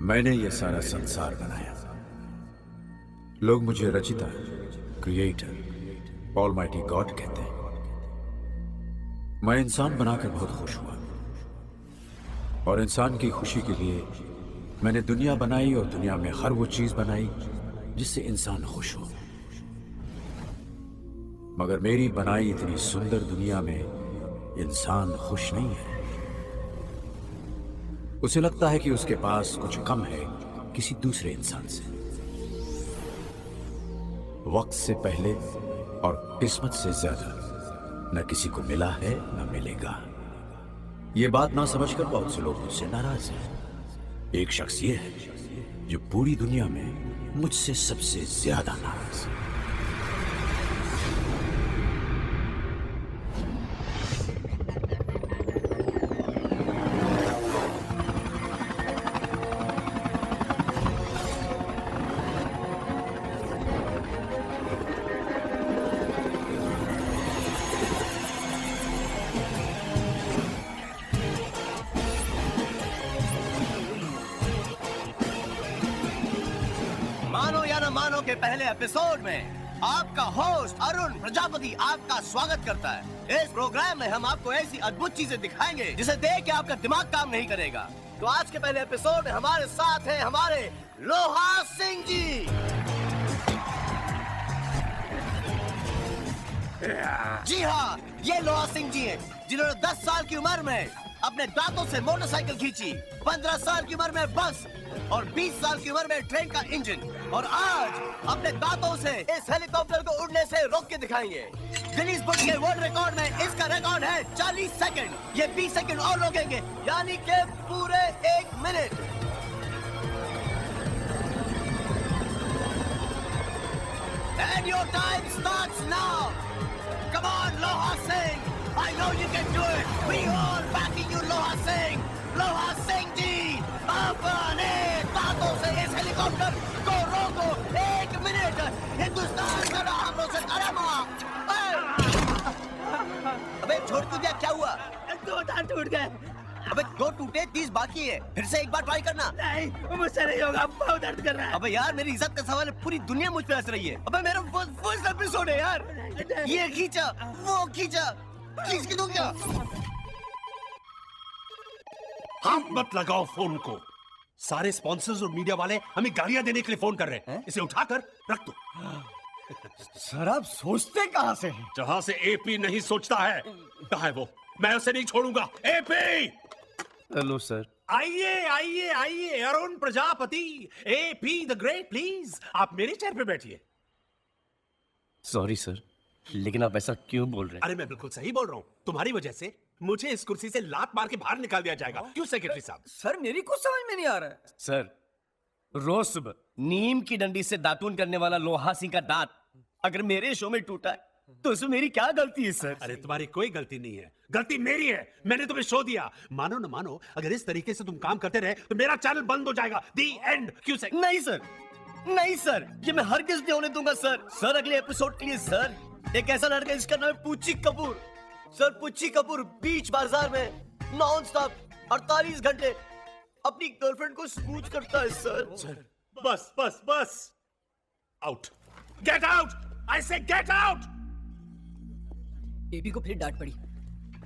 मैंने ये सारा संसार बनाया। लोग मुझे रचिता, क्रिएटर, ऑलमाइटी गॉड कहते हैं। मैं इंसान बनाकर बहुत खुश हुआ और इंसान की खुशी के लिए मैंने दुनिया बनाई और दुनिया में हर वो चीज बनाई जिससे इंसान खुश हो। मगर मेरी बनाई इतनी सुंदर दुनिया में इंसान खुश नहीं है। उसे लगता है कि उसके पास कुछ कम है किसी दूसरे इंसान से। वक्त से पहले और किस्मत से ज्यादा न किसी को मिला है न मिलेगा। ये बात ना समझकर बहुत से लोग मुझसे नाराज हैं। एक शख्स ये है जो पूरी दुनिया में मुझसे सबसे ज्यादा नाराज है। मानो या न मानो के पहले एपिसोड में आपका होस्ट अरुण प्रजापति आपका स्वागत करता है। इस प्रोग्राम में हम आपको ऐसी अद्भुत चीजें दिखाएंगे जिसे देख के आपका दिमाग काम नहीं करेगा। तो आज के पहले एपिसोड में हमारे साथ हैं हमारे लोहा सिंह जी। जी हाँ, ये लोहा सिंह जी हैं जिन्होंने 10 साल की उम्र में अपने दांतों से मोटरसाइकिल खींची, 15 साल की उम्र में बस और 20 साल की उम्र में ट्रेन का इंजन, और आज अपने दांतों से इस हेलीकॉप्टर को उड़ने से रोक के दिखाएंगे। गिनीज बुक के वर्ल्ड रिकॉर्ड में इसका रिकॉर्ड है 40 सेकंड। ये 20 सेकंड और रोकेंगे, यानी कि पूरे 1 minute. And your time starts now. Come on, Loha Singh. I know you can do it. We all backing you, Loha Singh. लोहा सिंह जी, अपने दांतों से इस हेलीकॉप्टर को रोको 1 मिनट। हिंदुस्तान का नाम रोशन करेगा। अबे छोड़ तू दिया, क्या हुआ? 2 दांत टूट गए। अबे 2 टूटे, 30 बाकी है। फिर से एक बार ट्राई करना। नहीं, मुझसे नहीं होगा, बहुत दर्द कर रहा है। अबे यार, मेरी इज्जत का सवाल है, पूरी दुनिया मुझ पे हंस रही है। अबे मेरा फर्स्ट एपिसोड है यार। ये खींचा, वो खींचा, खींच के दो क्या? हाथ मत लगाओ फोन को। सारे स्पॉन्सर्स और मीडिया वाले हमें गालियां देने के लिए फोन कर रहे हैं। इसे उठाकर रख दो। सर आप सोचते कहां से हैं? जहां से एपी नहीं सोचता है। कहाँ है वो? मैं उसे नहीं छोड़ूंगा। एपी! Hello sir. आइए आइए आइए, Arun Prajapati, AP the great, please आप मेरे चेयर पे बैठिए। सॉरी सर, लेकिन आप ऐसा क्यों बोल रहे हैं? अरे मैं बिल्कुल सही बोल रहा हूँ। तुम्हारी वजह से मुझे इस कुर्सी से लात मार के बाहर निकाल दिया जाएगा। क्यों सेक्रेटरी साहब? सर मेरी कुछ समझ में नहीं आ रहा है। सर, रोज सुबह नीम की डंडी से दातून करने वाला लोहा सिंह का दांत अगर मेरे शो में टूटा है तो इसमें मेरी क्या गलती है सर? अरे तुम्हारी कोई गलती नहीं है, गलती मेरी है। मैंने तुम्हें शो दिया। मानो न मानो, अगर इस तरीके से तुम काम करते रहे तो मेरा चैनल बंद हो जाएगा। दी एंड। क्यों से? नहीं सर, नहीं सर, ये मैं हरगिज नहीं होने दूंगा सर। सर अगले एपिसोड के लिए सर, एक ऐसा लड़का जिसका नाम है पुच्ची कपूर। सर पुच्ची कपूर बीच बाजार में नॉन स्टॉप 48 घंटे अपनी गर्लफ्रेंड को स्कूच करता है सर। बस बस बस, आउट, गेट आउट, आई से गेट आउट। बेबी को फिर डांट पड़ी।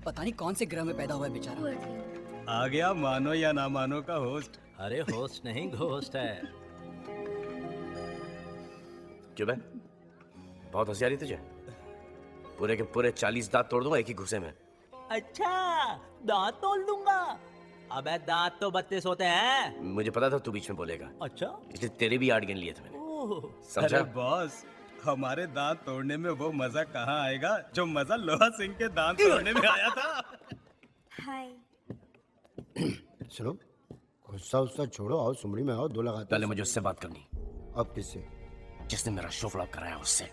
पता नहीं कौन से ग्रह में पैदा हुआ है बेचारा। आ गया मानो या ना मानो का होस्ट। अरे होस्ट नहीं, घोस्ट है। क्यों बे? बहुत हंसी आ रही तुझे? पूरे के पूरे 40 दांत तोड़ दूंगा एक ही घुसे में। अच्छा, दांत तोड़ दूंगा? अबे दांत तो 32 होते हैं। मुझे पता था तू बीच में बोलेगा, अच्छा, इसलिए तेरे भी 8 गिन लिए थे मैंने। ओह, समझा? अरे बॉस, हमारे दांत तोड़ने में वो मजा कहाँ आएगा जो मजा लोहा सिंह के दांत तोड़ने में आया था। हाय। सुनो, गुस्सा उस्सा छोड़ो, आओ सुमड़ी में आओ, 2 लगाते। पहले मुझे उससे बात करनी। अब किससे? जिसने मेरा शो फ्लॉप कराया उससे।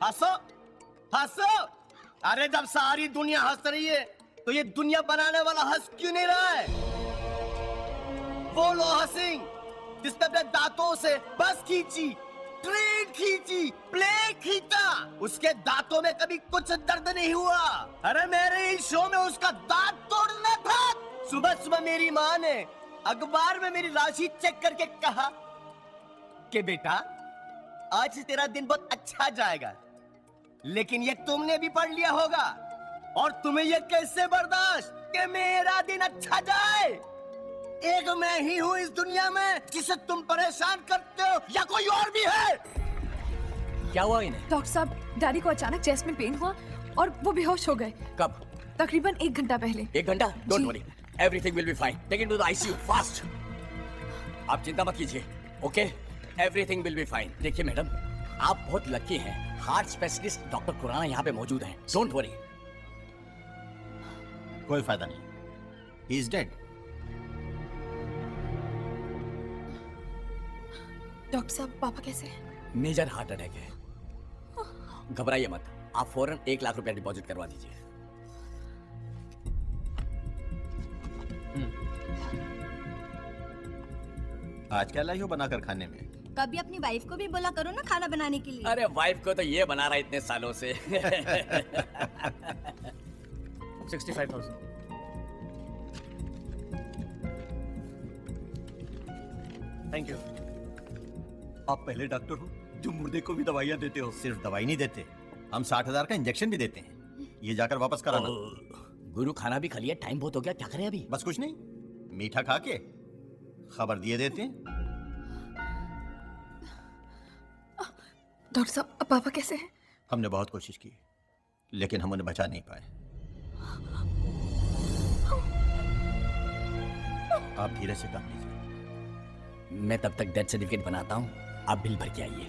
हंसो, हंसो। अरे जब सारी दुनिया हंस रही है तो ये दुनिया बनाने वाला हंस क्यों नहीं रहा है? वो लोहा सिंह जिसने अपने दांतों से बस खींची, ट्रेन खींची, प्लेन खींचा, उसके दांतों में कभी कुछ दर्द नहीं हुआ। अरे मेरे ही शो में उसका दांत तोड़ना था। सुबह सुबह मेरी माँ ने अखबार में मेरी राशि चेक करके कहा कि बेटा आज तेरा दिन बहुत अच्छा जाएगा, लेकिन ये तुमने भी पढ़ लिया होगा और तुम्हें ये कैसे बर्दाश्त कि मेरा दिन अच्छा जाए। एक मैं ही हूँ इस दुनिया में जिसे तुम परेशान करते हो, या कोई और भी है? क्या हुआ इन्हें? डॉक्टर साहब, डैडी को अचानक चेस्ट में पेन हुआ और वो बेहोश हो गए। कब? तकरीबन 1 घंटा पहले। 1 घंटा? डोंट जी। Worry, everything will be fine. Take him to the ICU fast. आप चिंता मत कीजिए, okay? Everything will be fine. देखिए मैडम, आप बहुत लकी हैं, हार्ट स्पेशलिस्ट डॉक्टर खुराना यहाँ पे मौजूद हैं। Don't worry. कोई फायदा नहीं, ही इज डेड। डॉक्टर साहब, पापा कैसे हैं? मेजर हार्ट अटैक है, घबराइए मत। आप फौरन 1 लाख रुपया डिपॉजिट करवा दीजिए। आज क्या लाई हो बनाकर खाने में? कभी अपनी वाइफ को भी बोला करो ना खाना बनाने के लिए। अरे वाइफ को तो ये बना रहा है इतने सालों से। 65,000। Thank you. आप पहले डॉक्टर हो जो मुर्दे को भी दवाइयाँ देते हो। सिर्फ दवाई नहीं देते, हम 60,000 का इंजेक्शन भी देते हैं। ये जाकर वापस कराना। गुरु, खाना भी खा लिया, टाइम बहुत हो गया, क्या करें अभी? बस कुछ नहीं, मीठा खा के खबर दिए देते हैं। डॉक्टर साहब, अब पापा कैसे हैं? हमने बहुत कोशिश की, लेकिन हम उन्हें बचा नहीं पाए। आप धीरे से काम लीजिए। मैं तब तक डेथ सर्टिफिकेट बनाता हूँ, आप बिल भर के आइए।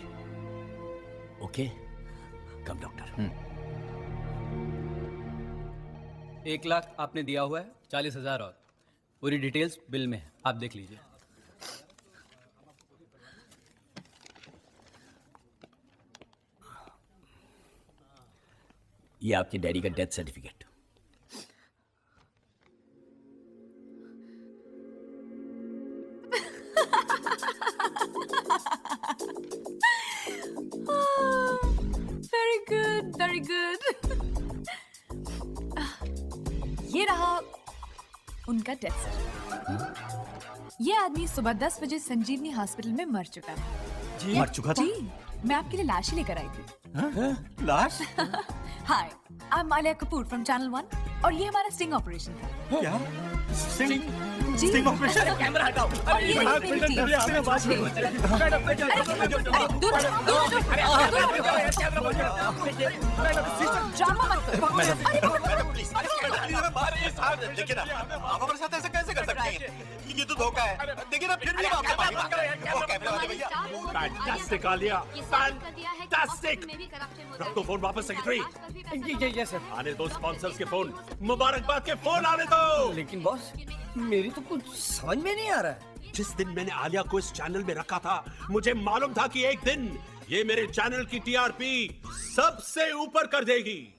ओके? कम डॉक्टर। 1 लाख आपने दिया हुआ है, 40,000 और पूरी डिटेल्स बिल में है, आप देख लीजिए। ये आपके डैडी का death certificate. Very good, very good. ये रहा उनका डेथ सर्टिफिकेट। ये आदमी सुबह 10 बजे संजीवनी हॉस्पिटल में मर चुका है। मर चुका था? जी, मैं आपके लिए लाश ही लेकर आई थी। लाश? Hi, I am Malia Kapoor from channel 1 और ये हमारा स्टिंग ऑपरेशन था। क्या? स्टिंग? जी। Sting operation? कैमरा हटाओ। और ये रही मेरी टीम। जी। अरे, दूर हटो, ड्रामा मत करो। देखिए ना, आप हमारे साथ ऐसा कैसे कर सकते हैं? ये तो धोखा है। देखिए ना, फिर भी आप कैमरा वाले भैया। Fantastic Alia, fantastic. रख दो फोन वापस सेक्रेटरी। ये सर। आने दो स्पॉन्सर्स के फोन, मुबारकबाद के फोन आने दो। लेकिन बॉस, मेरी तो कुछ समझ में नहीं आ रहा है। जिस दिन मैंने आलिया को इस चैनल में रखा था, मुझे मालूम था कि एक दिन ये मेरे चैनल की टीआरपी सबसे ऊपर कर देगी।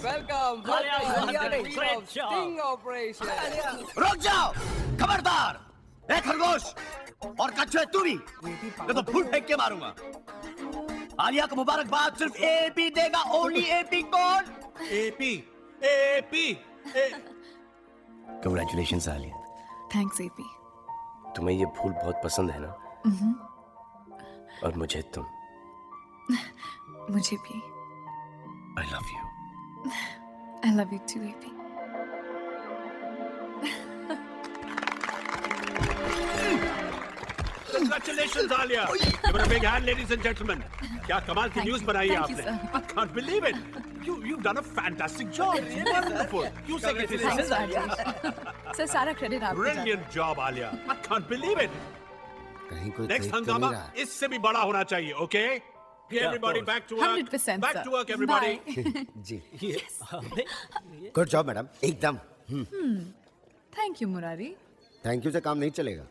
वेलकम। Sting operation. रुक जाओ, खबरदार! ए खरगोश और कछुए, तू भी, मैं तो फूल फेंक के मारूंगा। आलिया को मुबारकबाद सिर्फ एपी देगा, ओनली एपी। कौन? AP, AP. Congratulations Alia. Thanks AP. तुम्हें ये फूल बहुत पसंद है ना? और मुझे तुम। मुझे भी। I love you. I love you too, AP. Congratulations, Alia. Give her a big hand, ladies and gentlemen. क्या कमाल की न्यूज़ बनाई है Thank you, आपने? sir. I can't believe it. You've done a fantastic job. It's wonderful. You secretary. Thanks, Rajesh. Sir, सारा credit आपको जाता है। Brilliant job, Alia. I can't believe it. कहीं कोई Next देख तो हंगामा नहीं रहा। इससे भी बड़ा होना चाहिए, okay? Everybody back to work. 100%, Back sir. to work, everybody. Bye. जी गुड जॉब मैडम, एकदम। Thank you, Murari. Thank you से काम नहीं चलेगा।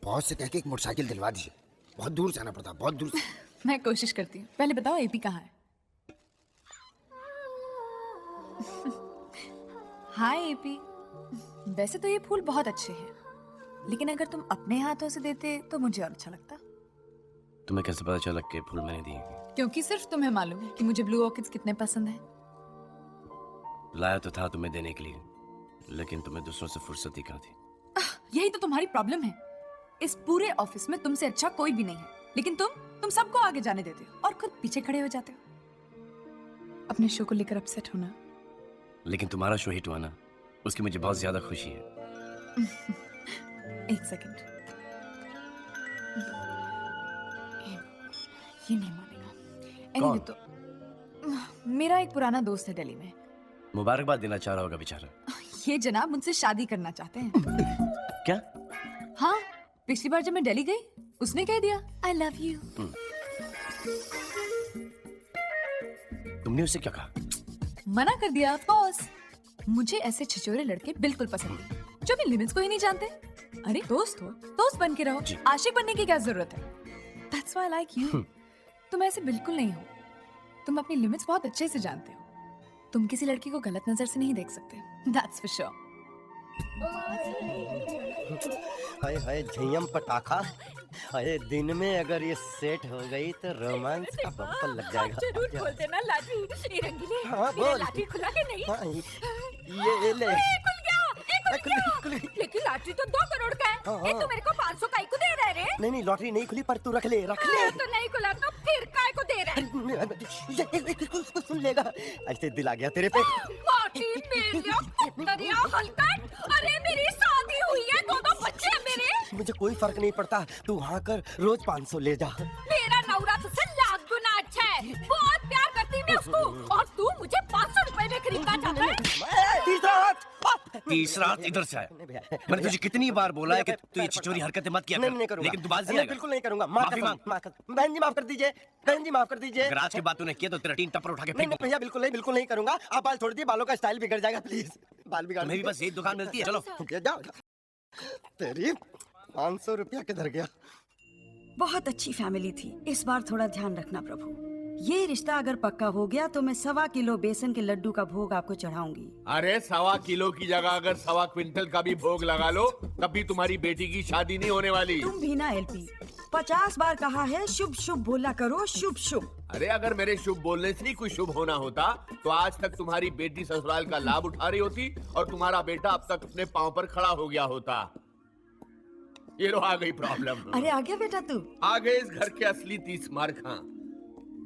बहुत से कह के एक मोटरसाइकिल दिलवा दीजिए। बहुत दूर से आना पड़ता, बहुत दूर से। मैं कोशिश करती हूँ। पहले बताओ एपी कहाँ है? हाय एपी। वैसे तो ये फूल बहुत अच्छे हैं, लेकिन अगर तुम अपने हाथों से देते तो मुझे और अच्छा लगता। तुम्हें कैसे पता चला कि फूल मैंने दिए? क्योंकि सिर्फ तुम्हें मालूम है कि मुझे ब्लू ऑर्किड्स कितने पसंद हैं। लाया तो था तुम्हें देने के लिए, लेकिन तुम्हें दूसरों से फुर्सत ही कहाँ थी। यही तो तुम्हारी प्रॉब्लम है। इस पूरे ऑफिस में तुमसे अच्छा कोई भी नहीं है, लेकिन तुम सबको आगे जाने देते हो और खुद पीछे खड़े हो जाते हो। अपने शो को लेकर अपसेट होना। लेकिन तुम्हारा शो हिट हुआ ना, उसकी मुझे बहुत ज्यादा खुशी है। एक सेकंड। ये नहीं मानेगा। Anyway, तो मेरा एक पुराना दोस्त है दिल्ली में। मुबारकबाद देना चाह रहा होगा बेचारा। ये जनाब मुझसे शादी करना चाहते हैं। क्या? हाँ, पिछली बार जब मैं दिल्ली गई उसने कह दिया आई लव यू। तुमने उससे क्या कहा? मना कर दिया ऑफ कोर्स। मुझे ऐसे छिछोरे लड़के बिल्कुल पसंद नहीं, जो भी लिमिट्स को ही नहीं जानते। अरे दोस्त हो, दोस्त बन के रहो। आशिक बनने की क्या जरूरत है? That's why I like you। तुम ऐसे बिल्कुल नहीं हो। तुम अपनी लिमिट्स बहुत अच्छे से जानते हो। तुम किसी लड़की को गलत नजर से नहीं देख सकते। That's for sure। हाय हाय झयम पटाखा। हाय दिन में अगर ये सेट हो गई तो रोमांस का बम्पर लग जाएगा। जरूर बोल देना लाठी। ये रंगीले, हाँ, बोल। लाठी खुला के नहीं? हाँ, ये ले। खुल गया। लेकिन लाठी तो 2 करोड़ का है। हाँ। तू मेरे को 500 का ही को दे रहा है रे? नहीं लॉटरी नहीं खुली, पर तू रख ले। तो नहीं खुला तो फिर काय को दे रहा है? सुन लेगा। ऐसे दिल आ गया तेरे पे। माटी मेलिया कुत्तरिया हलकट। अरे मेरी शादी हुई है, 2 बच्चे हैं मेरे। मुझे कोई फर्क नहीं पड़ता, तू वहाँ कर रोज 500 ले जा। मेरा नौरा तुझसे लाख गुना अच्छा है। बहुत प्यार करती हूँ मैं उसको, और तू मुझे 500 रुपए में खरीदना चाहता है। तीसरा हाथ इधर से आया। मैंने तुझे कितनी बार बोला है कि तू ये छिछोरी हरकतें मत किया कर। नहीं करूंगा। लेकिन तू बात नहीं बिल्कुल नहीं करूंगा। माफी मांग। बहन जी माफ कर दीजिए। बहन जी माफ कर दीजिए। अगर आज के बाद तूने किया तो तेरा 3 टप्पर उठा के नहीं फेंक भैया, बिल्कुल नहीं करूंगा। आप बाल छोड़ दिए, बालों का स्टाइल बिगड़ जाएगा। प्लीज बाल बिगाड़। मेरी बस यही दुकान मिलती है। चलो जाओ। तेरी 500 रुपया किधर गया? बहुत अच्छी फैमिली थी। इस बार थोड़ा ध्यान रखना प्रभु। ये रिश्ता अगर पक्का हो गया तो मैं 1.25 किलो बेसन के लड्डू का भोग आपको चढ़ाऊंगी। अरे 1.25 किलो की जगह अगर 1.25 क्विंटल का भी भोग लगा लो, तब भी तुम्हारी बेटी की शादी नहीं होने वाली। तुम भी ना एलपी, 50 बार कहा है शुभ शुभ बोला करो। शुभ शुभ। अरे अगर मेरे शुभ बोलने से ही कुछ शुभ होना होता तो आज तक तुम्हारी बेटी ससुराल का लाभ उठा रही होती और तुम्हारा बेटा अब तक अपने पांव पर खड़ा हो गया होता। ये लो आ गई प्रॉब्लम। अरे आ गया बेटा तू। आ गए इस घर के असली 30 मार खां।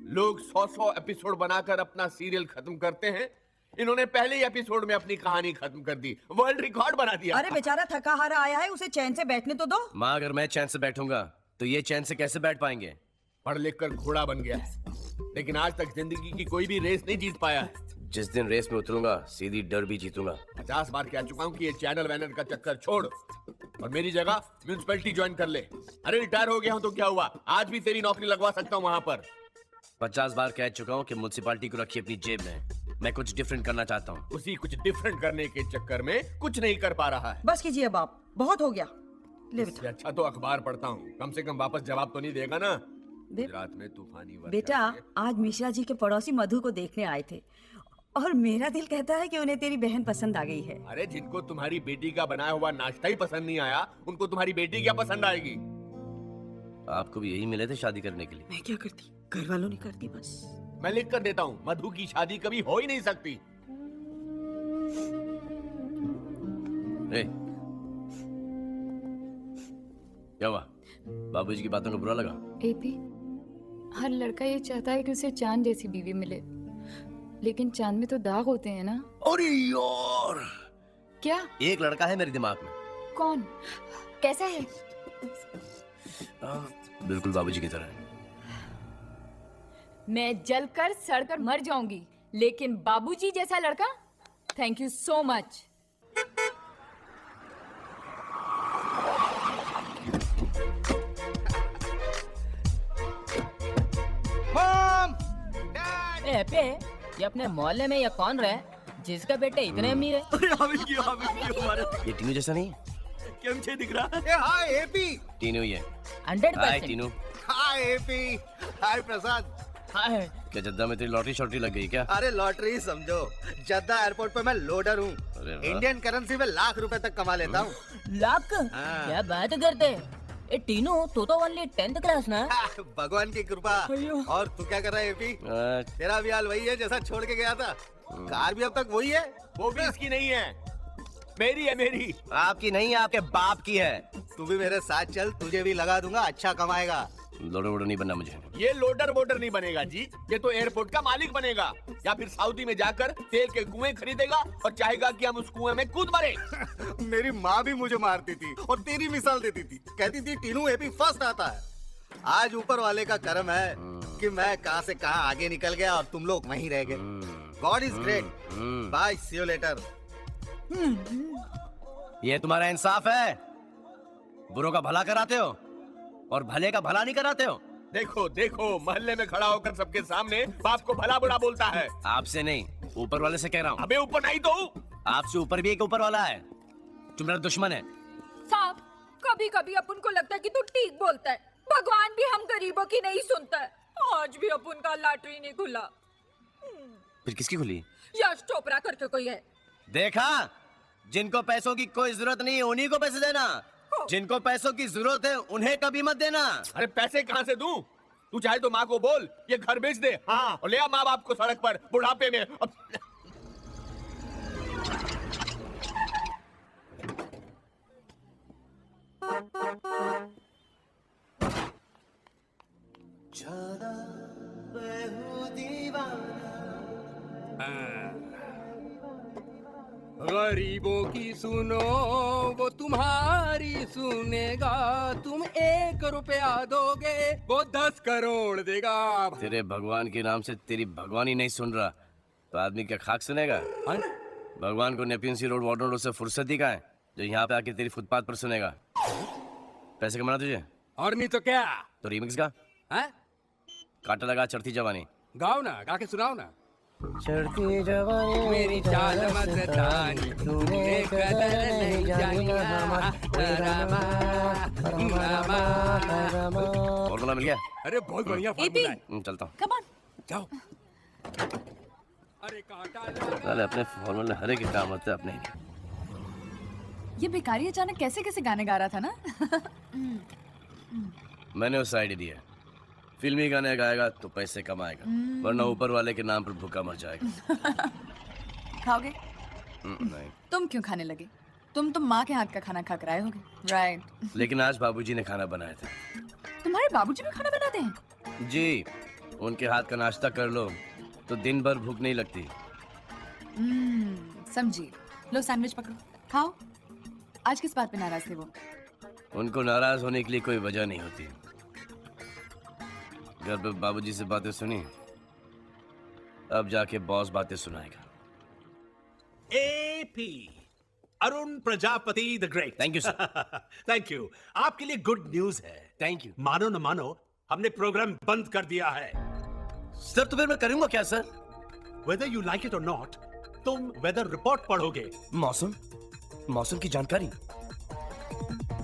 लोग 100 एपिसोड बनाकर अपना सीरियल खत्म करते हैं, इन्होंने पहले ही एपिसोड में अपनी कहानी खत्म कर दी, वर्ल्ड रिकॉर्ड बना दिया। अरे बेचारा थका हारा आया है, उसे चैन से बैठने तो दो। माँ, अगर मैं चैन से बैठूंगा तो ये चैन से कैसे बैठ पाएंगे? पढ़ लिख कर घोड़ा बन गया है, लेकिन आज तक जिंदगी की कोई भी रेस नहीं जीत पाया है। जिस दिन रेस में उतरूंगा सीधी डर्बी जीतूंगा। 50 बार कह चुका हूँ कि ये चैनल वैनल का चक्कर छोड़ और मेरी जगह म्यूनिसिपैलिटी ज्वाइन कर ले। अरे रिटायर हो गया हूँ तो क्या हुआ, आज भी तेरी नौकरी लगवा सकता हूँ वहाँ पर। 50 बार कह चुका हूँ कि म्युनिसिपैलिटी को रखिए अपनी जेब में। मैं कुछ डिफरेंट करना चाहता हूँ। उसी कुछ डिफरेंट करने के चक्कर में कुछ नहीं कर पा रहा है। बस कीजिए बाप, बहुत हो गया। ले बेटा। अच्छा तो अखबार पढ़ता हूँ, कम से कम वापस जवाब तो नहीं देगा ना। रात में तूफानी बेटा, आज मिश्रा जी के पड़ोसी मधु को देखने आए थे और मेरा दिल कहता है कि उन्हें तेरी बहन पसंद आ गई है। अरे जिनको तुम्हारी बेटी का बनाया हुआ नाश्ता ही पसंद नहीं आया, उनको तुम्हारी बेटी क्या पसंद आएगी? आपको भी यही मिले थे शादी करने के लिए? मैं क्या करती, घर वालों ने करती बस। मैं लिख कर देता हूँ, मधु की शादी कभी हो ही नहीं सकती। क्या हुआ? बाबूजी की बातों को बुरा लगा? एपी, हर लड़का ये चाहता है कि उसे चांद जैसी बीवी मिले, लेकिन चांद में तो दाग होते हैं ना। अरे यार! क्या? एक लड़का है मेरे दिमाग में। कौन? कैसा है? बिल्कुल बाबूजी की तरह। मैं जलकर सड़कर मर जाऊंगी, लेकिन बाबूजी जैसा लड़का? Thank you so much. पे ये अपने मोहल्ले में ये कौन रहे जिसका बेटे इतने अमीर है? ये टीनू जैसा नहीं है? કેમ છે દીકરા? ए हाय एपी। टीनू ये 100%। हाय टीनू। हाय एपी। हाय प्रसाद। हाय। क्या जद्दा में तेरी लॉटरी शॉटरी लग गई क्या? अरे लॉटरी समझो, जद्दा एयरपोर्ट पे मैं लोडर हूँ। अरे वाह। इंडियन करेंसी में लाख रुपए तक कमा लेता हूँ। लाख? क्या बात करते हैं? ए टीनू तू तो ओनली 10th क्लास ना? भगवान की कृपा। और तू क्या कर रहा है एपी? तेरा भी हाल वही है जैसा छोड़ के गया था। कार भी अब तक वही है। वो भी इसकी नहीं है, मेरी है, मेरी। आपकी नहीं, आपके बाप की है। तू भी मेरे साथ चल, तुझे भी लगा दूंगा, अच्छा कमाएगा। लोडर वोडर नहीं बनना मुझे। ये लोडर वोडर नहीं बनेगा जी, ये तो एयरपोर्ट का मालिक बनेगा, या फिर सऊदी में जाकर तेल के कुएं खरीदेगा और चाहेगा कि हम उस कुएं में कूद मरे। मेरी माँ भी मुझे मारती थी और तेरी मिसाल देती थी, कहती थी टीनू एपी फर्स्ट आता है। आज ऊपर वाले का करम है कि मैं कहां से कहां आगे निकल गया और तुम लोग वहीं रह गए। God is great. Bye, see you later. ये तुम्हारा इंसाफ है? बुरों का भला कराते हो और भले का भला नहीं कराते हो। देखो देखो, मोहल्ले में खड़ा होकर सबके सामने बाप को भला बुरा बोलता है। आपसे नहीं, ऊपर वाले से कह रहा हूँ। अबे ऊपर नहीं तो आपसे ऊपर भी एक ऊपर वाला है जो मेरा दुश्मन है। साहब, कभी कभी अपन को लगता है कि तू ठीक बोलता है। भगवान भी हम गरीबों की नहीं सुनता है। आज भी अपन का लॉटरी नहीं खुला। फिर किसकी खुली? यश चोपड़ा करके कोई है। देखा, जिनको पैसों की कोई जरूरत नहीं है उन्हीं को पैसे देना, जिनको पैसों की जरूरत है उन्हें कभी मत देना। अरे पैसे कहाँ से दूं? तू चाहे तो माँ को बोल ये घर बेच दे, हाँ, और ले आ माँ बाप को सड़क पर बुढ़ापे में। गरीबों की सुनो वो तुम्हारी सुनेगा, तुम 1 रुपया दोगे वो 10 करोड़ देगा। तेरे भगवान के नाम से तेरी भगवान ही नहीं सुन रहा तो आदमी क्या खाक सुनेगा? भगवान को नेपियन सी रोड वार्डन रोड से फुर्सत ही कहाँ है जो यहाँ पे आके तेरी फुटपाथ पर सुनेगा? पैसे कमाना तुझे? और नहीं तो क्या? तो रीमिक्स का है? काटा लगा चढ़ती जवानी गाओ ना, गा के सुनाओ ना। चढ़ती जवानी मेरी चाल मस्तानी, तूने कदर नहीं जानी। फॉर्मूला मिल गया? अरे बहुत बढ़िया फॉर्मूला है। चलता हूँ। कम ऑन, जाओ। अरे काटा साले अपने फॉर्मूले हर एक काम आते अपने ही नहीं। ये भिखारी अचानक कैसे कैसे गाने गा रहा था ना। मैंने उस आइडिया दिया, फिल्मी गाने गाएगा तो पैसे कमाएगा, वरना ऊपर वाले के नाम पर भूखा मर जाएगा। खाओगे? नहीं। तुम क्यों खाने लगे? तुम तो माँ के हाथ का खाना खा कर आए होगे, राइट? लेकिन आज बाबूजी ने खाना बनाया था। तुम्हारे बाबूजी भी खाना बनाते हैं? जी, उनके हाथ का नाश्ता कर लो तो दिन भर भूख नहीं लगती। समझी। लो सैंडविच पकड़ो, खाओ। आज किस बात पे नाराज थे वो? उनको नाराज होने के लिए कोई वजह नहीं होती। घर पे बाबूजी से बातें सुनी, अब जाके बॉस बातें सुनाएगा। AP Arun Prajapati the great. Thank you sir. Thank you. आपके लिए गुड न्यूज है। Thank you. मानो न मानो, हमने प्रोग्राम बंद कर दिया है। सर तो फिर मैं करूंगा क्या sir? Whether you like it or not, तुम वेदर रिपोर्ट पढ़ोगे। मौसम की जानकारी।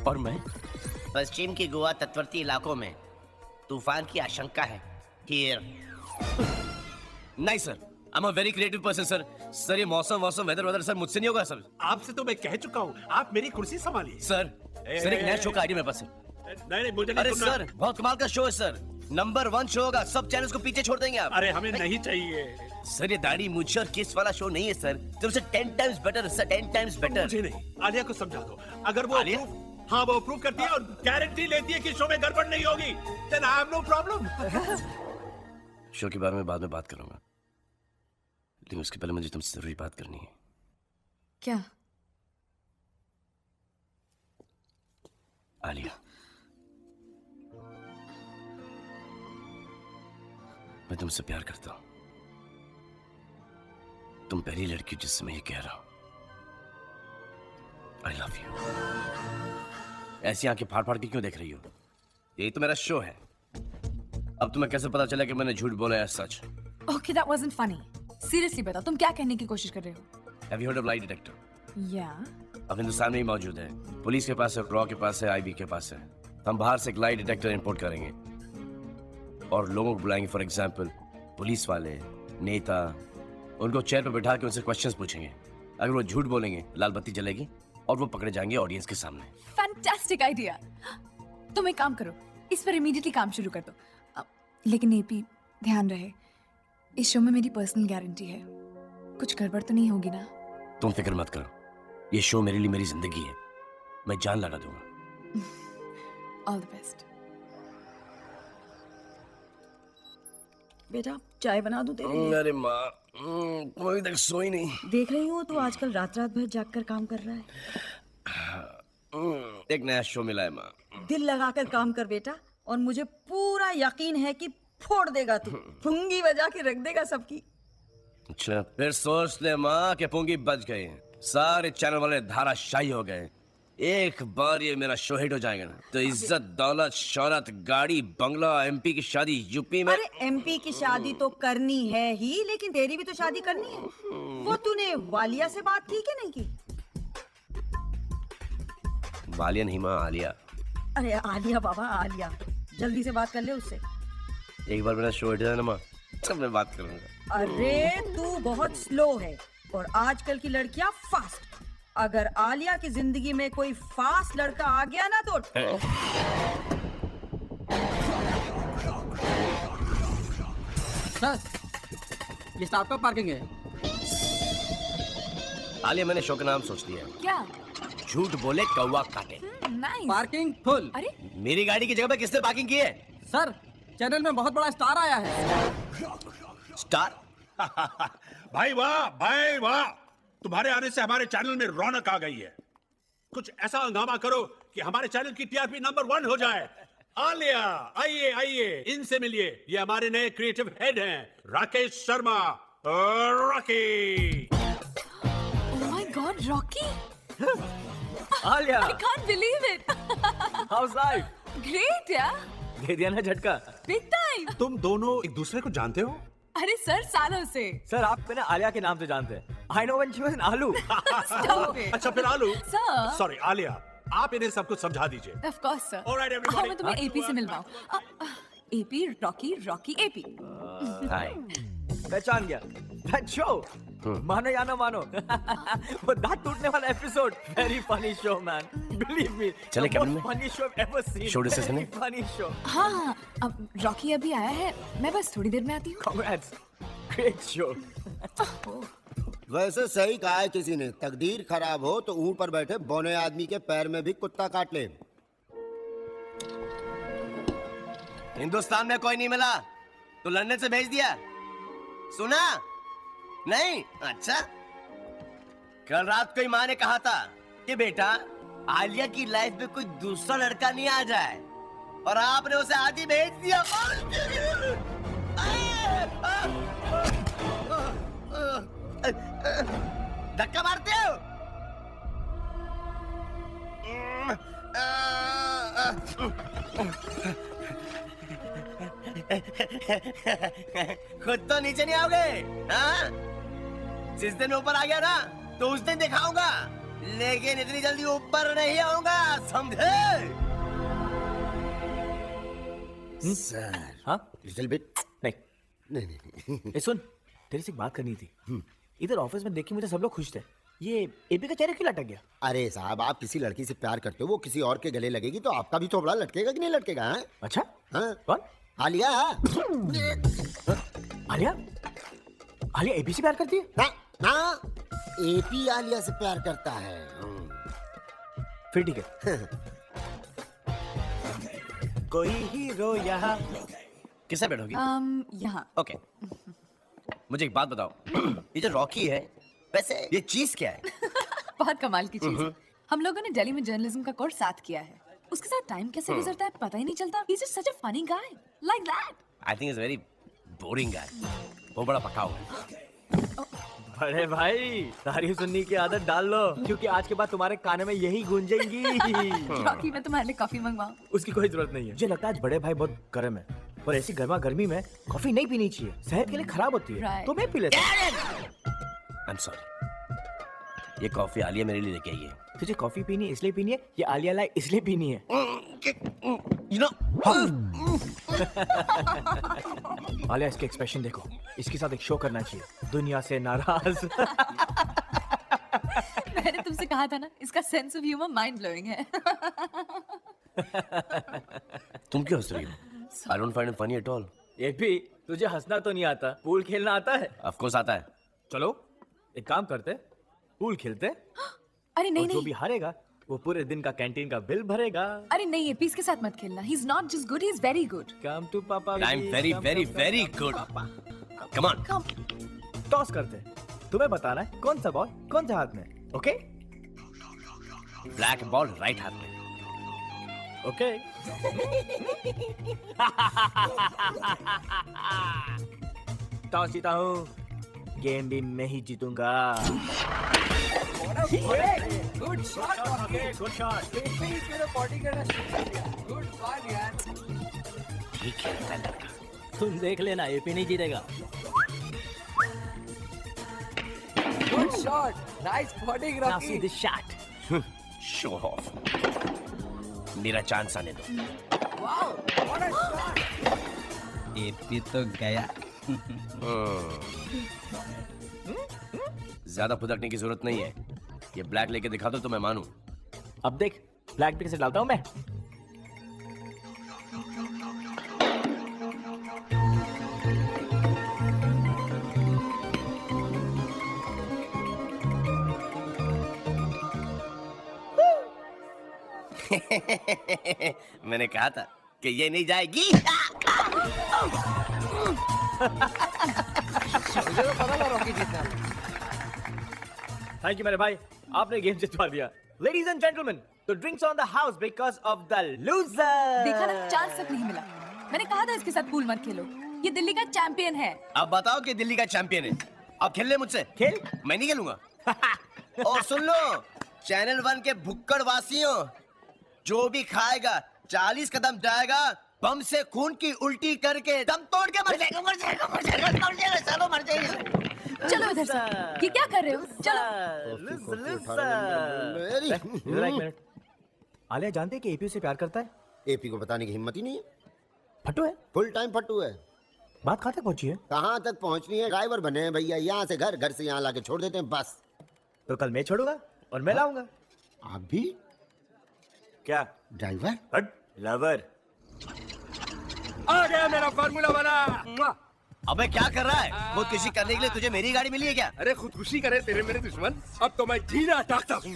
और मैं पश्चिम के गोवा तटवर्ती इलाकों में तूफान की आशंका है। Here. नहीं sir, I'm a very creative person sir. Sir ये मौसम वेदर सर मुझसे नहीं होगा सर। आपसे तो मैं कह चुका हूँ, आप मेरी कुर्सी संभालिए। सर एक नया शो का आइडिया मेरे पास है। नहीं मुझे नहीं अरे सुनना। सर बहुत कमाल का शो है सर, नंबर 1 शो होगा, सब चैनल्स को पीछे छोड़ देंगे आप। अरे हमें नहीं चाहिए सर, ये दाढ़ी मुझे और किस वाला शो नहीं है सर, तुमसे 10 times better sir, 10 times better. मुझे नहीं, आलिया को समझा दो। अगर वो हाँ वो अप्रूव करती है और गारंटी लेती है कि शो में गड़बड़ नहीं होगी, then I have no problem। Show के बारे में बाद में बात करूंगा, लेकिन उसके पहले मुझे तुमसे जरूरी बात करनी है। क्या? आलिया, मैं तुमसे प्यार करता हूं। तुम पहली लड़की जिससे मैं ये कह रहा हूं, आई लव यू। ऐसी आंखें फाड़ फाड़ के क्यों देख रही हो? यही तो मेरा शो है। अब तुम्हें कैसे पता चला कि मैंने झूठ बोला है सच? Okay, that wasn't funny. Seriously बताओ, तुम क्या कहने की कोशिश कर रहे हो? Have you heard of lie detector? Yeah. अब हिंदुस्तान में ही मौजूद है। पुलिस के पास है, रॉ के पास है, आईबी के पास है। हम बाहर से एक लाई डिटेक्टर इंपोर्ट करेंगे और लोगों को बुलाएंगे। फॉर एग्जाम्पल पुलिस वाले, नेता, उनको चेयर पर बिठा के उनसे क्वेश्चंस पूछेंगे। अगर वो झूठ बोलेंगे लाल बत्ती जलेगी और वो पकड़े जाएंगे ऑडियंस के सामने। Fantastic idea. तुम एक काम करो, इस पर इमीडिएटली काम शुरू कर दो। लेकिन एपी, ध्यान रहे, इस शो में मेरी पर्सनल गारंटी है, कुछ गड़बड़ तो नहीं होगी ना? तुम फिक्र मत करो, ये शो मेरे लिए मेरी जिंदगी है, मैं जान लगा दूंगा। All the best. बेटा चाय बना दूं तेरे लिए? अरे माँ, तुम अभी तक सोई नहीं। देख रही हूँ तू आजकल रात रात भर जागकर काम कर रहा है। एक नया शो मिला है माँ। दिल लगाकर काम कर बेटा, और मुझे पूरा यकीन है कि फोड़ देगा तू, पुंगी बजा के रख देगा सबकी। अच्छा, फिर सोच ले माँ कि पुंगी बच गए, सारे चैनल वाले धाराशाही हो गए। एक बार ये मेरा शो हिट हो जाएगा ना तो इज्जत, दौलत, शौहरत, गाड़ी, बंगला, एमपी की शादी यूपी में। अरे एमपी की शादी तो करनी है ही, लेकिन तेरी भी तो शादी करनी है। वो तूने वालिया से बात की कि नहीं की? वालिया नहीं माँ, आलिया। अरे आलिया बाबा, आलिया, जल्दी से बात कर ले उससे। एक बार मेरा शो हिट जाए ना माँ, तब मैं बात करूंगा। अरे तू बहुत स्लो है और आजकल की लड़कियां फास्ट। अगर आलिया की जिंदगी में कोई फास्ट लड़का आ गया ना तो सर, ये स्टाफ का पार्किंग है। आलिया, मैंने शो का नाम सोच लिया। क्या? झूठ बोले कौवा काटे। नाइस। Parking full. अरे मेरी गाड़ी की जगह पे किसने पार्किंग की है? सर, चैनल में बहुत बड़ा स्टार आया है। स्टार? भाई वाह, भाई वाह, तुम्हारे आने से हमारे चैनल में रौनक आ गई है। कुछ ऐसा हंगामा करो कि हमारे चैनल की टीआरपी नंबर 1 हो जाए। आलिया, आइए आइए, इनसे मिलिए। ये हमारे नए क्रिएटिव हेड हैं, Rakesh Sharma. Rocky. Oh my God, Rocky. Alia, I can't believe it. House life? Great यार। दे दिया ना झटका। Big time. तुम दोनों एक दूसरे को जानते हो? अरे सर, सालों से। सर, आप मैंने आलिया के नाम से जानते हैं। I know when she was an आलू। Stop it. अच्छा फिर आलू। Sir. सॉरी आलिया, आप इन्हें सब कुछ समझा दीजिए। Of course sir. All right, everybody. हाँ, मैं तुम्हें एपी से मिलवाऊँ। AP, Rocky, Rocky, AP. Hi. पहचान गया। That show, मानो या ना मानो, वो दांत टूटने वाला episode, very funny show man, believe me, चले the कैबिन most में? funny show I've ever seen, Show discussion very है? funny show, हाँ, अब रॉकी अभी आया है, मैं बस थोड़ी देर में आती हूँ। congrats, great show. वैसे सही कहा है किसी ने, तकदीर खराब हो तो ऊंट पर बैठे बौने आदमी के पैर में भी कुत्ता काट ले। हिंदुस्तान में कोई नहीं मिला तो लंदन से भेज दिया। सुना? नहीं? अच्छा, कल रात को माँ ने कहा था कि बेटा आलिया की लाइफ में कोई दूसरा लड़का नहीं आ जाए, और आपने उसे आज ही भेज दिया। धक्का मारते हो? खुद तो नीचे नहीं आओगे, हाँ? जिस दिन ऊपर आ गया ना तो उस दिन दिखाऊंगा, लेकिन इतनी जल्दी ऊपर नहीं आऊंगा, समझे? सर, हाँ? Little bit. नहीं, नहीं। ए सुन, तेरे से एक बात करनी थी। इधर ऑफिस में देख के मुझे सब लोग खुश थे, ये एपी का चेहरा क्यों लटक गया? अरे साहब, आप किसी लड़की से प्यार करते हो, वो किसी और के गले लगेगी तो आपका भी थोबड़ा लटकेगा कि नहीं लटकेगा? हाँ? अच्छा, हाँ? कौन? आलिया। आलिया? आलिया एपी से प्यार करती है? ना, ना, एपी आलिया से प्यार करता है। फिर ठीक है। कोई हीरो यहाँ। किससे बैठोगी? यहाँ। ओके, मुझे एक बात बताओ, ये जो रॉकी है, वैसे ये चीज क्या है? बहुत कमाल की चीज है। हम लोगों ने दिल्ली में जर्नलिज्म का कोर्स साथ किया है। उसके साथ टाइम कैसे गुजरता है पता ही नहीं चलता। He's just such a funny guy, like that. I think he's very boring guy. वो बड़ा पका हुआ है। बड़े भाई, तारीफ सुनने की आदत डाल लो, क्योंकि आज के बाद तुम्हारे कानों में यही गूंजेंगी। रॉकी, मैं तुम्हारे लिए कॉफी मंगवाऊं? उसकी कोई जरूरत नहीं है। मुझे लगता है आज बड़े भाई बहुत गर्म है, पर ऐसी गर्मा गर्मी में कॉफी नहीं पीनी चाहिए, सेहत के लिए खराब होती है। Right. तो मैं पी लेता हूं। I'm sorry. ये कॉफी आलिया मेरे लिए लेके आई है। तुझे कॉफी पीनी है इसलिए पीनी है, ये आलिया लाए इसलिए पीनी है? You know, आलिया इसके एक्सप्रेशन देखो, इसके साथ एक शो करना चाहिए, दुनिया से नाराज। मैंने तुमसे कहा था ना, इसका sense of humour mind blowing है। तुम क्यों हंस रही हो? I don't find it funny at all. ये भी तुझे हंसना तो नहीं आता, पूल खेलना आता है? Of course आता है। चलो एक काम करते, पूल खेलते। अरे नहीं जो नहीं, भी हारेगा वो पूरे दिन का कैंटीन का बिल भरेगा। अरे नहीं, ये पीस के साथ मत खेलना। He's not just good, he's very good. Come to पापा। I'm very very very good. Come on. Come. Toss करते, तुम्हें बताना है कौन सा बॉल कौन सा हाथ में, ओके? ब्लैक बॉल राइट हाथ में। ओके। टॉस जीता हूँ, गेम भी मैं ही जीतूंगा। Good shot, good shot. Good shot यार। ठीक खेलता है लड़का। तुम देख लेना, एपी नहीं जीतेगा। Good shot, nice body Now see this shot. Show off. मेरा चांस आने दो। Wow, what a shot. AP तो गया। ज्यादा फुदकने की जरूरत नहीं है, ये ब्लैक लेके दिखा दो तो मैं मानूं। अब देख ब्लैक पे कैसे डालता हूँ मैं। मैंने कहा था कि ये नहीं जाएगी। मुझे तो पता था रॉकी जीतना। थैंक यू मेरे भाई, आपने गेम जितवा दिया। Ladies and gentleman, the drinks on the house because of the loser. देखा ना, चांस तक नहीं मिला। मैंने कहा था इसके साथ पूल मत खेलो, ये दिल्ली का चैंपियन है। अब बताओ कि दिल्ली का चैंपियन है, अब खेल ले मुझसे। खेल? मैं नहीं खेलूंगा। और सुन लो चैनल 1 के भुक्कड़ वासियों, जो भी खाएगा 40 कदम जाएगा, बम से खून की उल्टी करके दम तोड़ के मर जाएगा, मर जाएगा, मर जाएगा, मर जाएगा, चलो मर जाएगा। चलो इधर से, ये क्या कर रहे हो? चलो। एक मिनट, आलिया जानते हैं कि एपी से प्यार करता है? एपी को बताने की हिम्मत ही नहीं है। फट्टू है, फुल टाइम फट्टू है। बात कहाँ तक पहुंची है? कहाँ तक पहुंचनी है, ड्राइवर बने हैं भैया, यहाँ से घर, घर से यहाँ लाके छोड़ देते हैं बस। तो कल मैं छोड़ूंगा और मैं लाऊंगा। आप भी क्या ड्राइवर? लवर। आ गया मेरा फार्मूला वाला। अबे क्या कर रहा है? खुदकुशी करने के लिए तुझे मेरी गाड़ी मिली है क्या? अरे खुदकुशी करे तेरे मेरे दुश्मन, अब तो मैं जीना चाहता हूँ।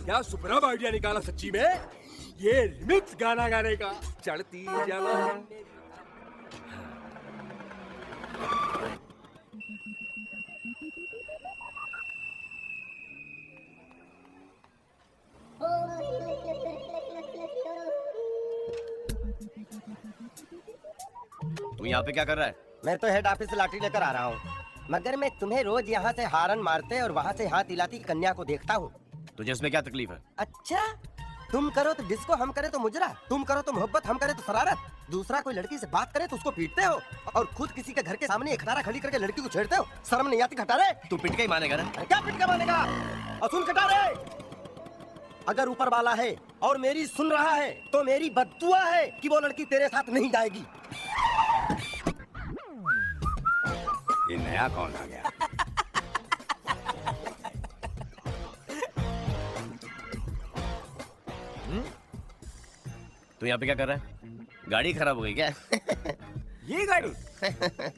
क्या सुपरब आइडिया निकाला सच्ची में, ये रिमिक्स गाना गाने का। चढ़ती जवान। तू यहाँ पे क्या कर रहा है? मैं तो हेड ऑफिस से लाठी लेकर आ रहा हूँ, मगर मैं तुम्हें रोज यहाँ से हारन मारते और वहाँ से हाथ हिलाती कन्या को देखता हूँ। तुझे इसमें क्या तकलीफ है? अच्छा, तुम करो तो डिस्को, हम करे तो मुजरा, तुम करो तो मोहब्बत, हम करे तो शरारत। दूसरा कोई लड़की से बात करे तो उसको पीटते हो, और खुद किसी के घर के सामने एक खटारा खड़ी करके लड़की को छेड़ते हो। शर्म नहीं आती खटारे? तू पिट के ही मानेगा ना? क्या पिट के मानेगा? और सुन खटारे, अगर ऊपर वाला है और मेरी सुन रहा है तो मेरी बद्दुआ है कि वो लड़की तेरे साथ नहीं जाएगी। ये नया कौन आ गया? तू यहाँ पे क्या कर रहा है? गाड़ी खराब हो गई क्या? ये गाड़ी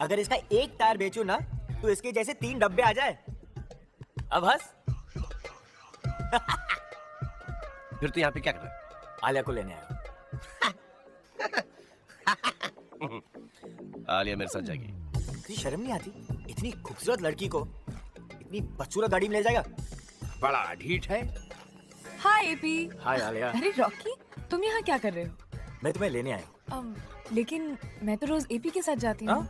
अगर इसका एक टायर बेचूं ना तो इसके जैसे 3 डब्बे आ जाए। अब हंस। फिर तू यहाँ पे क्या कर रहा है? आलिया को लेने आया। आलिया मेरे साथ जाएगी। तुझे शर्म नहीं आती? इतनी खूबसूरत लड़की को इतनी बदसूरत गाड़ी में ले जाएगा? बड़ा ढीठ है। हाय एपी। हाय आलिया। अरे रॉकी, तुम यहाँ क्या कर रहे हो? मैं तुम्हें लेने आया हूँ। लेकिन मैं तो रोज एपी के साथ जाती हूँ।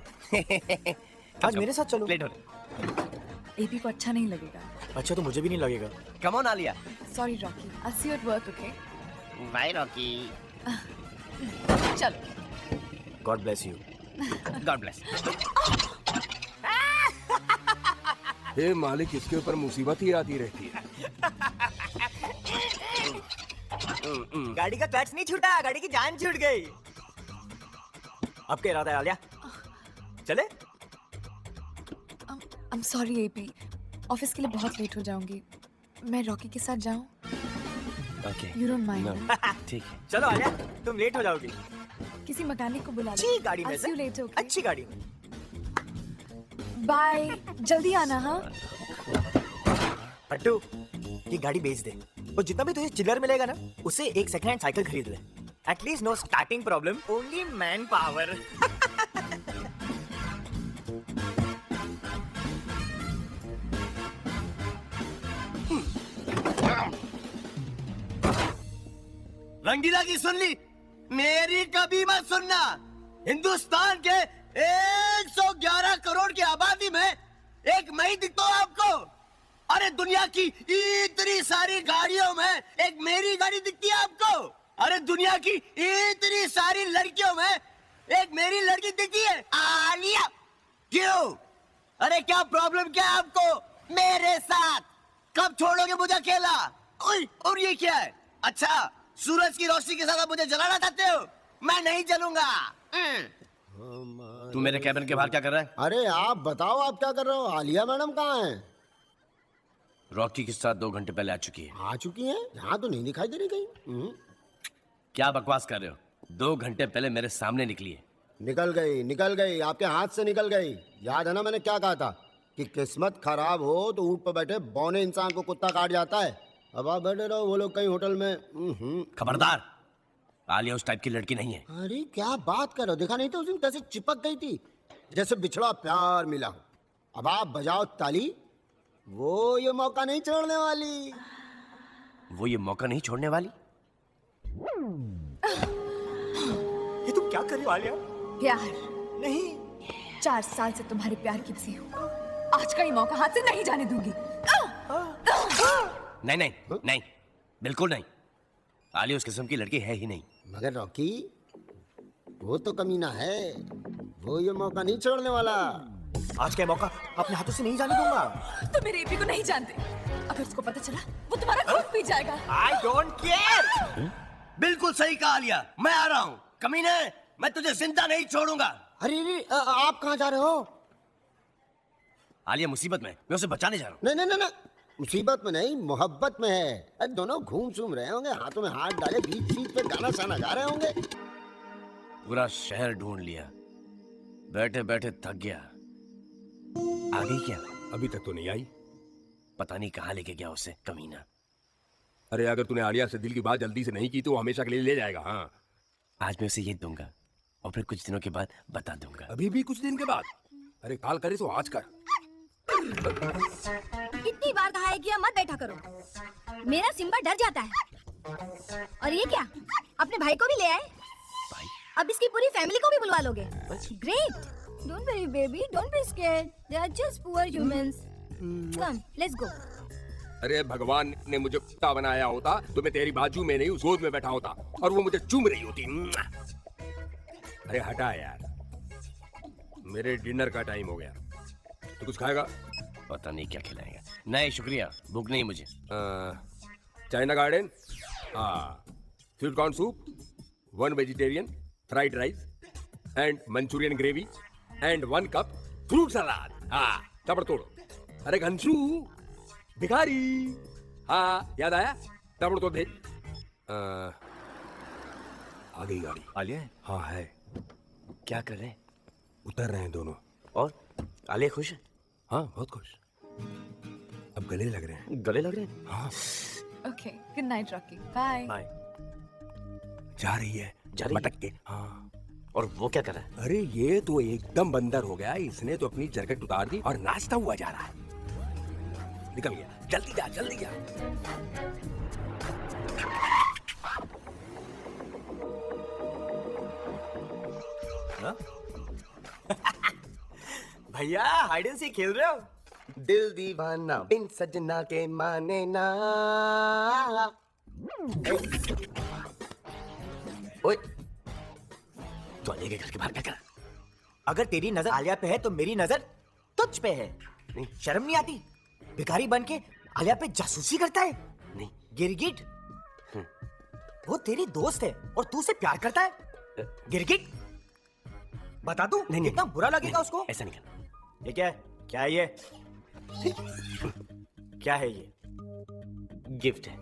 आज मेरे साथ चलो। लेट हो रही। एपी को अच्छा नहीं लगेगा। अच्छा तो मुझे भी नहीं लगेगा। Come on Alia. Sorry Rocky, I see you at work, okay? Bye Rocky. चलो। God bless you. God bless. हे मालिक, इसके ऊपर मुसीबत ही आती रहती है। गाड़ी का क्लच नहीं छूटा, गाड़ी की जान छूट गई। अब क्या इरादा है आलिया? चले? I'm sorry AP, ऑफिस के लिए बहुत लेट हो जाऊंगी। मैं रॉकी के साथ जाऊं? ओके। You don't mind? ठीक है। चलो आलिया, तुम लेट हो जाओगी। किसी मैकेनिक को बुला अच्छी गाड़ी में I'll see you later, okay? अच्छी गाड़ी में। बाय, जल्दी आना हाँ। पट्टू, ये गाड़ी बेच दे। और जितना भी तुझे चिल्लर मिलेगा ना, उससे एक सेकंड हैंड साइकिल खरीद ले। At least no starting problem, only man power. Rangeela की सुन ली, मेरी कभी मत सुनना। हिंदुस्तान के 111 करोड़ की आबादी में एक मैं ही दिखता हूं आपको। अरे दुनिया की इतनी सारी गाड़ियों में एक मेरी गाड़ी दिखती है आपको। अरे दुनिया की इतनी सारी लड़कियों में एक मेरी लड़की दिखती है, आलिया। क्यों? अरे क्या प्रॉब्लम क्या है आपको मेरे साथ? कब छोड़ोगे मुझे अकेला? और ये क्या है? अच्छा, सूरज की रोशनी के साथ आप मुझे जलाना चाहते हो? मैं नहीं जलूंगा। तू मेरे कैबिन के बाहर क्या कर रहा है? अरे आप बताओ, आप क्या कर रहे हो? आलिया मैडम कहाँ हैं? रॉकी के साथ 2 घंटे पहले आ चुकी है। आ चुकी हैं? यहाँ तो नहीं दिखाई दे रही कहीं। क्या बकवास कर रहे हो? 2 घंटे पहले मेरे सामने निकली है। निकल गई, आपके हाथ से निकल गई। याद है ना मैंने क्या कहा था कि किस्मत खराब हो तो ऊँट पर बैठे बौने इंसान को कुत्ता काट जाता है। अब आप बैठे रहो, वो लोग कहीं होटल में। खबरदार, आलिया उस टाइप की लड़की नहीं है। अरे क्या बात कर रहे हो? देखा नहीं था उस दिन कैसे चिपक गई थी, जैसे बिछड़ा प्यार मिला हो। अब आप बजाओ ताली, वो ये मौका नहीं छोड़ने वाली। वो ये मौका नहीं छोड़ने वाली? ये तुम क्या कर रही हो आलिया? प्यार नहीं, 4 साल से तुम्हारे प्यार की बसी हूँ। आज का ही मौका हाथ से नहीं जाने दूंगी। नहीं, बिल्कुल नहीं। आलिया उस किस्म की लड़की है ही नहीं। मगर रॉकी, वो तो कमीना है, वो ये मौका नहीं छोड़ने वाला। आज का मौका अपने हाथों से नहीं जाने दूंगा। तुम मेरे एपी को नहीं जानते, अगर उसको पता चला वो तुम्हारा खून पी जाएगा। I don't care। बिल्कुल सही कहा आलिया, मैं आ रहा हूँ। कमीने, मैं तुझे जिंदा नहीं छोड़ूंगा। अरे आप कहाँ जा रहे हो? आलिया मुसीबत में, मैं उसे बचाने जा रहा हूँ। नहीं, मुसीबत में नहीं, मोहब्बत में है। अरे दोनों घूम सूम रहे होंगे, हाथों में हाथ डाले, बीच पे गाना साना गा रहे होंगे। पूरा शहर ढूंढ लिया, बैठे बैठे थक गया। आ गई क्या? अभी तक तो नहीं आई। पता नहीं कहाँ लेके गया उसे, कमीना। अरे अगर तूने आलिया से दिल की बात जल्दी से नहीं की तो वो हमेशा के लिए ले जाएगा। हाँ, आज मैं उसे ये दूंगा और फिर कुछ दिनों के बाद बता दूंगा। अभी भी कुछ दिन के बाद? अरे काल करे तो आज कर। इतनी बार कहा है कि मत बैठा करो, मेरा सिम्बा डर जाता है। और ये क्या, अपने भाई को भी ले आए? अब इसकी पूरी फैमिली को भी बुलवा लोगे? Great. Don't worry baby, don't be scared, they are just poor humans. Come, let's go. अरे भगवान ने मुझे कुत्ता बनाया होता तो मैं तेरी बाजू में नहीं उस गोद में बैठा होता और वो मुझे चूम रही होती। अरे हटा यार, मेरे डिनर का टाइम हो गया। तो कुछ खाएगा? पता नहीं क्या खिलाएगा। नहीं शुक्रिया, भूख नहीं मुझे। China garden, sweet corn soup, 1 vegetarian, fried rice and Manchurian gravy and 1 cup fruit salad. हाँ, तबड़ तोड़। अरे घनसू, भिखारी। हाँ, याद आया? तबड़ तोड़ भेज। आ गई गाड़ी। आलिया? हाँ है। क्या कर रहे हैं? उतर रहे हैं दोनों। और आलिया खुश है? हाँ, बहुत खुश। अब गले लग रहे हैं। गले लग रहे हैं? हाँ। Okay, good night Rocky, bye. Bye. जा रही है, मटक के। हाँ। और वो क्या कर रहा है? अरे ये तो एकदम बंदर हो गया, इसने तो अपनी जैकेट उतार दी और नाचता हुआ जा रहा है। निकल गया, जल्दी जा, जल्दी जा। भैया हाइड एंड सीक खेल रहे हो? दिल दीवाना बिन सजना के माने ना। ओए, तो आलिया के घर के बाहर क्या कर? अगर तेरी नजर आलिया पे है तो मेरी नजर तुझ पे है। नहीं, शर्म नहीं आती? भिखारी बन के आलिया पे जासूसी करता है? नहीं। गिरगिट, वो तेरी दोस्त है और तू उसे प्यार करता है? गिरगिट, बता तू, नहीं, कितना बुरा लगेगा उसको? ऐसा नहीं करना। ये क्या है? क्या है ये? क्या है ये? गिफ्ट है।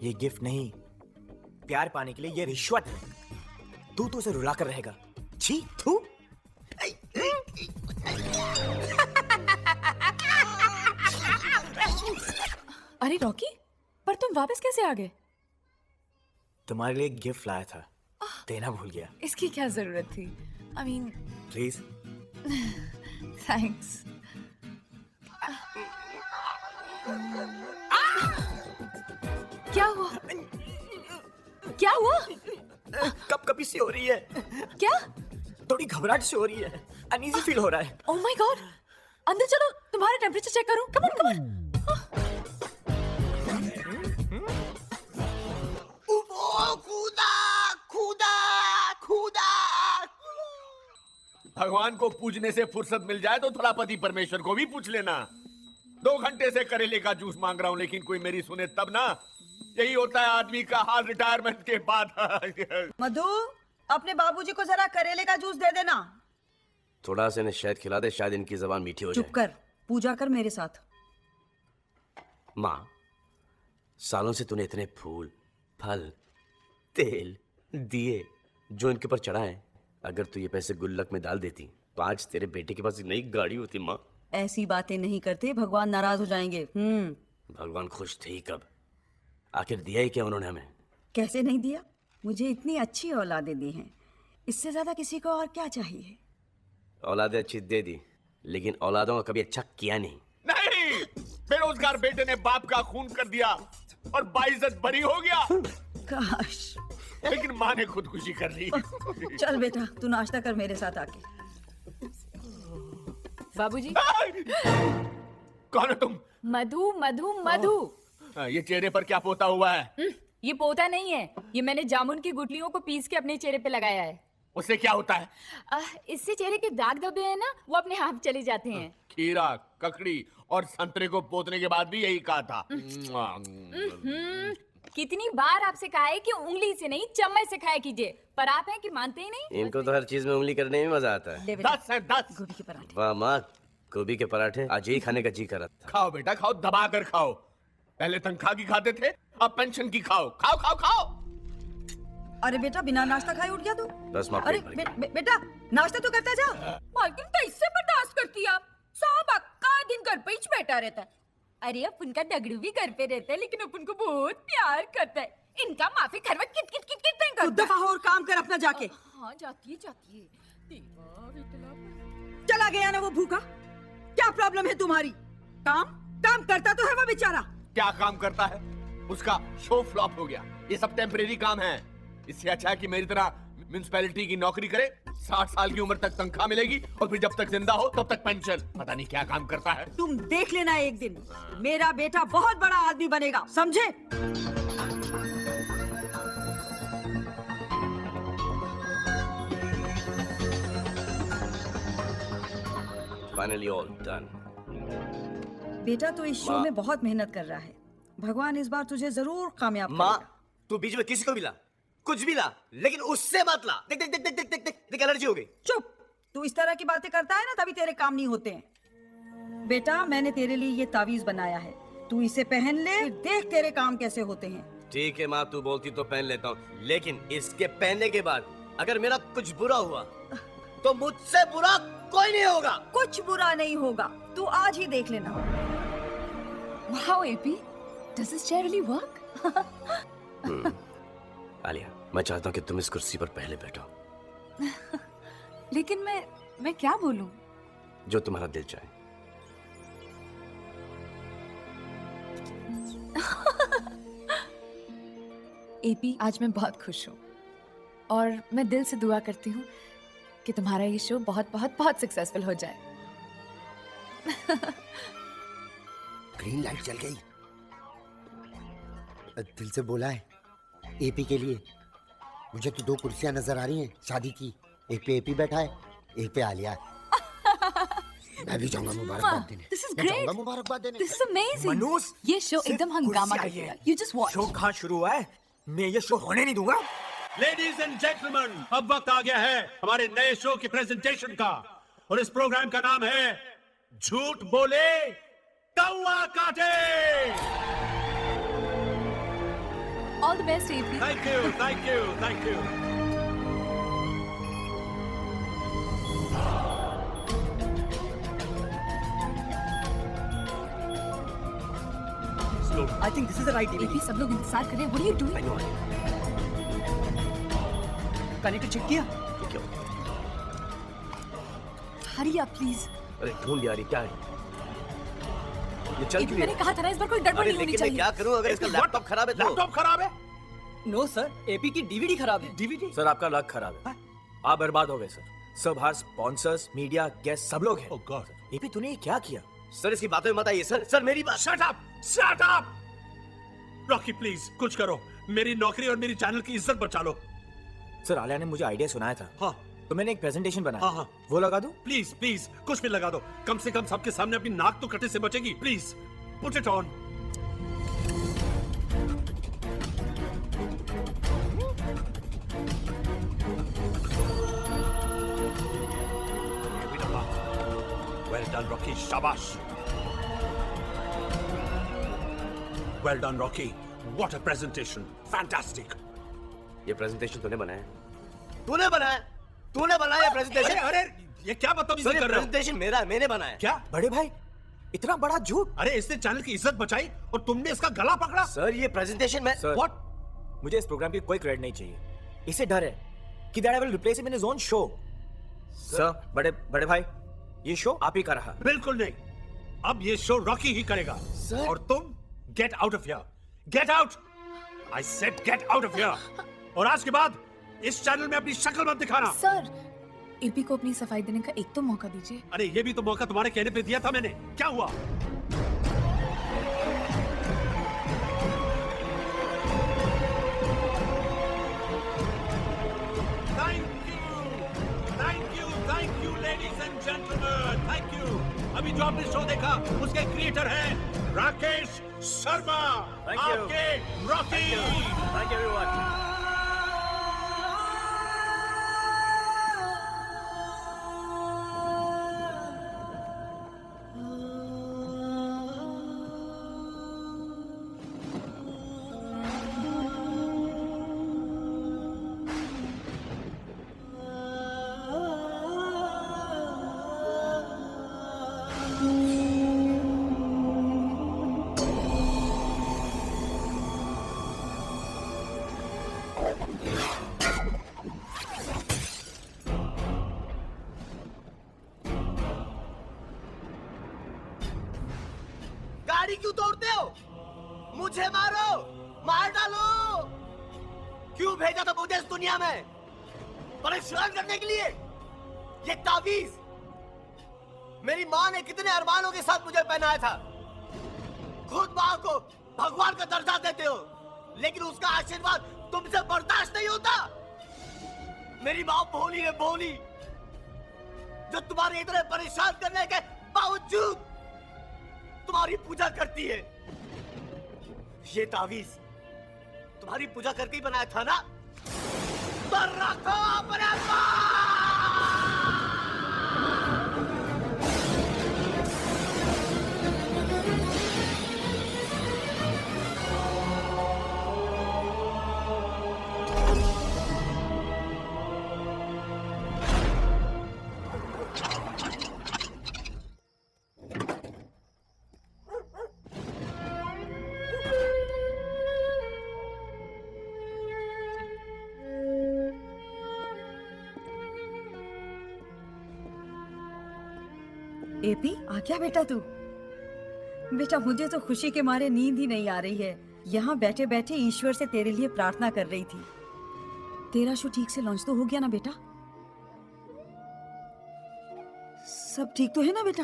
ये गिफ्ट नहीं, प्यार पाने के लिए ये रिश्वत है। तू तो उसे रुला कर रहेगा। छी, तू। अरे रॉकी, पर तुम वापस कैसे आ गए? तुम्हारे लिए एक गिफ्ट लाया था, देना भूल गया। इसकी क्या जरूरत थी? I mean, please. थैंक्स। क्या हुआ? क्या हुआ? कपकपी सी हो रही है। क्या? थोड़ी घबराहट सी हो रही है। अनईजी फील हो रहा है। ओह माय गॉड, अंदर चलो, तुम्हारा टेम्परेचर चेक करूं। Come on, come on. भगवान को पूजने से फुर्सत मिल जाए तो थोड़ा पति परमेश्वर को भी पूछ लेना। 2 घंटे से करेले का जूस मांग रहा हूं, लेकिन कोई मेरी सुने तब ना। यही होता है आदमी का हाल रिटायरमेंट के बाद। मधु, अपने बाबूजी को जरा करेले का जूस दे देना। थोड़ा से इन्हें शहद खिला दे, शायद इनकी जबान मीठी हो जाए। चुप कर, पूजा कर मेरे साथ। माँ, सालों से तूने इतने फूल, फल, तेल, दिए जो इनके ऊपर चढ़ाए, अगर तू ये पैसे गुल्लक में डाल देती तो आज तेरे बेटे के पास एक नई गाड़ी होती। माँ, ऐसी बातें नहीं करते, भगवान नाराज हो जाएंगे। भगवान खुश थे ही कब? आखिर दिया ही क्या उन्होंने हमें? कैसे नहीं दिया? मुझे इतनी अच्छी औलादें दी हैं, इससे ज्यादा किसी को और क्या चाहिए? औलादें अच्छी दे दी, लेकिन औलादों का कभी अच्छा किया नहीं। नहीं, बेरोजगार बेटे ने बाप का खून कर दिया और बाइज्जत बरी हो गया। काश। लेकिन माँ ने खुदकुशी कर ली। चल बेटा, तू नाश्ता कर मेरे साथ आके। बाबूजी। कौन हो तुम? मधु, मधु, मधु। ये चेहरे पर क्या पोता हुआ है? ये पोता नहीं है, ये मैंने जामुन की गुठलियों को पीस के अपने चेहरे पे लगाया है। उससे क्या होता है? इससे चेहरे के दाग धब्बे हैं ना, वो अपने आप चले जाते हैं। खीरा, ककड़ी और संतरे को पोतने के बाद भी यही कहा था। कितनी बार आपसे कहा है कि उंगली से नहीं चम्मच से खाया कीजिए, पर आप हैं कि मानते ही नहीं। इनको तो हर चीज में उंगली करने में मजा आता है। 10 है 10। गोभी के पराठे। वाह माँ, गोभी के पराठे आज यही खाने का जी कर रहा था। खाओ बेटा, खाओ, दबा कर खाओ। पहले तनख्वाह की खाते थे, अब पेंशन की खाओ। खाओ खाओ खाओ। अरे बेटा, बिना नाश्ता खाए उठ गया तू? बस माँ, अरे बेटा, नाश्ता तो करता जा। मालकिन कैसे बर्दाश्त करती है आप? साहब का दिन घर पे ही बैठा रहता है। अरे अपन का दगड़ू भी घर पे रहता है, लेकिन अपन को बहुत प्यार करता है। इनका माफी Kharwa kit kit kit kit नहीं करता। दफा और काम कर अपना जाके। हाँ, जाती है। चला गया ना वो भूखा। क्या प्रॉब्लम है तुम्हारी? काम करता तो है वो बेचारा। क्या काम करता है? उसका शो फ्लॉप हो गया। ये सब टेम्परेरी काम है। इससे अच्छा है कि मेरी तरह म्युनिसिपैलिटी की नौकरी करे। 60 साल की उम्र तक तनख्वाह मिलेगी और फिर जब तक जिंदा हो तब तक पेंशन। पता नहीं क्या काम करता है। तुम देख लेना, एक दिन मेरा बेटा बहुत बड़ा आदमी बनेगा, समझे? Finally all done. बेटा तो इस शो में बहुत मेहनत कर रहा है। भगवान इस बार तुझे जरूर कामयाब माँ, करेगा। तू बीच में किसी को भी ला, कुछ भी ला, लेकिन उससे मत ला। देख देख देख देख देख देख देख, एलर्जी हो गई। चुप, तू इस तरह की बातें करता है ना, तभी तेरे काम नहीं होते हैं। बेटा, मैंने तेरे लिए ये तावीज बनाया है, तू इसे पहन ले, फिर देख तेरे काम कैसे होते हैं। ठीक है माँ, तू बोलती तो पहन लेता हूँ, लेकिन इसके पहनने के बाद अगर मेरा कुछ बुरा हुआ तो मुझसे बुरा कोई नहीं होगा। कुछ बुरा नहीं होगा, तू आज ही देख लेना। Wow AP, does this chair really work? Alia, मैं चाहता हूँ कि तुम इस कुर्सी पर पहले बैठो। लेकिन मैं क्या बोलूं? जो तुम्हारा दिल चाहे। एपी, आज मैं बहुत खुश हूँ और मैं दिल से दुआ करती हूँ कि तुम्हारा ये शो बहुत बहुत बहुत सक्सेसफुल हो जाए। ग्रीन लाइट जल गई। दिल से बोला है एपी के लिए। मुझे तो 2 कुर्सियां नजर आ रही हैं शादी की। एक पे एपी बैठा है, एक पे आलिया है। मैं भी जाऊंगा मुबारकबाद देने। This is मैं great. जाऊंगा मुबारकबाद देने। This is amazing. मनोज, ये शो सिर्फ एकदम हंगामा कुर्सी आई करेगा। है। You just watch. शो कहाँ शुरू हुआ है? मैं ये शो होने नहीं दूंगा। लेडीज एंड जेंटलमैन, अब वक्त आ गया है हमारे नए शो की प्रेजेंटेशन का, और इस प्रोग्राम का नाम है झूठ बोले कौवा काटे। All the best, AP. Thank you, thank you, thank you. I think this is the right DVD. AP, सब लोग इंतजार कर रहे हैं। What are you doing? I know. Connector check किया? क्यों? Hurry up, please. अरे ढूंढ यार, ये क्या है? ये चल AP, क्यों मैंने कहा था ना इस बार कोई गड़बड़ नहीं होनी चाहिए। क्या करूं अगर इसका लैपटॉप खराब है तो? लैपटॉप खराब है? नो सर, एपी की डीवीडी खराब है। डीवीडी? सर आपका लक खराब है। आप बर्बाद हो गए सर। सब बाहर स्पॉन्सर्स, मीडिया, गेस्ट सब लोग हैं। ओह गॉड। एपी तूने ये क्या किया? सर इसकी बातों में मत आइए सर। सर मेरी बात। Shut up, shut up. Rocky please कुछ करो, मेरी नौकरी और मेरी चैनल की इज्जत बचा लो। सर आलिया ने मुझे आइडिया सुनाया था। हाँ। तो मैंने एक प्रेजेंटेशन बनाया। हाँ, हाँ। वो लगा दूं? प्लीज प्लीज कुछ भी लगा दो, कम से कम सबके सामने अपनी नाक तो कटे से बचेगी। Please put it on. Well done, Rocky. शाबाश। Well done, Rocky. What a presentation. Fantastic. ये प्रेजेंटेशन तूने बनाया? तूने बनाया? तूने बनाया ये प्रेजेंटेशन? अरे ये क्या बदतमीजी कर रहे हो? प्रेजेंटेशन मेरा है, मैंने बनाया। क्या? बड़े भाई इतना बड़ा झूठ? अरे इसने चैनल की इज्जत बचाई और तुमने इसका गला पकड़ा। सर ये प्रेजेंटेशन में सर What? मुझे इस प्रोग्राम की कोई क्रेडिट नहीं चाहिए। इसे डर है कि that I will replace him in his own show. Sir बड़े भाई ये शो आप ही का रहा। बिल्कुल नहीं, अब ये शो रॉकी ही करेगा। Sir? और तुम get out of here, get out. I said get out of here. और आज के बाद इस चैनल में अपनी शक्ल मत दिखाना। सर, एपी को अपनी सफाई देने का एक तो मौका दीजिए। अरे ये भी तो मौका तुम्हारे कहने पे दिया था मैंने, क्या हुआ? Thank you ladies and gentleman, thank you. अभी जो आपने शो देखा उसके क्रिएटर हैं राकेश शर्मा। Thank you. आपके रॉकी। Thank you everyone. गाड़ी क्यों तोड़ते हो? मुझे मारो, मार डालो। क्यों भेजा था मुझे इस दुनिया में? परेशान करने के लिए? ये तावीज मेरी माँ ने कितने अरमानों के साथ मुझे पहनाया था। खुद माँ को भगवान का दर्जा देते हो, लेकिन उसका आशीर्वाद तुमसे बर्दाश्त नहीं होता। मेरी माँ भोली है, भोली, जो तुम्हारे इतने परेशान करने के बावजूद तुम्हारी पूजा करती है। ये तावीज तुम्हारी पूजा करके ही बनाया था ना? तो रखो अपने पास। एपी आ क्या बेटा तू? बेटा मुझे तो खुशी के मारे नींद ही नहीं आ रही है। यहाँ बैठे बैठे ईश्वर से तेरे लिए प्रार्थना कर रही थी। तेरा शो ठीक से लॉन्च तो हो गया ना बेटा? सब ठीक तो है ना बेटा?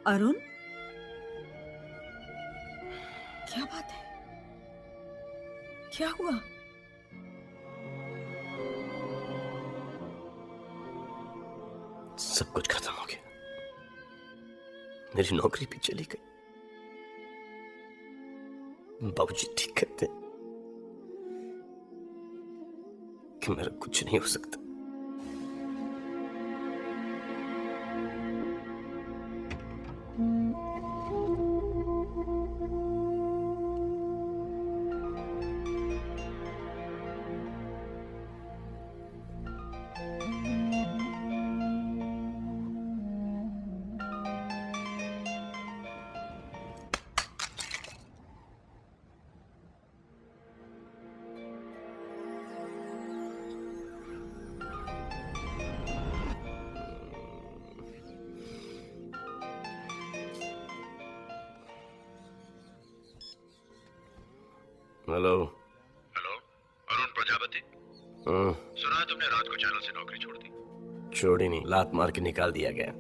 अरुण, क्या बात है? क्या हुआ? सब कुछ खत्म हो गया। मेरी नौकरी भी चली गई। बाबूजी ठीक कहते हैं कि मेरा कुछ नहीं हो सकता। हेलो। हेलो, अरुण प्रजापति। सुना है तुमने रात को चैनल से नौकरी छोड़ दी। छोड़ी नहीं, लात मार के निकाल दिया गया।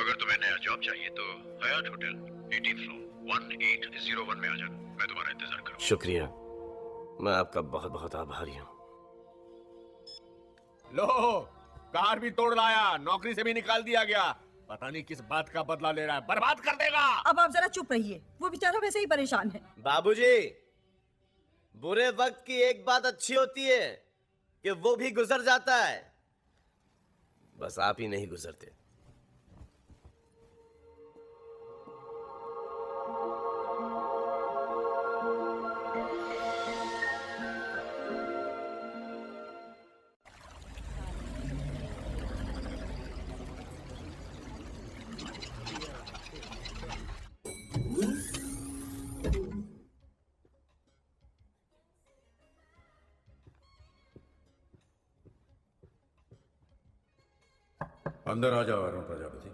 अगर तुम्हें नया जॉब चाहिए तो हयात होटल 18th फ्लोर 1801 में आ जाना। मैं तुम्हारा इंतजार करूंगा। शुक्रिया, मैं आपका बहुत बहुत आभारी हूँ। लो, कार भी तोड़ लाया, नौकरी से भी निकाल दिया गया। पता नहीं किस बात का बदला ले रहा है, बर्बाद कर देगा। अब आप जरा चुप रहिए, वो बेचारा वैसे ही परेशान है। बाबूजी, बुरे वक्त की एक बात अच्छी होती है कि वो भी गुजर जाता है, बस आप ही नहीं गुजरते। अंदर आ जाओ Arun Prajapati.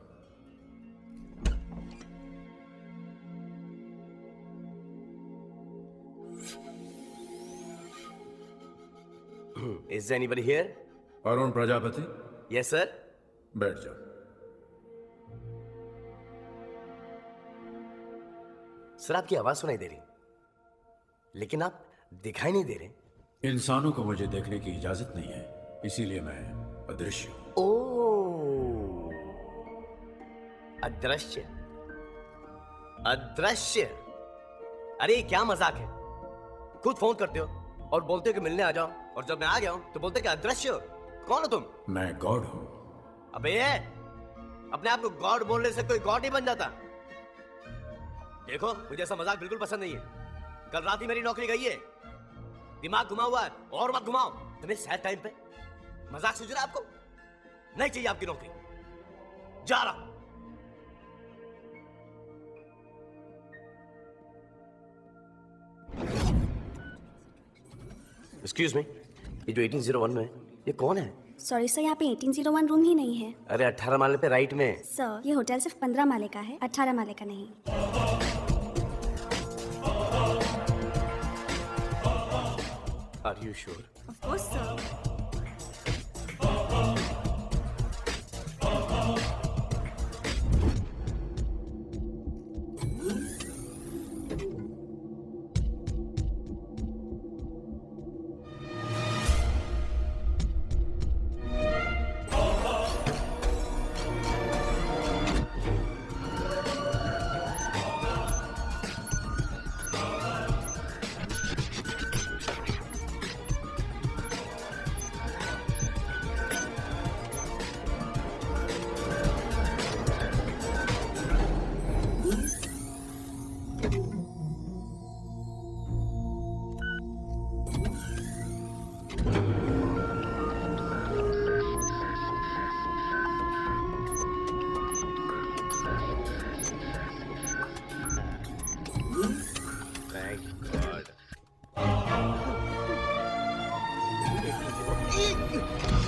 Is anybody here? Arun Prajapati. Yes, sir. बैठ जाओ। सर, आपकी आवाज सुनाई दे रही, लेकिन आप दिखाई नहीं दे रहे। इंसानों को मुझे देखने की इजाजत नहीं है, इसीलिए मैं अदृश्य हूं। ओह, अदृश्य। अदृश्य? अरे ये क्या मजाक है? खुद फोन करते हो और बोलते हो कि मिलने आ जाओ, और जब मैं आ गया हूं तो बोलते हो कि अदृश्य हो। कौन हो तुम? मैं गॉड हूं। अबे ये अपने आप को गॉड बोलने से कोई गॉड नहीं बन जाता। देखो, मुझे ऐसा मजाक बिल्कुल पसंद नहीं है। कल रात ही मेरी नौकरी गई है, दिमाग घुमा हुआ है, और मत घुमाओ। तुम्हें सैड टाइम पे मजाक सूझ रहा है आपको? नहीं चाहिए आपकी नौकरी, जा रहा। एक्सक्यूज मी, ये जो 1801 में है, ये कौन है? सॉरी सर, यहाँ पे 1801 रूम ही नहीं है। अरे 18 माले पे राइट में। सर, ये होटल सिर्फ 15 माले का है, 18 माले का नहीं। Are you sure? Of course sir.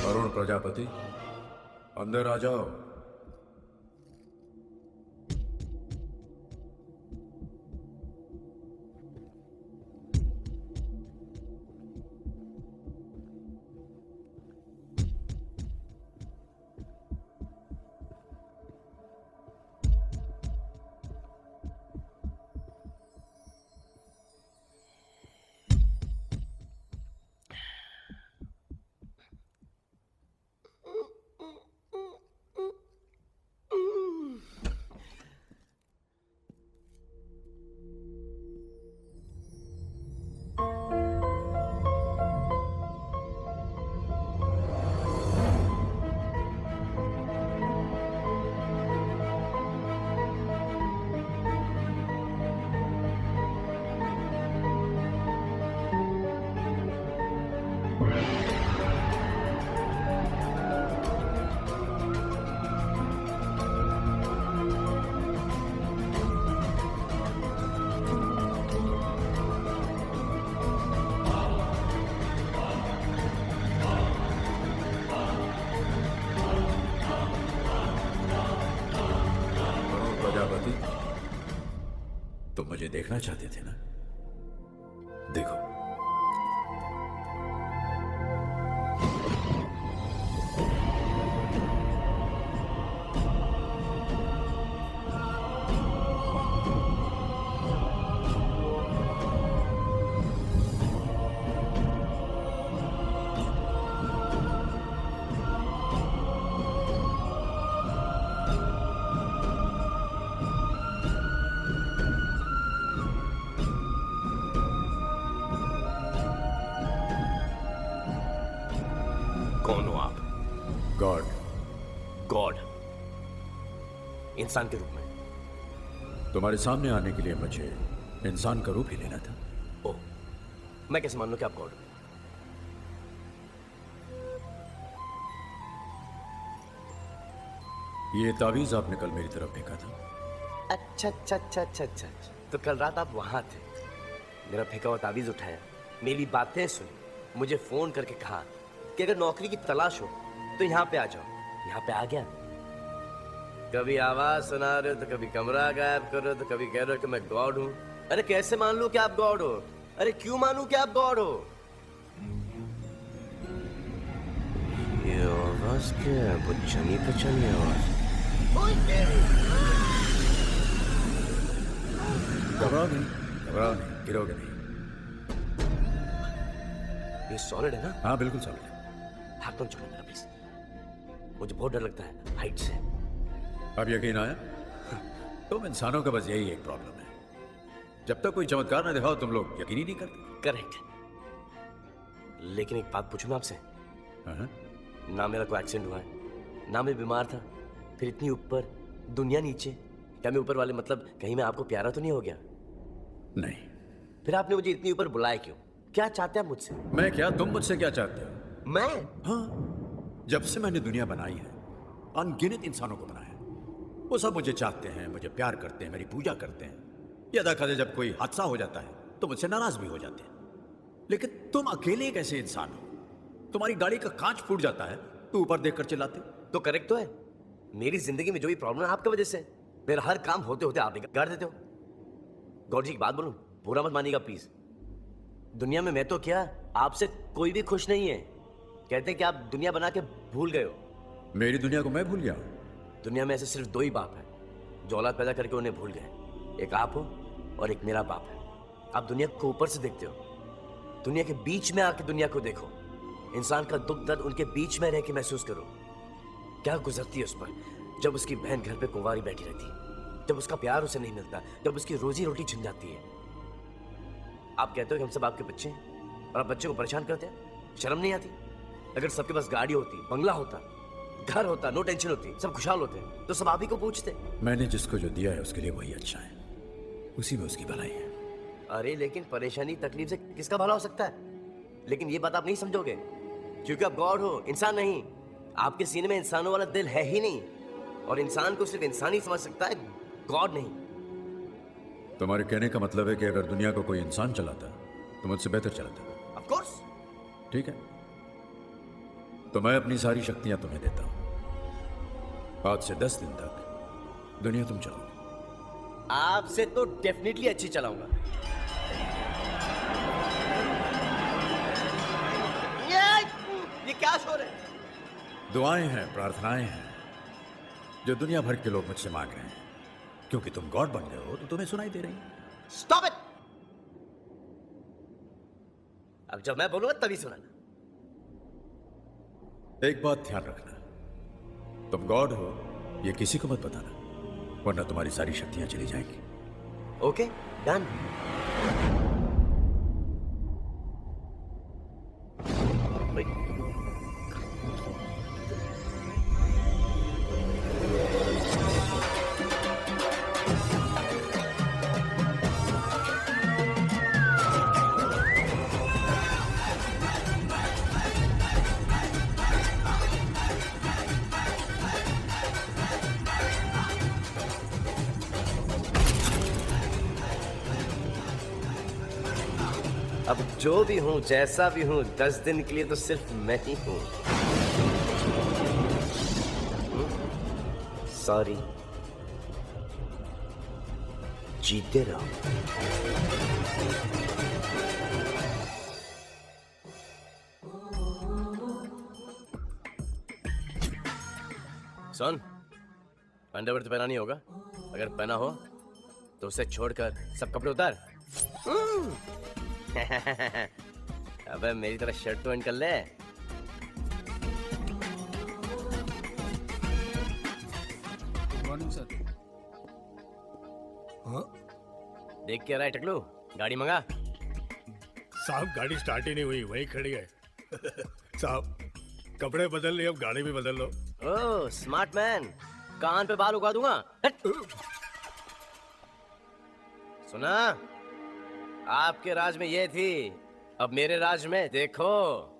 Arun Prajapati, अंदर आ जाओ। तुम मुझे देखना चाहते थे ना? देखो, कौन हो आप? गॉड। गॉड? इंसान के रूप में? तुम्हारे सामने आने के लिए मुझे इंसान का रूप ही लेना था। ओह, मैं कैसे मान लूं कि आप गॉड हो? ये तावीज आपने कल मेरी तरफ फेंका था। अच्छा अच्छा अच्छा अच्छा अच्छा, तो कल रात आप वहां थे, मेरा फेंका हुआ तावीज उठाया, मेरी बातें सुनी, मुझे फोन करके कहा कि अगर नौकरी की तलाश हो तो यहाँ पे आ जाओ। यहाँ पे आ गया। कभी आवाज सुना रहे हो तो कभी कमरा गायब कर रहे हो तो कभी कह रहे हो कि मैं गॉड हूँ। अरे कैसे मान लूं कि आप गॉड हो? अरे क्यों मानूं कि आप गॉड हो? ये आवाज क्या है? वो जानी पहचानी आवाज। घबराओ नहीं, घबराओ नहीं, गिरोगे नहीं। ये सॉलिड है ना? हाँ बिल्कुल सॉलिड है। हाथ मत छोड़ो मेरा प्लीज, मुझे बहुत डर लगता है हाइट से। अब यकीन आया? तुम इंसानों का बस यही एक प्रॉब्लम है, जब तक कोई चमत्कार न दिखाओ तुम लोग यकीन ही नहीं करते। करेक्ट। लेकिन एक बात पूछूं मैं आपसे? ना मेरा कोई एक्सीडेंट हुआ है, ना मैं बीमार था, फिर इतनी ऊपर दुनिया नीचे, क्या मैं ऊपर वाले मतलब कहीं मैं आपको प्यारा तो नहीं हो गया? नहीं। फिर आपने मुझे इतनी ऊपर बुलाया क्यों? क्या चाहते हैं आप मुझसे? मैं क्या, तुम मुझसे क्या चाहते हो? मैं? हाँ, जब से मैंने दुनिया बनाई है अनगिनत इंसानों को बनाया, वो सब मुझे चाहते हैं, मुझे प्यार करते हैं, मेरी पूजा करते हैं। ये अदा करे जब कोई हादसा हो जाता है तो मुझसे नाराज भी हो जाते हैं। लेकिन तुम अकेले एक ऐसे इंसान हो, तुम्हारी गाड़ी का कांच फूट जाता है तो ऊपर देखकर चिल्लाते हो। तो करेक्ट तो है, मेरी जिंदगी में जो भी प्रॉब्लम है आपकी वजह से। मेरा हर काम होते होते आप बिगाड़ देते हो। गॉड जी की बात बोलूं, बुरा मत मानिएगा प्लीज। दुनिया में मैं तो क्या, आपसे कोई भी खुश नहीं है। कहते हैं कि आप दुनिया बना के भूल गए हो। मेरी दुनिया को मैं भूल गया? दुनिया में ऐसे सिर्फ दो ही बाप हैं जो औलाद पैदा करके उन्हें भूल गए, एक आप हो और एक मेरा बाप है। आप दुनिया को ऊपर से देखते हो, दुनिया के बीच में आके दुनिया को देखो। इंसान का दुख दर्द उनके बीच में रह के महसूस करो। क्या गुजरती है उस पर जब उसकी बहन घर पे कुंवारी बैठी रहती है, जब उसका प्यार उसे नहीं मिलता, जब उसकी रोजी रोटी छिन जाती है। आप कहते हो कि हम सब आपके बच्चे हैं और आप बच्चे को परेशान करते हैं, शर्म नहीं आती? अगर सबके पास गाड़ी होती, बंगला होता, घर होता, नो टेंशन होती, सब खुशहाल होते, तो सब आप ही को पूछते। मैंने जिसको जो दिया है उसके लिए वही अच्छा है, उसी में उसकी भलाई है। अरे लेकिन परेशानी तकलीफ से किसका भला हो सकता है? लेकिन ये बात आप नहीं समझोगे क्योंकि आप गॉड हो, इंसान नहीं। आपके सीने में इंसानों वाला दिल है ही नहीं, और इंसान को सिर्फ इंसान ही समझ सकता है, गॉड नहीं। तुम्हारे कहने का मतलब है कि अगर दुनिया को कोई इंसान चलाता तो मुझसे बेहतर चलाता? Of course. ठीक है, तो मैं अपनी सारी शक्तियां तुम्हें देता हूं। आज से 10 दिन तक दुनिया तुम चलाओ। आपसे तो डेफिनेटली अच्छी चलाऊंगा। ये क्या शोर है? दुआएं हैं, प्रार्थनाएं हैं जो दुनिया भर के लोग मुझसे मांग रहे हैं। क्योंकि तुम गॉड बन गए हो तो तुम्हें सुनाई दे रही है। Stop it! अब जब मैं बोलूंगा तभी सुनाना। एक बात ध्यान रखना, तुम गॉड हो ये किसी को मत बताना, वरना तुम्हारी सारी शक्तियां चली जाएंगी। Okay, done. अब जो भी हूं, जैसा भी हूं, 10 दिन के लिए तो सिर्फ मैं ही हूं। सॉरी। जीते रहो। सुन, अंडरवेयर तो पहना नहीं होगा। अगर पहना हो तो उसे छोड़कर सब कपड़े उतार। अबे मेरी तरह शर्ट तो कर ले। Morning sir. देख के रहा है टकलू, गाड़ी मंगा। साहब गाड़ी स्टार्ट ही नहीं हुई, वहीं खड़ी है। साहब कपड़े बदल लिए, अब गाड़ी भी बदल लो। ओह स्मार्ट मैन, कान पे बाल उगा दूंगा। सुना, आपके राज में ये थी, अब मेरे राज में देखो।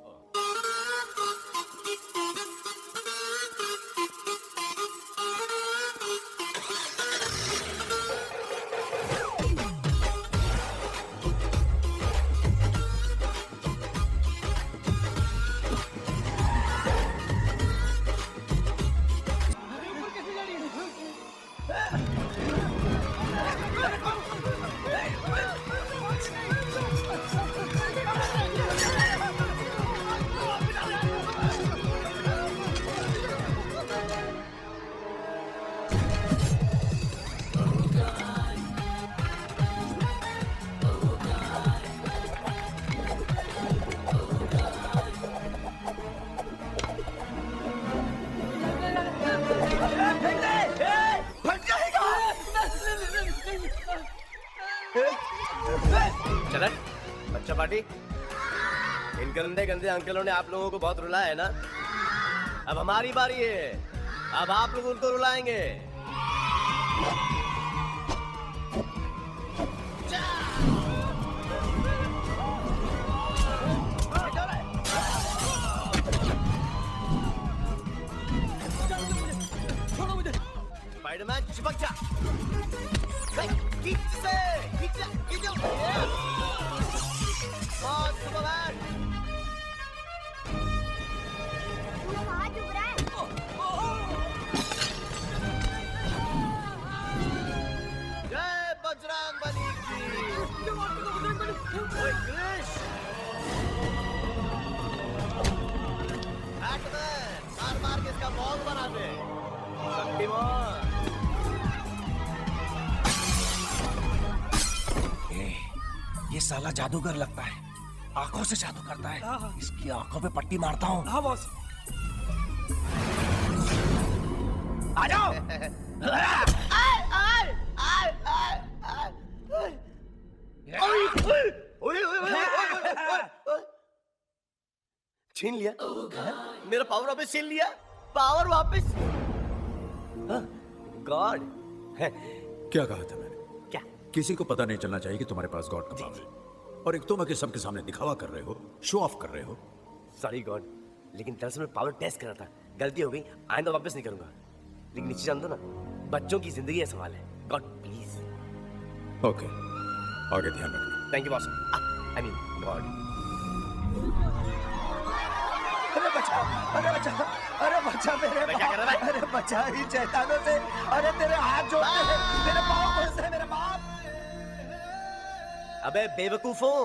चलन बच्चा पार्टी, इन गंदे गंदे अंकलों ने आप लोगों को बहुत रुलाया है ना। अब हमारी बारी है, अब आप लोग उनको रुलाएंगे। स्पाइडरमैन चिपक जा। खींच से, खींच जा, खींचो। बहुत सुपरमैन। तू कहाँ डूब रहा है? जय बजरंगबली की। ओए कृष्ण, बैटमैन मार मार के इसका बॉल बना दे। शक्तिमान। ये साला जादूगर लगता है, आंखों से जादू करता है। इसकी आंखों पे पट्टी मारता हूँ। हाँ बॉस। आ जाओ। छीन लिया मेरा पावर, वापस छीन लिया पावर वापस। गॉड। क्या कहा था मैंने? क्या? किसी को पता नहीं चलना चाहिए कि तुम्हारे पास गॉड का पावर है, और एक तुम आके सबके सामने दिखावा कर रहे हो, शो ऑफ कर रहे हो। सॉरी गॉड, लेकिन दरअसल मैं पावर टेस्ट कर रहा था, गलती हो गई, आइंदा वापस नहीं करूंगा। लेकिन नीचे जान दो ना, बच्चों की जिंदगी का सवाल है। God please. ओके, आगे ध्यान रखना। Thank you boss. I mean God. अरे बचा, अरे बचा, अरे बचा मेरे क्या कर रहा है? अरे बचा ही शैतानों से। अरे तेरे हाथ जोड़ते हैं, मेरे पाँव फंसते हैं, मेरे बाप। अबे बेवकूफों,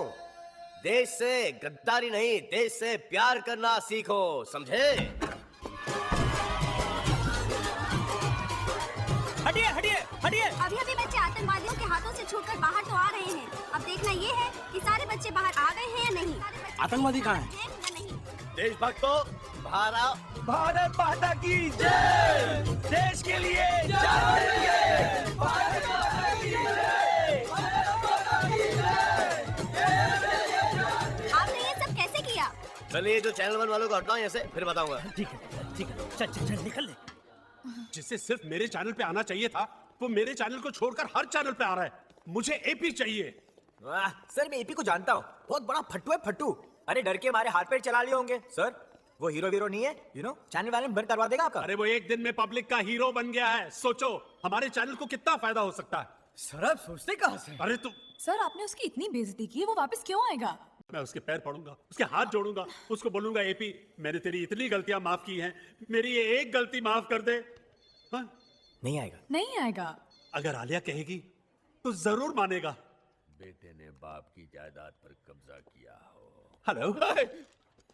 देश से गद्दारी नहीं, देश से प्यार करना सीखो, समझे? हटिए हटिए हटिए। अभी अभी बच्चे आतंकवादियों के हाथों से छूटकर बाहर तो आ रहे हैं। अब देखना ये है कि सारे बच्चे बाहर आ गए हैं या नहीं। आतंकवादी कहाँ है? देशभक्तों बाहर आओ। भारत माता की जय। देश के लिए जय। भारत माता की जय। आपने ये सब कैसे किया? चलिए जो चैनल 1 वालों को हटाओ यहाँ से, फिर बताऊंगा। ठीक है, ठीक है, चल चल चल निकल ले। जिसे सिर्फ मेरे चैनल पे आना चाहिए था, वो मेरे चैनल को छोड़कर हर चैनल पे आ रहा है। मुझे एपी चाहिए। सर मैं एपी को जानता हूँ, बहुत बड़ा फट्टू है फट्टू। अरे डर के मारे हाथ पैर चला लिए होंगे। सर वो हीरो वीरो नहीं है, यू नो, चैनल वाले बंद करवा देगा आपका। अरे वो एक दिन में पब्लिक का हीरो बन गया है। सोचो हमारे चैनल को कितना फायदा हो सकता है। सर आप सोचते कहाँ से? अरे तुम। सर आपने उसकी इतनी बेइज्जती की, वो वापस क्यों आएगा? मैं उसके पैर पड़ूंगा, उसके हाथ जोड़ूंगा, उसको बोलूंगा एपी मैंने तेरी इतनी गलतियां माफ की हैं, मेरी ये एक गलती माफ कर दे। हाँ? नहीं आएगा। नहीं आएगा। अगर आलिया कहेगी तो जरूर मानेगा। बेटे ने बाप की जायदाद पर कब्जा किया हो। हेलो,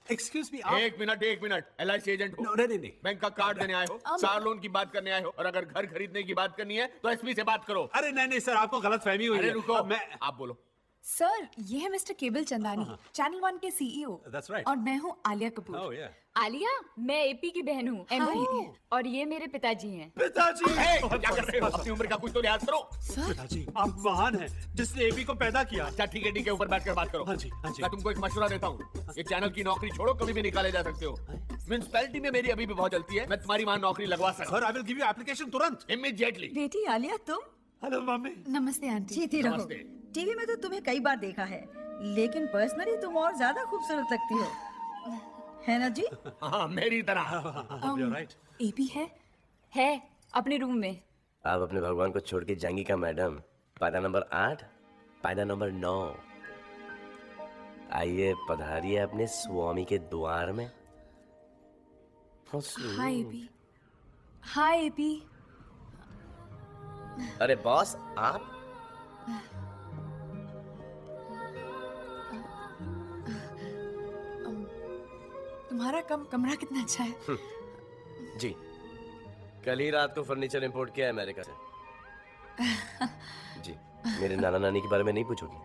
एक्सक्यूज मी, एक मिनट, LIC एजेंट हो? नहीं, बैंक का कार्ड देने आए हो, कार लोन की बात करने आए हो, और अगर घर खरीदने की बात करनी है तो एसपी से बात करो। अरे नहीं सर, आपको गलत फहमी हुई है। रुको, आप बोलो। सर, ये है मिस्टर केबल चंदानी, चैनल 1 के CEO। That's right. और मैं हूँ आलिया कपूर। Oh, yeah. आलिया, मैं एपी की बहन हूँ, MP, और ये मेरे पिताजी हैं। पिताजी, क्या कर रहे हो? अपनी उम्र का कुछ तो लिहाज करो। पिताजी, आप महान हैं जिसने एपी को पैदा किया। अच्छा ठीक है, ऊपर बैठकर बात करो। हाँ जी। मैं तुमको एक मशवरा देता हूँ, ये चैनल की नौकरी छोड़ो, कभी भी निकाले जा सकते हो। म्युनिसिपैलिटी में मेरी अभी भी बहुत जलती है, मैं तुम्हारी वहाँ नौकरी लगवा सकता हूँ। I will give you application तुरंत, इमीडिएटली। बेटी आलिया, तुम? Hello mummy. नमस्ते आंटी। जीती रहो। टीवी में तो तुम्हें कई बार देखा है, लेकिन पर्सनली तुम और ज्यादा खूबसूरत लगती हो, है ना जी? हाँ, मेरी तरह। राइट। एपी है अपने रूम में। आप अपने भगवान को छोड़ के जाएंगी क्या मैडम? पायदा नंबर 8, पायदा नंबर 9। आइए पधारिए अपने स्वामी के द्वार में। Hi AP. Hi AP. अरे बॉस, आप? तुम्हारा कमरा कितना अच्छा है। जी, कल ही रात को फर्नीचर इंपोर्ट किया है अमेरिका से। जी, मेरे नाना नानी के बारे में नहीं पूछोगी?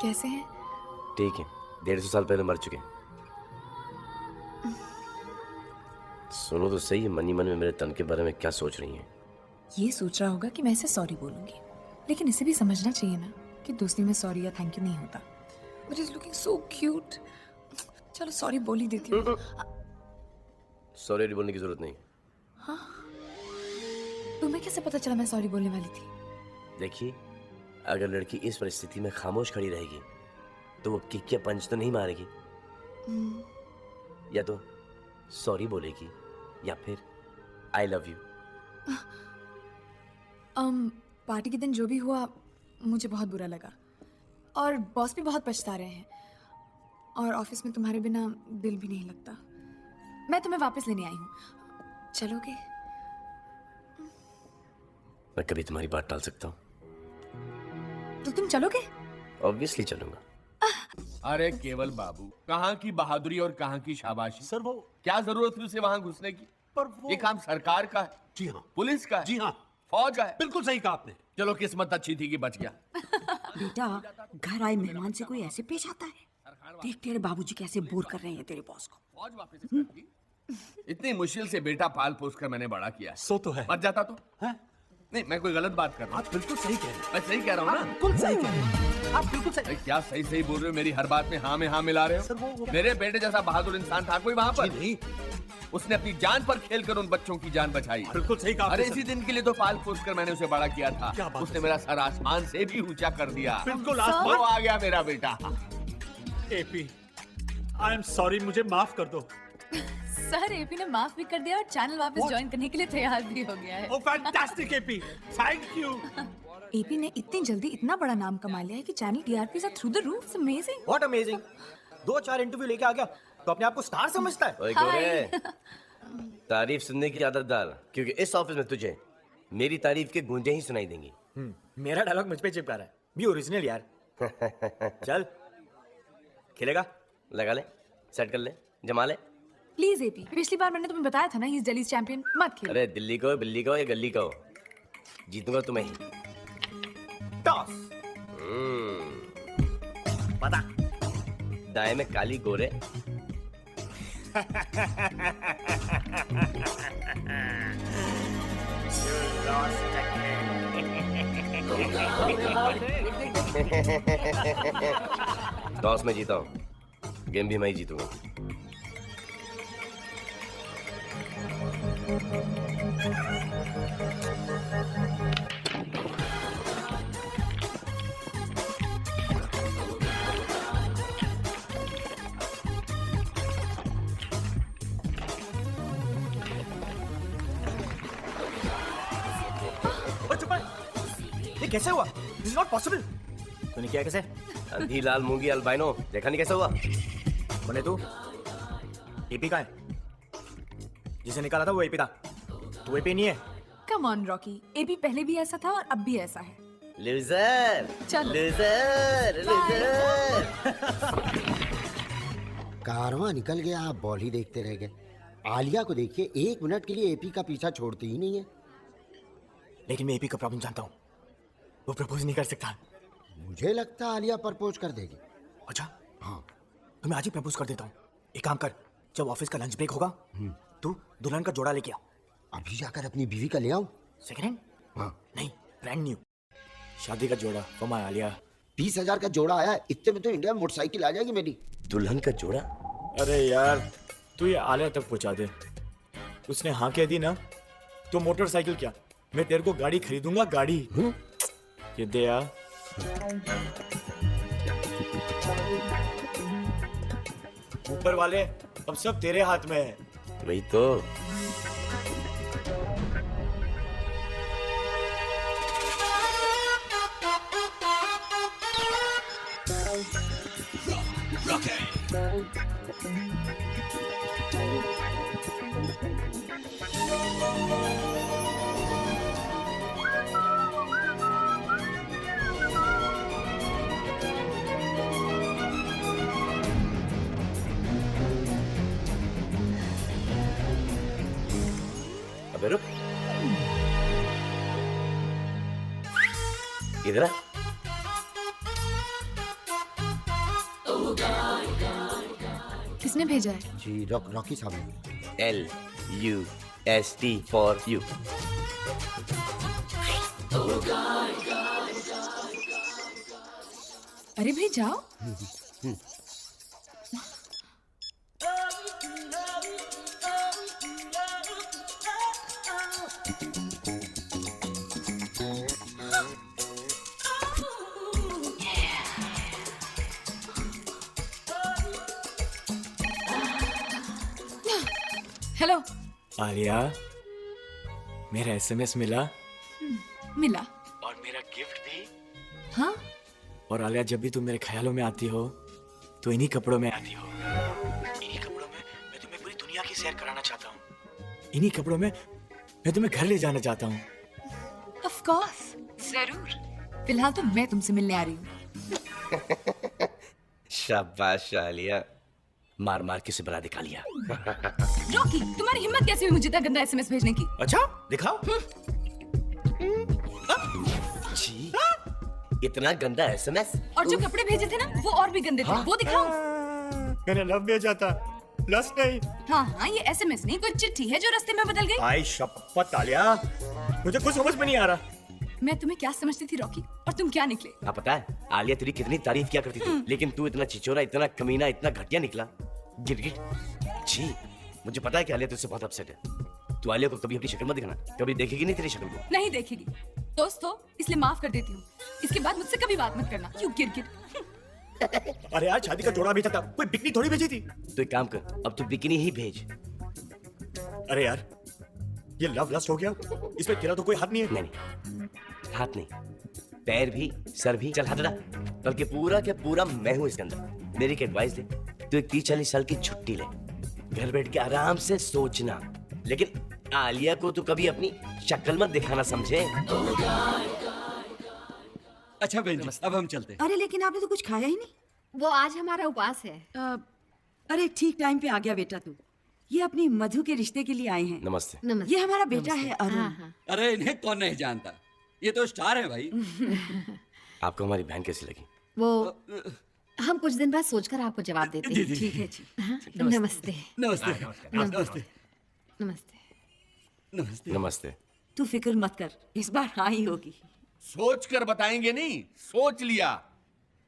कैसे हैं? ठीक है, 150 साल पहले मर चुके। सुनो तो सही, मन ही मन में मेरे तन के बारे में क्या सोच रही हैं? ये सोच रहा होगा कि मैं इसे सॉरी बोलूंगी, लेकिन इसे भी समझना चाहिए ना कि दोस्ती में सॉरी या थैंक यू नहीं होता। But is looking so cute. चलो सॉरी बोल ही देती हूँ। सॉरी बोलने की जरूरत नहीं। हाँ, तुम्हें कैसे पता चला मैं सॉरी बोलने वाली थी? देखिए, अगर लड़की इस परिस्थिति में खामोश खड़ी रहेगी तो वो किक या पंच तो नहीं मारेगी, या तो सॉरी बोलेगी या फिर आई लव यू। पार्टी के दिन जो भी हुआ मुझे बहुत बुरा लगा, और बॉस भी बहुत पछता रहे हैं, और ऑफिस में तुम्हारे बिना दिल भी नहीं लगता। मैं तुम्हें वापस लेने आई हूँ, चलोगे? मैं कभी तुम्हारी बात टाल सकता हूँ? तो तुम चलोगे? ऑब्वियसली चलूंगा। अरे केवल बाबू, कहाँ की बहादुरी और कहाँ की शाबाशी। सर वो क्या जरूरत थी उसे वहाँ घुसने की? पर वो... ये काम सरकार का है। जी हाँ। पुलिस का है। जी हाँ। फौज का है। बिल्कुल सही कहा आपने। चलो किस्मत अच्छी थी कि बच गया। बेटा, घर आए मेहमान से कोई ऐसे पेश आता है? देख तेरे बाबूजी कैसे बोर कर रहे हैं तेरे बॉस को। फौज वापस कर दी। इतनी मुश्किल से बेटा पाल पोस कर मैंने बड़ा किया। सो तो है। मर जाता तो है? नहीं, मैं कोई गलत बात कर रहा हूँ। आप बिल्कुल सही कह रहे हैं। मैं सही कह रहा हूँ ना? बिल्कुल सही कह रहे हैं। आप बिल्कुल सही। क्या सही बोल रहे हो? मेरी हर बात में हाँ मिला रहे हो? सर वो मेरे बेटे जैसा बहादुर इंसान था कोई वहाँ पर? नहीं, उसने अपनी जान पर खेलकर उन बच्चों की जान बचाई। बिल्कुल सही कहा। अरे इसी दिन के लिए तो पाल पोस कर मैंने उसे बड़ा किया था। क्या बात उसने मेरा सर आसमान से भी ऊंचा कर दिया। बिल्कुल आसमान आ गया मेरा बेटा। एपी, आई एम सॉरी, मुझे माफ कर दो। सर, एपी ने माफ भी कर दिया और चैनल वापस ज्वाइन करने के लिए तैयार भी हो गया है। Oh fantastic AP, thank you. AP ने इतनी जल्दी इतना बड़ा नाम कमा लिया है कि चैनल टीआरपी से through the roof. It's amazing. What amazing? 2-4 interview लेके आ गया तो अपने आप को स्टार समझता है। ओए गोरे, तारीफ सुनने की आदत डाल, क्योंकि इस ऑफिस में तुझे मेरी तारीफ के गूंजे ही सुनाई देंगी। मेरा डायलॉग मुझ पे चिपका रहा है। बी ओरिजिनल यार। चल, खेलेगा? लगा ले, सेट कर ले, जमा ले। प्लीज एपी, पिछली बार मैंने तुम्हें बताया था ना, ही इज दिल्ली चैंपियन। मत खेलो। अरे दिल्ली को, बिल्ली को या गली को, जीतूंगा तुम्हें ही। टॉस। पता। दाएं में काली गोरे। टॉस में जीता हूँ, गेम भी मैं ही जीतूंगा। ये कैसे हुआ? This is not possible. तूने किया कैसे? अंधी लाल मूंगी अल्बाइनो, देखा नहीं कैसे हुआ? बोले तू एपी का है? जिसे निकाला था वो एपी था। तू एपी नहीं है, कम ऑन रॉकी, एबी पहले भी ऐसा था और अब भी ऐसा है। लूजर चलो। Loser loser. कारवां निकल गया, आप बॉल ही देखते रह गए। आलिया को देखिए, 1 मिनट के लिए एपी का पीछा छोड़ती ही नहीं है। लेकिन मैं एपी का प्रॉब्लम जानता हूँ, वो प्रपोज नहीं कर सकता। मुझे लगता है आलिया प्रपोज कर देगी। अच्छा हाँ, तो मैं आज ही प्रपोज कर देता हूँ। एक काम कर, जब ऑफिस का लंच ब्रेक होगा तू दुल्हन का जोड़ा लेके आ। अभी जाकर अपनी बीवी का ले आऊं? Second hand? हाँ। नहीं, ब्रांड न्यू शादी का जोड़ा फॉर माय आलिया। 20,000 का जोड़ा आया है, इतने में तो इंडिया में मोटरसाइकिल आ जाएगी मेरी। दुल्हन का जोड़ा? अरे यार तू ये आलिया तक पहुंचा दे। उसने हाँ कह दी ना तो मोटरसाइकिल क्या, मैं तेरे को गाड़ी खरीदूंगा, गाड़ी। ये दे यार। ऊपर वाले अब सब तेरे हाथ में है। वही तो। अबे रुक, इधर आ। किसने भेजा है? जी रॉकी साहब ने। LUST for you. अरे भाई जाओ। हेलो आलिया, मेरा SMS मिला। मिला। और मेरा गिफ्ट भी। हाँ? और आलिया, जब भी तुम मेरे ख्यालों में आती हो तो इन्हीं कपड़ों में आती हो। इन्हीं कपड़ों में मैं तुम्हें पूरी दुनिया की सैर कराना चाहता हूँ। इन्हीं कपड़ों में मैं तुम्हें घर ले जाना चाहता हूँ। ऑफ कोर्स, जरूर। फिलहाल तो मैं तुमसे मिलने आ रही हूँ। शाबाश आलिया, मार मार के सिबरा दिखा लिया। रॉकी, तुम्हारी हिम्मत कैसे हुई मुझे इतना गंदा SMS भेजने की? अच्छा दिखाओ। जी, इतना गंदा SMS? और जो कपड़े भेजे थे ना वो और भी गंदे थे। वो दिखाऊं? मैंने लव भेजा था, लस्ट नहीं। हाँ हाँ, ये SMS नहीं, कोई चिट्ठी है जो रास्ते में बदल गई। आई शपथ आलिया, मुझे कुछ समझ में नहीं आ रहा। मैं तुम्हें क्या समझती थी रॉकी, और तुम क्या निकले? हाँ पता है, आलिया तेरी कितनी तारीफ किया करती थी, लेकिन तू इतना छिचोरा, इतना कमीना, इतना घटिया निकला। गिरगिट। जी, मुझे पता है कि आलिया तुझसे बहुत अपसेट है। तू आलिया को कभी अपनी शक्ल मत दिखाना, कभी देखेगी नहीं तेरी शक्ल को। नहीं देखेगी। दोस्त हो इसलिए माफ कर देती हूँ, इसके बाद मुझसे कभी बात मत करना। क्यों गिरगिट? अरे यार, शादी का जोड़ा भेजा था, कोई बिकनी थोड़ी भेजी थी। तो एक काम कर, अब तू बिकिनी ही भेज। अरे यार, ये लव लस्ट हो गया, इसमें तेरा तो कोई हाथ नहीं है। नहीं, हाथ नहीं, पैर भी, सर भी, चल हाथ हटा। बल्कि पूरा के पूरा मैं हूं इसके अंदर। मेरी एक एडवाइस ले, तू एक 30-40 साल की छुट्टी ले, घर बैठ के आराम से सोचना। लेकिन आलिया को तू कभी अपनी शक्ल मत दिखाना, समझे? अच्छा बहन जी, अब हम चलते हैं। अरे लेकिन आपने तो कुछ खाया ही नहीं। वो आज हमारा उपवास है। अरे ठीक टाइम पे आ गया बेटा तू। ये अपनी मधु के रिश्ते के लिए आए हैं। नमस्ते। नमस्ते। ये हमारा बेटा है अरुण। हाँ। अरे इन्हें कौन नहीं जानता, ये तो स्टार है भाई। आपको हमारी बहन कैसी लगी? वो हम कुछ दिन बाद सोचकर आपको जवाब देते हैं। ठीक है जी। हाँ, नमस्ते। नमस्ते। नमस्ते। नमस्ते। नमस्ते। नमस्ते। तू फिक्र मत कर, इस बार हाँ ही होगी। सोच कर बताएंगे नहीं, सोच लिया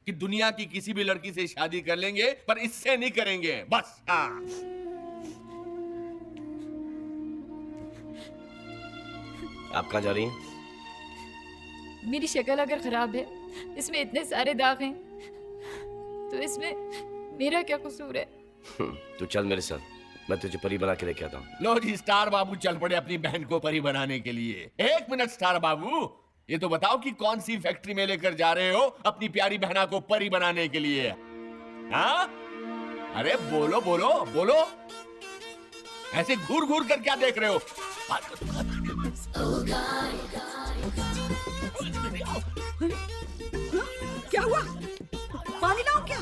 कि दुनिया की किसी भी लड़की से शादी कर लेंगे, पर इससे नहीं करेंगे, बस। हाँ। आप कहाँ जा रही हैं? मेरी शक्ल अगर खराब है, इसमें इतने सारे दाग हैं, तो इसमें मेरा क्या कसूर है? तू चल मेरे साथ, मैं तुझे परी बना के लेके आता हूँ। लो जी, स्टार बाबू चल पड़े अपनी बहन को परी बनाने के लिए। 1 मिनट स्टार बाबू, ये तो बताओ कि कौन सी फैक्ट्री में लेकर जा रहे हो अपनी प्यारी बहना को परी बनाने के लिए? हाँ? अरे बोलो बोलो बोलो, ऐसे घूर घूर कर क्या देख रहे हो? क्या हुआ? पानी लाओ क्या?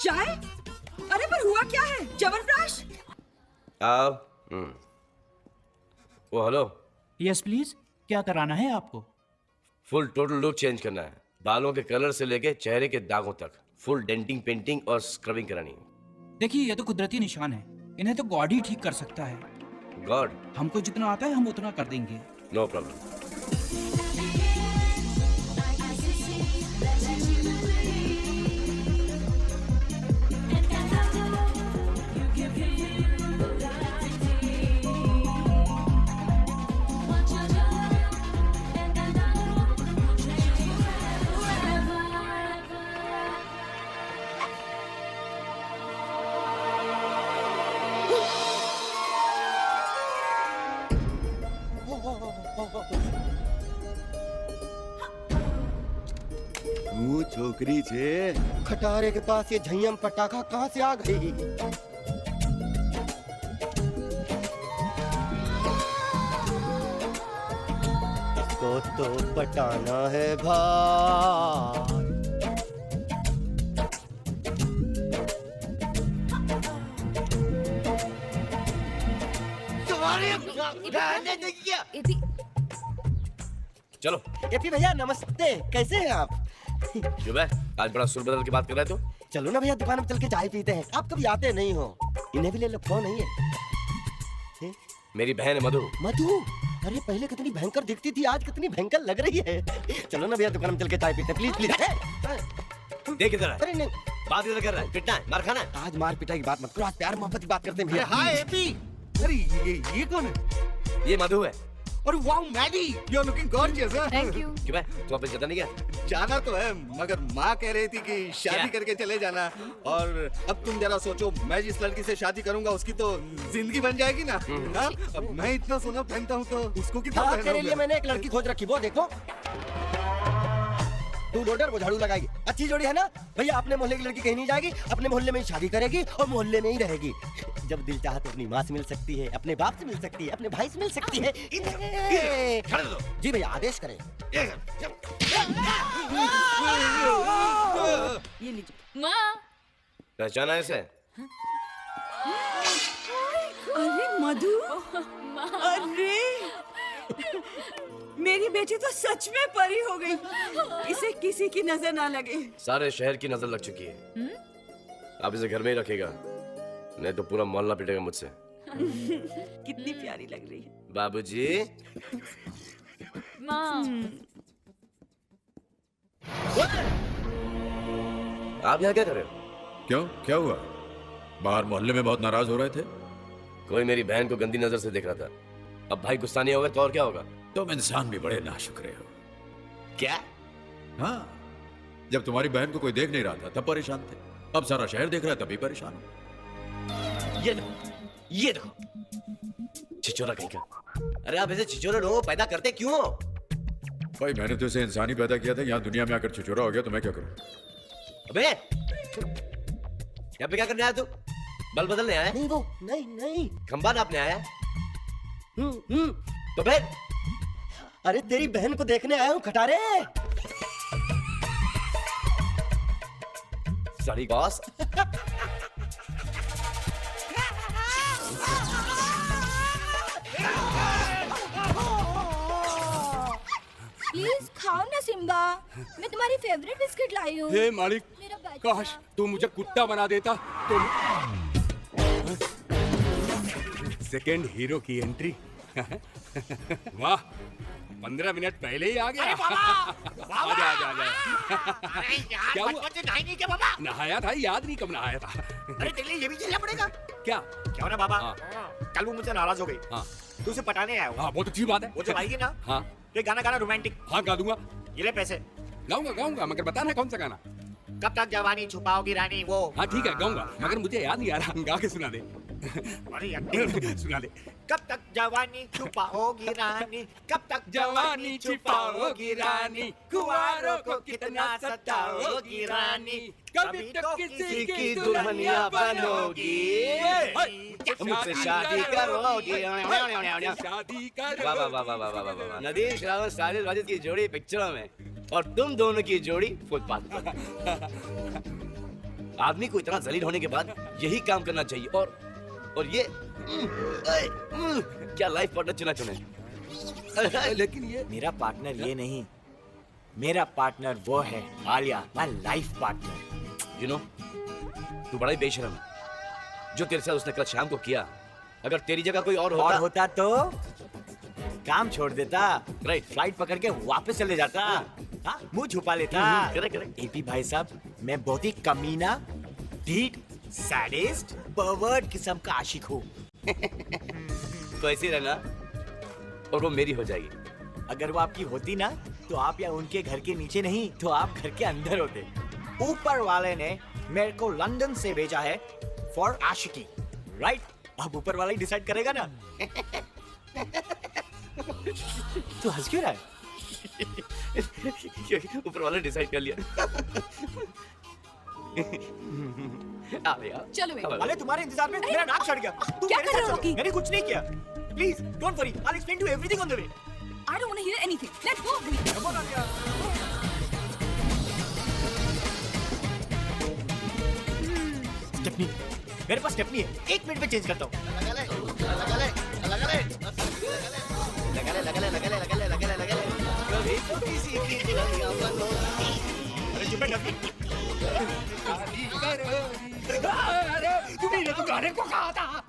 चाय? अरे पर हुआ क्या है? च्यवनप्राश? वो हेलो। यस प्लीज, क्या कराना है आपको? फुल टोटल लुक चेंज करना है, बालों के कलर से लेके चेहरे के दागों तक, फुल डेंटिंग, पेंटिंग और स्क्रबिंग करानी है। देखिए ये तो कुदरती निशान है, इन्हें तो गॉड ही ठीक कर सकता है। गॉड? हमको जितना आता है हम उतना कर देंगे। No problem. वो छोकरी छे खटारे के पास ये झय्यम पटाखा कहाँ से आ गई? इसको तो पटाना है भाई। चलो। एपी भैया नमस्ते, कैसे हैं आप? क्यों बे? आज बड़ा सुर बदल के बात कर रहे हो? चलो ना भैया दुकान में चल के चाय पीते हैं, आप कभी आते नहीं हो। इन्हें भी ले लो, कौन नहीं है? मेरी बहन है मधु। मधु? अरे पहले कितनी भयंकर दिखती थी, आज कितनी भयंकर लग रही है। चलो ना भैया दुकान में चल के चाय पीते हैं, प्लीज प्लीज। देख इधर। अरे नहीं, बात इधर कर रहा है, पिटना है, मार खाना है। आज मार पिटाई की बात मत करो, आज प्यार मोहब्बत की बात करते हैं भैया। Hi AP. अरे ये कौन है? ये मधु है। और wow Maddy, you are looking gorgeous. Thank you. क्यों बे? तू अपने जाता नहीं क्या? जाना तो है, मगर माँ कह रही थी कि शादी क्या? करके चले जाना। और अब तुम जरा सोचो, मैं जिस लड़की से शादी करूंगा उसकी तो जिंदगी बन जाएगी ना। हाँ? अब मैं इतना सोना पहनता हूँ तो उसको कितना हाँ, पहनोगे? तेरे लिए मैंने एक लड़की खोज रखी, वो देखो। तू लोडर, वो झाड़ू लगाएगी। अच्छी जोड़ी है ना भैया? अपने मोहल्ले की लड़की कहीं नहीं जाएगी, अपने मोहल्ले में ही शादी करेगी और मोहल्ले में ही रहेगी। जब दिल चाहे तो अपनी माँ से मिल सकती है, अपने बाप से मिल सकती है, अपने भाई से मिल सकती है। जी भैया आदेश करें। ये लीजिए। माँ। पहचाना है इसे? अरे मधु, अरे मेरी बेटी तो सच में परी हो गई। इसे किसी की नजर ना लगे। सारे शहर की नजर लग चुकी है। आप इसे घर में ही रखेगा, नहीं तो पूरा मोहल्ला पिटेगा मुझसे। कितनी प्यारी लग रही है। बाबूजी। माँ। आप यहाँ क्या कर रहे हो? क्यों, क्या हुआ? बाहर मोहल्ले में बहुत नाराज हो रहे थे। कोई मेरी बहन को गंदी नजर से देख रहा था। अब भाई गुस्सा नहीं होगा तो और क्या होगा? तुम इंसान भी बड़े नाशुक्रे हो। क्या? हाँ, जब तुम्हारी बहन को कोई देख नहीं रहा था तब परेशान थे, अब सारा शहर देख रहा है तभी परेशान हो। ये देखो छिचोरा कहीं का। अरे आप ऐसे छिचोरे लोगों को पैदा करते क्यों हो? भाई मैंने तो इसे इंसान ही पैदा किया था, यहाँ दुनिया में आकर छिचोरा हो गया तो मैं क्या करूं? अबे यहाँ पे क्या करने आया तू? बल बदलने आया? नहीं वो नहीं खंबा नापने आया? तो फिर? अरे तेरी बहन को देखने आया हूँ खटारे। Sorry boss. प्लीज खाओ ना सिम्बा, मैं तुम्हारी फेवरेट बिस्किट लाई हूँ। हे मालिक, मेरा बच्चा। काश तू मुझे कुत्ता बना देता तो। सेकंड हीरो की एंट्री। वाह, 15 मिनट पहले ही आ गया। आजा आजा आजा। क्या हुआ? क्या बाबा? नहाया था, याद नहीं कब नहाया था। अरे तेरे लिए ये भी चलना पड़ेगा। क्या क्या ना बाबा? कल वो मुझसे नाराज हो गई। हाँ। तू उसे पटाने आया हो। हाँ, बहुत अच्छी बात है। वो जब आएगी ना, हाँ, तो गाना गाना रोमांटिक। हाँ गा दूंगा। ये ले पैसे। गाऊंगा गाऊंगा, मगर बताना कौन सा गाना? कब तक जवानी छुपाओगी रानी, वो। हाँ ठीक है गाऊंगा, मगर मुझे याद नहीं आ रहा। गा के सुना दे। सुना दे। कब तक जवानी छुपाओगी रानी, कब तक जवानी छुपाओगी रानी, कुंवारों को कितना सताओगी रानी, कभी तो किसी की दुल्हनिया बनोगी, मुझसे शादी करोगी। शादी वाह वाह वाह वाह वाह वाह वाह। नदीम श्रावण साजिद वाजिद की जोड़ी पिक्चरों में और तुम दोनों की जोड़ी फुटपाथ पर। आदमी को इतना जलील होने के बाद यही काम करना चाहिए। और ये क्या लाइफ पार्टनर चुने। लेकिन ये मेरा पार्टनर ये नहीं, मेरा पार्टनर वो है Alia, my life partner. You know, तू बड़ा ही बेशरम है। जो तेरे साथ उसने कल शाम को किया, अगर तेरी जगह कोई और होता तो काम छोड़ देता, राइट, फ्लाइट पकड़ के वापस चले जाता, मुंह छुपा लेता। करेक्ट। एपी भाई साहब, मैं बहुत ही कमीना, ढीठ, सैडिस्ट, परवर्ट किस्म का आशिक हूँ। तो ऐसे रहना और वो मेरी हो जाएगी। अगर वो आपकी होती ना, तो आप या उनके घर के नीचे नहीं, तो आप घर के अंदर होते। ऊपर वाले ने मेरे को लंदन से भेजा है फॉर आशिकी, राइट? अब ऊपर वाला ही डिसाइड करेगा ना। तू हंस क्यों रहा है? ऊपर वाले डिसाइड कर लिया। चलो अरे तुम्हारे इंतजार में मेरा नाक सड़ गया। तू क्या मेरे कर रहे साथ हो, चलो। मैंने कुछ नहीं किया। Please don't worry, I explain to everything on the way. I don't want to hear anything. Let's go. Stepney, मेरे पास स्टेपनी है, 1 मिनट में चेंज करता हूँ।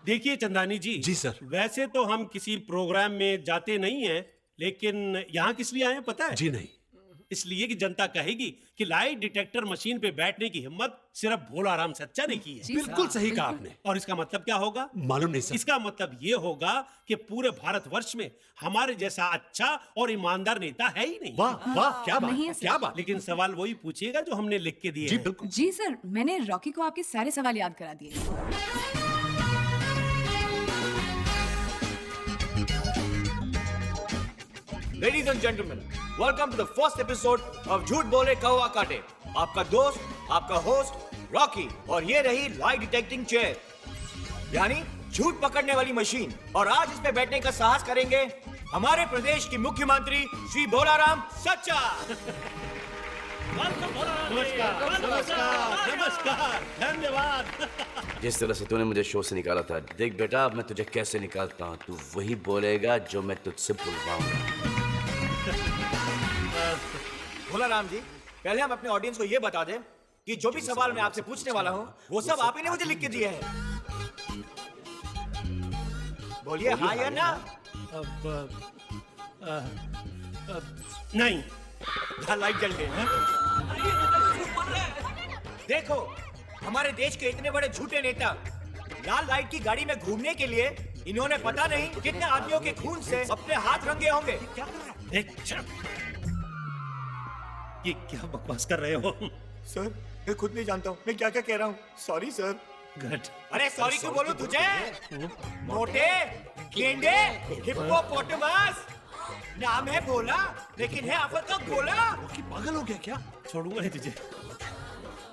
देखिए चंदानी जी सर, वैसे तो हम किसी प्रोग्राम में जाते नहीं हैं, लेकिन यहाँ किस लिए आए हैं पता है? जी नहीं। इसलिए कि जनता कहेगी कि लाई डिटेक्टर मशीन पे बैठने की हिम्मत सिर्फ भोला राम सच्चा ने की है। बिल्कुल सही कहा आपने। और इसका मतलब क्या होगा? मालूम नहीं सर। इसका मतलब ये होगा कि पूरे भारतवर्ष में हमारे जैसा अच्छा और ईमानदार नेता है ही नहीं। वाह वाह, क्या बात, क्या बात। लेकिन सवाल वही पूछिएगा जो हमने लिख के दिए। जी बिल्कुल। जी सर, मैंने रॉकी को आपके सारे सवाल याद करा दिए। Ladies and gentlemen, welcome to the first episode of झूठ बोले कौवा काटे। आपका दोस्त, आपका होस्ट रॉकी, और ये रही लाई डिटेक्टिंग चेयर, यानी झूठ पकड़ने वाली मशीन। और आज इस पे बैठने का साहस करेंगे हमारे प्रदेश की मुख्यमंत्री श्री भोलाराम सच्चा। नमस्कार, धन्यवाद। जिस तरह से तूने मुझे शो से निकाला था, देख बेटा अब मैं तुझे कैसे निकालता हूँ। तू वही बोलेगा जो मैं तुझसे बुलवाऊंगा। भोलाराम जी, पहले हम अपने ऑडियंस को ये बता दें कि जो भी सवाल मैं आपसे पूछने वाला हूँ, वो सब आप ही ने मुझे लिख के दिए हैं। बोलिए हाँ या ना? नहीं। लाइट जल गई। देखो, हमारे देश के इतने बड़े झूठे नेता लाल लाइट की गाड़ी में घूमने के लिए इन्होंने पता नहीं कितने आदमियों के खून से अपने हाथ रंगे होंगे। ये क्या बकवास कर रहे हो? सर, मैं खुद नहीं जानता हूँ मैं क्या क्या कह रहा हूँ। Sorry sir. गुड। अरे सॉरी क्यों बोलूं तुझे? मोटे, गेंडे, हिप्पोपोटामस, नाम है भोला, लेकिन है आफत का गोला। पागल हो गया क्या? छोड़ूंगा नहीं तुझे,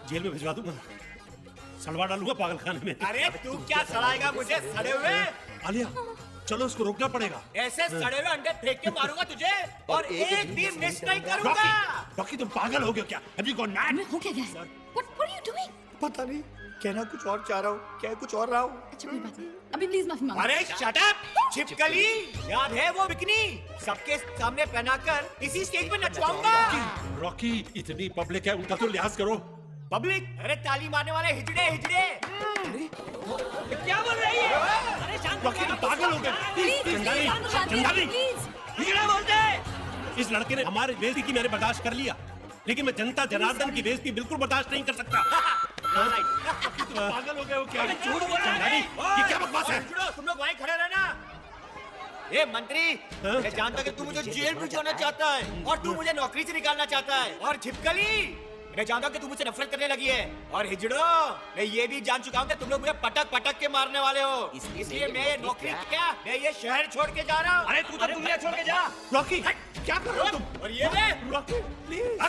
जेल में भिजवा दूंगा, सड़वा डालूंगा पागल खाने में। अरे तू क्या सड़ाएगा मुझे सड़े हुए? आलिया, चलो उसको रोकना पड़ेगा। ऐसे सड़े हुए अंडे फेंक के मारूंगा तुझे और एक भी मिस नहीं करूंगा। रॉकी तुम पागल हो गए क्या? Have you gone mad? हो क्या गया? What are you doing? पता नहीं, कहना कुछ और चाह रहा हूँ, क्या कुछ और रहा हूँ। अच्छा कोई बात नहीं, अभी प्लीज माफी मांगो। अरे शट अप, छिपकली, याद है वो बिकनी? सबके सामने पहनाकर इसी स्टेज पे नचवाऊंगा। रॉकी, इतनी पब्लिक है, उनका तो लिहाज करो। पब्लिक? अरे ताली मारने वाले हिजड़े हिजड़े। क्या बोल रही है? अरे शांत रॉकी तुम पागल हो गए। चंदानी, हिजड़े बोलते। इस लड़के ने हमारे बेइज्जती की मैंने बर्दाश्त कर लिया, लेकिन मैं जनता जनार्दन की बेइज्जती बिल्कुल बर्दाश्त नहीं कर सकता। पागल हो गए हो क्या? चंदानी, ये क्या बकवास है? तुम लोग वहीं खड़े रहना। ए मंत्री, मैं जानता कि तू मुझे जेल भिजवाना चाहता है और तू मुझे नौकरी से निकालना चाहता है। और छिपकली, मैं जानता हूँ कि तुम मुझसे नफरत करने लगी है। और हिजड़ो, मैं ये भी जान चुका हूँ कि तुम लोग मुझे पटक पटक के मारने वाले हो। इसलिए मैं ये नौकरी क्या, मैं ये शहर छोड़ के जा रहा हूँ। अरे तू तो दुनिया छोड़ के जा। रॉकी, क्या कर रहे हो तुम? और ये ले, रॉकी, प्लीज।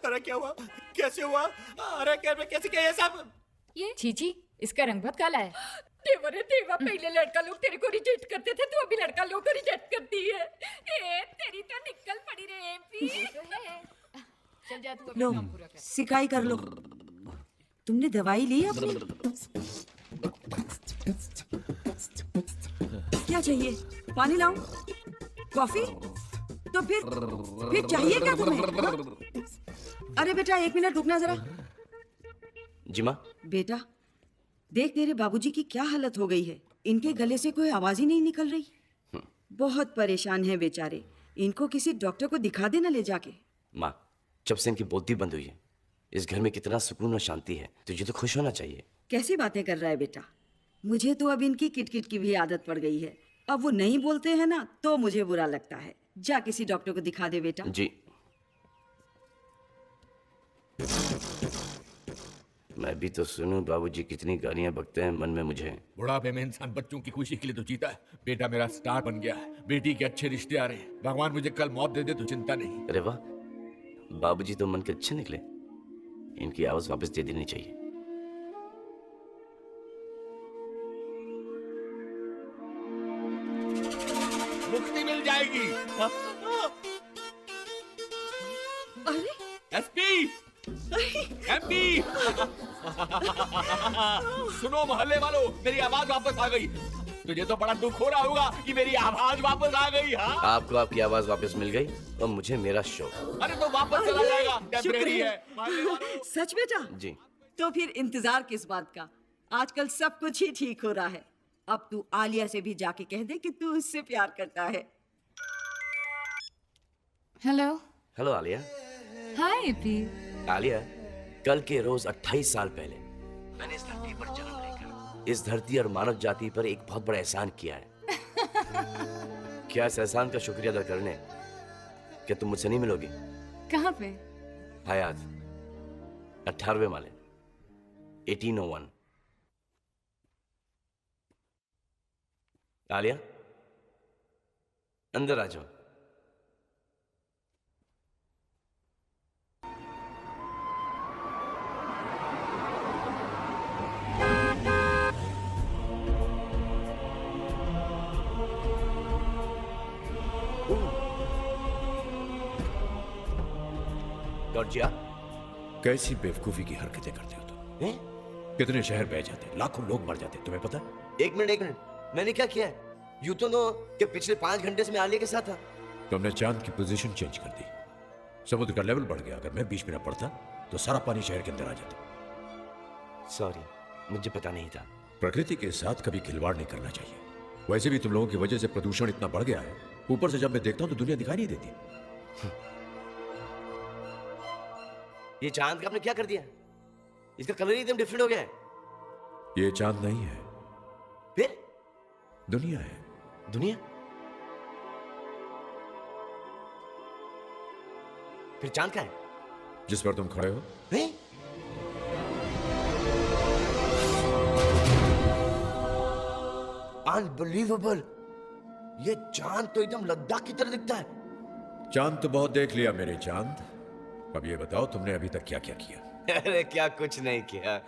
अरे क्या हुआ? कैसे हुआ? अरे कैसे क्या ये सब? ये चीची, इसका रंग बहुत काला है। देवा रे देवा, पहले लड़का लोग तेरे को रिजेक्ट करते थे, तू अभी लड़का लोग को रिजेक्ट करती है। ए तेरी तो निकल पड़ी रे एपी। चल जा तू लो, अपना काम पूरा कर। सिकाई कर लो। तुमने दवाई ली अपनी? क्या चाहिए? पानी लाऊं? कॉफी? तो फिर चाहिए क्या तुम्हें? हाँ? अरे बेटा 1 मिनट रुकना जरा। जी माँ। बेटा देख, तेरे बाबूजी की क्या हालत हो गई है। इनके गले से कोई आवाज ही नहीं निकल रही। बहुत परेशान है बेचारे। इनको किसी डॉक्टर को दिखा देना ले जाके। माँ, जब से इनकी बोलती बंद हुई है, इस घर में कितना सुकून और शांति है। तुझे तो खुश होना चाहिए। कैसी बातें कर रहा है बेटा? मुझे तो अब इनकी किटकिट की भी आदत पड़ गई है। अब वो नहीं बोलते हैं ना तो मुझे बुरा लगता है। जा किसी डॉक्टर को दिखा दे बेटा। जी। मैं भी तो सुनूं बाबूजी कितनी गालियां बकते हैं मन में मुझे। बुढ़ापे में इंसान बच्चों की खुशी के लिए तो जीता है। बेटा मेरा स्टार बन गया है, बेटी के अच्छे रिश्ते आ रहे हैं। भगवान मुझे कल मौत दे दे तो चिंता नहीं। अरे वाह, बाबूजी तो मन के अच्छे निकले। इनकी आवाज वापस दे देनी चाहिए। मुक्ति मिल जाएगी। अरे एसपी, एमपी, सुनो मोहल्ले वालों, मेरी आवाज वापस आ गई। तुझे तो बड़ा दुख हो रहा होगा कि मेरी आवाज वापस आ गई। हाँ, आपको आपकी आवाज वापस मिल गई और मुझे मेरा शो। अरे तो वापस चला जाएगा, टेम्परेरी है। सच बेटा? जी। तो फिर इंतजार किस बात का? आजकल सब कुछ ही ठीक हो रहा है। अब तू आलिया से भी जाके कह दे कि तू उससे प्यार करता है। हेलो। हेलो आलिया। हाय एपी। आलिया, कल के रोज 28 साल पहले मैंने इस धरती पर जन्म लेकर इस धरती और मानव जाति पर एक बहुत बड़ा एहसान किया है। क्या इस एहसान का शुक्रिया अदा करने क्या तुम मुझसे नहीं मिलोगी? कहाँ पे? हयात 18वें माले 1801। आलिया, अंदर आ जाओ। जॉर्जिया, कैसी बेवकूफी की हरकतें करते हो तुम? कितने शहर बह जाते, लाखों लोग मर जाते, तुम्हें पता? एक मिनट, मैंने क्या किया है? यूं तो नो कि पिछले 5 घंटे से मैं आलिया के साथ था। तुमने चांद की पोजीशन चेंज कर दी। समुद्र का लेवल बढ़ गया। अगर मैं बीच में न पड़ता तो सारा पानी शहर के अंदर आ जाता। सॉरी, मुझे पता नहीं था। प्रकृति के साथ कभी खिलवाड़ नहीं करना चाहिए। वैसे भी तुम लोगों की वजह से प्रदूषण इतना बढ़ गया है, ऊपर से जब मैं देखता हूं तो दुनिया दिखाई नहीं देती। ये चांद का आपने क्या कर दिया? इसका कलर ही एकदम डिफरेंट हो गया है। ये चांद नहीं है, फिर दुनिया है। दुनिया? फिर चांद का है जिस पर तुम खड़े हो? अनबिलीवेबल! ये चांद तो एकदम लद्दाख की तरह दिखता है। चांद तो बहुत देख लिया मेरे चांद। अब ये बताओ तुमने अभी तक क्या क्या किया? अरे क्या कुछ नहीं किया।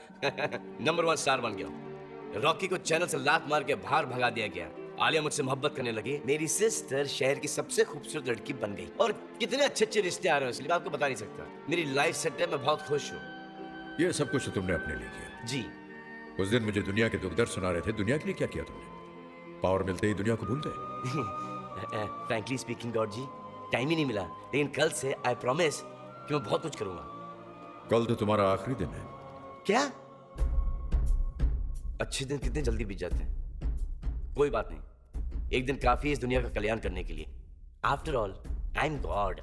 नंबर 1 स्टार बन गया। रॉकी को चैनल से लात मार के बाहर भगा दिया गया। आलिया मुझसे मोहब्बत करने लगी। मेरी सिस्टर शहर की सबसे खूबसूरत लड़की बन गई। और कितने अच्छे अच्छे रिश्ते आ रहे हैं, इसलिए आपको बता नहीं सकता। मेरी लाइफ सेट है, मैं बहुत खुश हूँ। ये सब कुछ तुमने अपने लिए किया? जी। उस दिन मुझे दुनिया के दुख दर्द सुना रहे थे। दुनिया के लिए क्या किया तुमने? पावर मिलते ही दुनिया को भूल गए? फ्रैंकली स्पीकिंग गॉड जी, टाइम ही नहीं मिला। लेकिन कल से आई प्रॉमिस कि मैं बहुत कुछ करूंगा। कल तो तुम्हारा आखिरी दिन है। क्या? अच्छे दिन कितने जल्दी बीत जाते हैं। कोई बात नहीं, एक दिन काफी है इस दुनिया का कल्याण करने के लिए। After all I am God.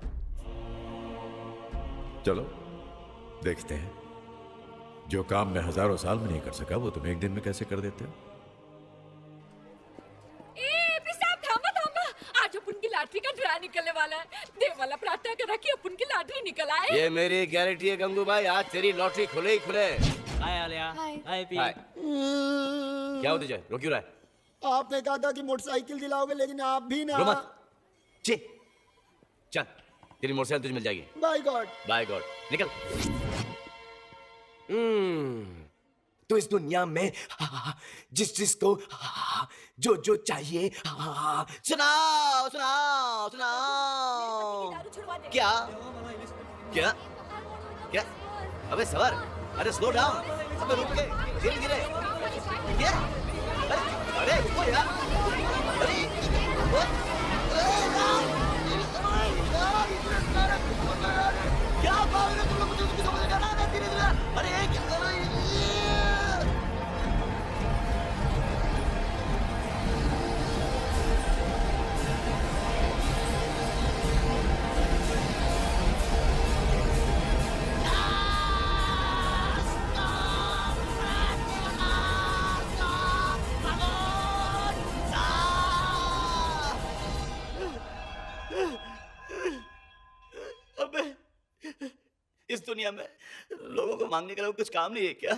चलो देखते हैं, जो काम मैं हजारों साल में नहीं कर सका वो तुम एक दिन में कैसे कर देते हो। ए साहब, थामा थामा। वाला है। देव वाला प्रार्थना करा कि अपन की लॉटरी निकल आए। ये मेरी गारंटी है गंगू भाई, आज तेरी लॉटरी खुले ही खुले। हाय आलिया। हाय पी। हाय। क्या हो तुझे, रो क्यों रहा है? आपने कहा था कि मोटरसाइकिल दिलाओगे, लेकिन आप भी ना। रो मत। ची। चल तेरी मोटरसाइकिल तुझे मिल जाएगी। Bye God. बाय गॉड, निकल। तो इस दुनिया में जिस जिसको जो जो चाहिए सुनाओ सुनाओ सुनाओ। क्या क्या क्या? अबे सवर, अरे स्लो डाउन, अबे रुक के, धीरे धीरे। क्या? अरे रुको यार, अरे क्या बात है, तुम लोग मुझे समझ नहीं आ रहा, धीरे धीरे। अरे क्या कर रही है? इस दुनिया में लोगों को मांगने के लिए कुछ काम नहीं है क्या?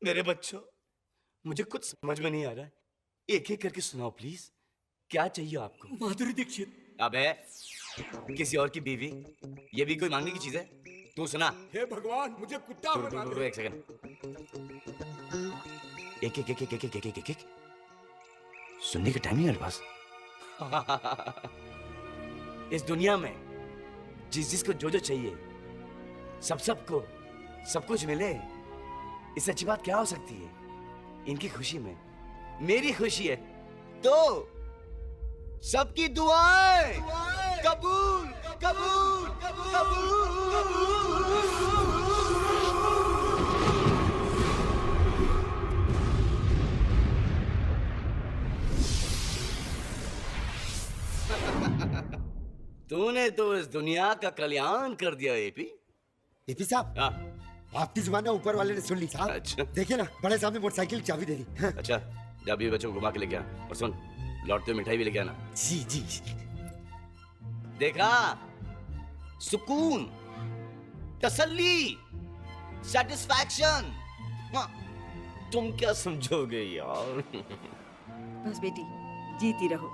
मेरे बच्चों, मुझे कुछ समझ में नहीं आ रहा है, एक एक करके सुनाओ प्लीज, क्या चाहिए आपको? माधुरी दीक्षित। अबे किसी और की बीवी, ये भी कोई मांगने की चीज है? तू सुना। हे भगवान, मुझे कुत्ता बना दे। एक सेकंड, एक एक एक एक एक एक एक एक सुनने का टाइम नहीं है मेरे पास। इस दुनिया में जिस जिसको जो जो चाहिए, सबको सब कुछ मिले, इससे अच्छी बात क्या हो सकती है? इनकी खुशी में मेरी खुशी है, तो सबकी दुआएं कबूल कबूल कबूल। तूने तो इस दुनिया का कल्याण कर दिया एपी। एपी साहब, आपकी जुबान ऊपर वाले ने सुन ली साहब। अच्छा। देखिए ना, बड़े साहब ने मोटरसाइकिल की चाबी दे दी। अच्छा, जब ये बच्चों को घुमा के लेके आ, और सुन, लौटते हुए मिठाई भी लेके आना। जी जी। देखा, सुकून, तसल्ली, सेटिस्फैक्शन। तुम क्या समझोगे यार? बस बेटी, जीती रहो।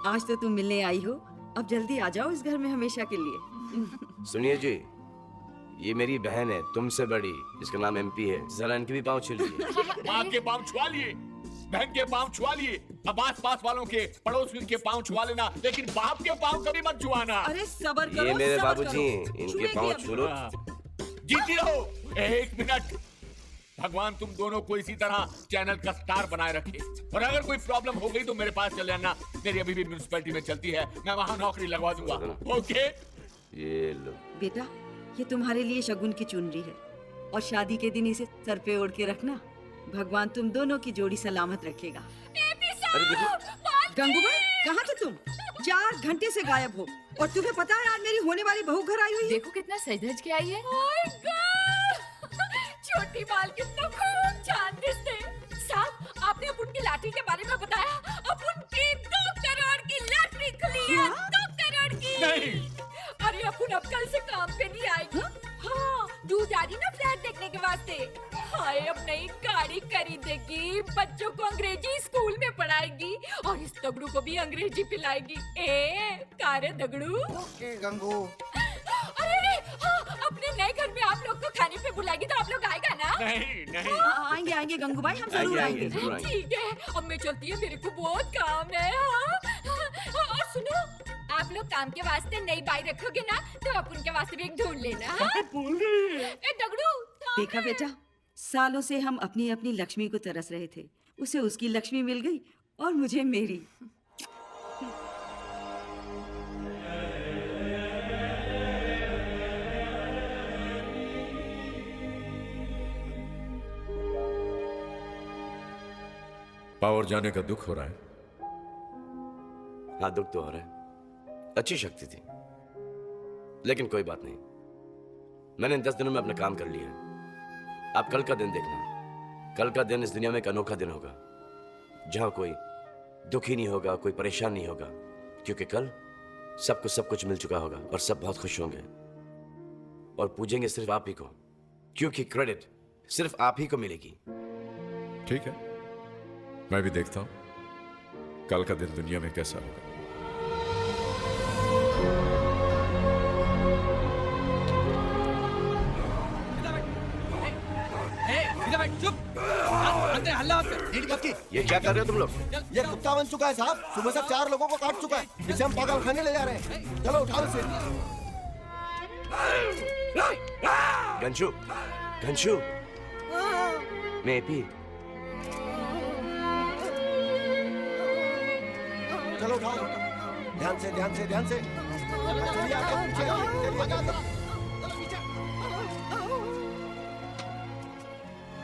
आज तो तुम मिलने आई हो, अब जल्दी आ जाओ इस घर में हमेशा के लिए। सुनिए जी, ये मेरी बहन है, तुमसे बड़ी, जिसका नाम एमपी है। जरा इनके भी पाँव छू लीजिए। माँ के पाँव छुआ लिए, बहन के पाँव छुआ लिए, अब आस पास वालों के, पड़ोसियों के पाँव छुआ लेना, लेकिन बाप के पाँव कभी मत छुआना। अरे सबर करो, ये मेरे सबर बाबूजी हैं, करो। इनके छुएगी पाँव अभी। छू लो। जीती रहो। एक मिनट, भगवान तुम दोनों को इसी तरह चैनल का स्टार बनाए रखे, और अगर कोई प्रॉब्लम हो गई तो मेरे पास चले आना। मेरी अभी भी म्युनिसिपैलिटी में चलती है, मैं वहाँ नौकरी लगवा दूंगा। ओके? ये लो बेटा, ये तुम्हारे लिए शगुन की चुनरी है, और शादी के दिन इसे सर पे ओढ़ के रखना। भगवान तुम दोनों की जोड़ी सलामत रखेगा। गंगूबाई, कहाँ थे तुम? 4 घंटे से गायब हो, और तुम्हें पता है आज मेरी होने वाली बहू घर आई हुई है। देखो कितना सज धज के आई है। छोटी बाल कितना खूब चांद दिसते। साहब, आपने अपुन की लॉटरी के बारे में बताया। अपुन की 2 करोड़ की लॉटरी खुली है। 2 करोड़ की। नहीं। अरे अपुन अब कल से काम पे नहीं आएगी। हाँ, दूध आ रही ना फ्लैट देखने के वास्ते। हाय, अब नई गाड़ी खरीदेगी, बच्चों को अंग्रेजी स्कूल में पढ़ाएगी, और इस दगड़ू को भी अंग्रेजी पिलाएगी। कारे दगड़ू। ओके गंगू। अरे हाँ, अपने नए घर में आप लोग को खाने पे बुलाएगी तो आप लोग आएगा ना? नहीं नहीं। आएंगे आएंगे गंगूबाई, हम जरूर आएंगे। ठीक है, अब मैं चलती हूँ, मेरे को बहुत काम है। हाँ, और सुनो, आप लोग काम के वास्ते नई बाई रखोगे ना, तो अपन के वास्ते भी एक ढूंढ लेना। ए दगड़ू, देखा बेटा, सालों से हम अपनी अपनी लक्ष्मी को तरस रहे थे, उसे उसकी लक्ष्मी मिल गई और मुझे मेरी। पावर जाने का दुख हो रहा है। हाँ, दुख तो हो रहा है। अच्छी शक्ति थी, लेकिन कोई बात नहीं, मैंने इन 10 दिनों में अपना काम कर लिया है। आप कल का दिन देखना, कल का दिन इस दुनिया में एक अनोखा दिन होगा, जहां कोई दुखी नहीं होगा, कोई परेशान नहीं होगा, क्योंकि कल सबको सब कुछ मिल चुका होगा और सब बहुत खुश होंगे और पूजेंगे सिर्फ आप ही को, क्योंकि क्रेडिट सिर्फ आप ही को मिलेगी। ठीक है, मैं भी देखता हूं कल का दिन दुनिया में कैसा होगा। ये क्या कर रहे हो तुम लोग? ये कुत्ता बन चुका है साहब, सुबह से 4 लोगों को काट चुका है, इसे हम पागल खाने ले जा रहे हैं। चलो उठाओ इसे। गंशु, गंशु, मैं भी। चलो उठाओ, ध्यान से ध्यान से ध्यान से। चलिए आगे, चलिए आगे।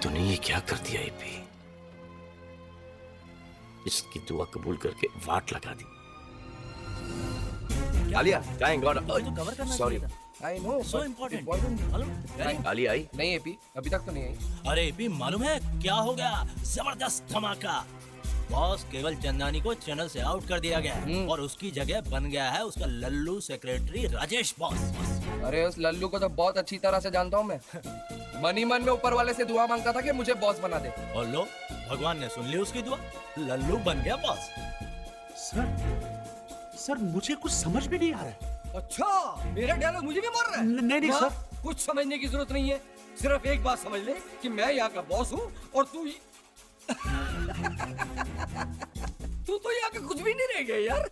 तूने ये क्या कर दिया एपी? इसकी दुआ कबूल करके वाट लगा दी। Alia, thank God. Sorry. I know, so important. Alia आई? नहीं एपी, अभी तक तो नहीं आई। अरे एपी, मालूम है क्या हो गया? जबरदस्त धमाका। बॉस केवल चंदानी को चैनल से आउट कर दिया गया है और उसकी जगह बन गया है उसका लल्लू सेक्रेटरी राजेश बॉस। अरे उस लल्लू को तो बहुत अच्छी तरह से जानता हूँ मैं। मन ही मन में ऊपर वाले से दुआ मांगता था कि मुझे बॉस बना दे। और लो, भगवान ने सुन ली उसकी दुआ, लल्लू बन गया बॉस। सर मुझे कुछ समझ में नहीं आ रहा है। अच्छा, मेरा डायलॉग मुझे भी मार रहा है? नहीं सर, कुछ समझने की जरूरत नहीं है, सिर्फ एक बात समझ ले कि मैं यहाँ का बॉस हूँ और तू ही तू तो यहाँ का कुछ भी नहीं रह गया यार।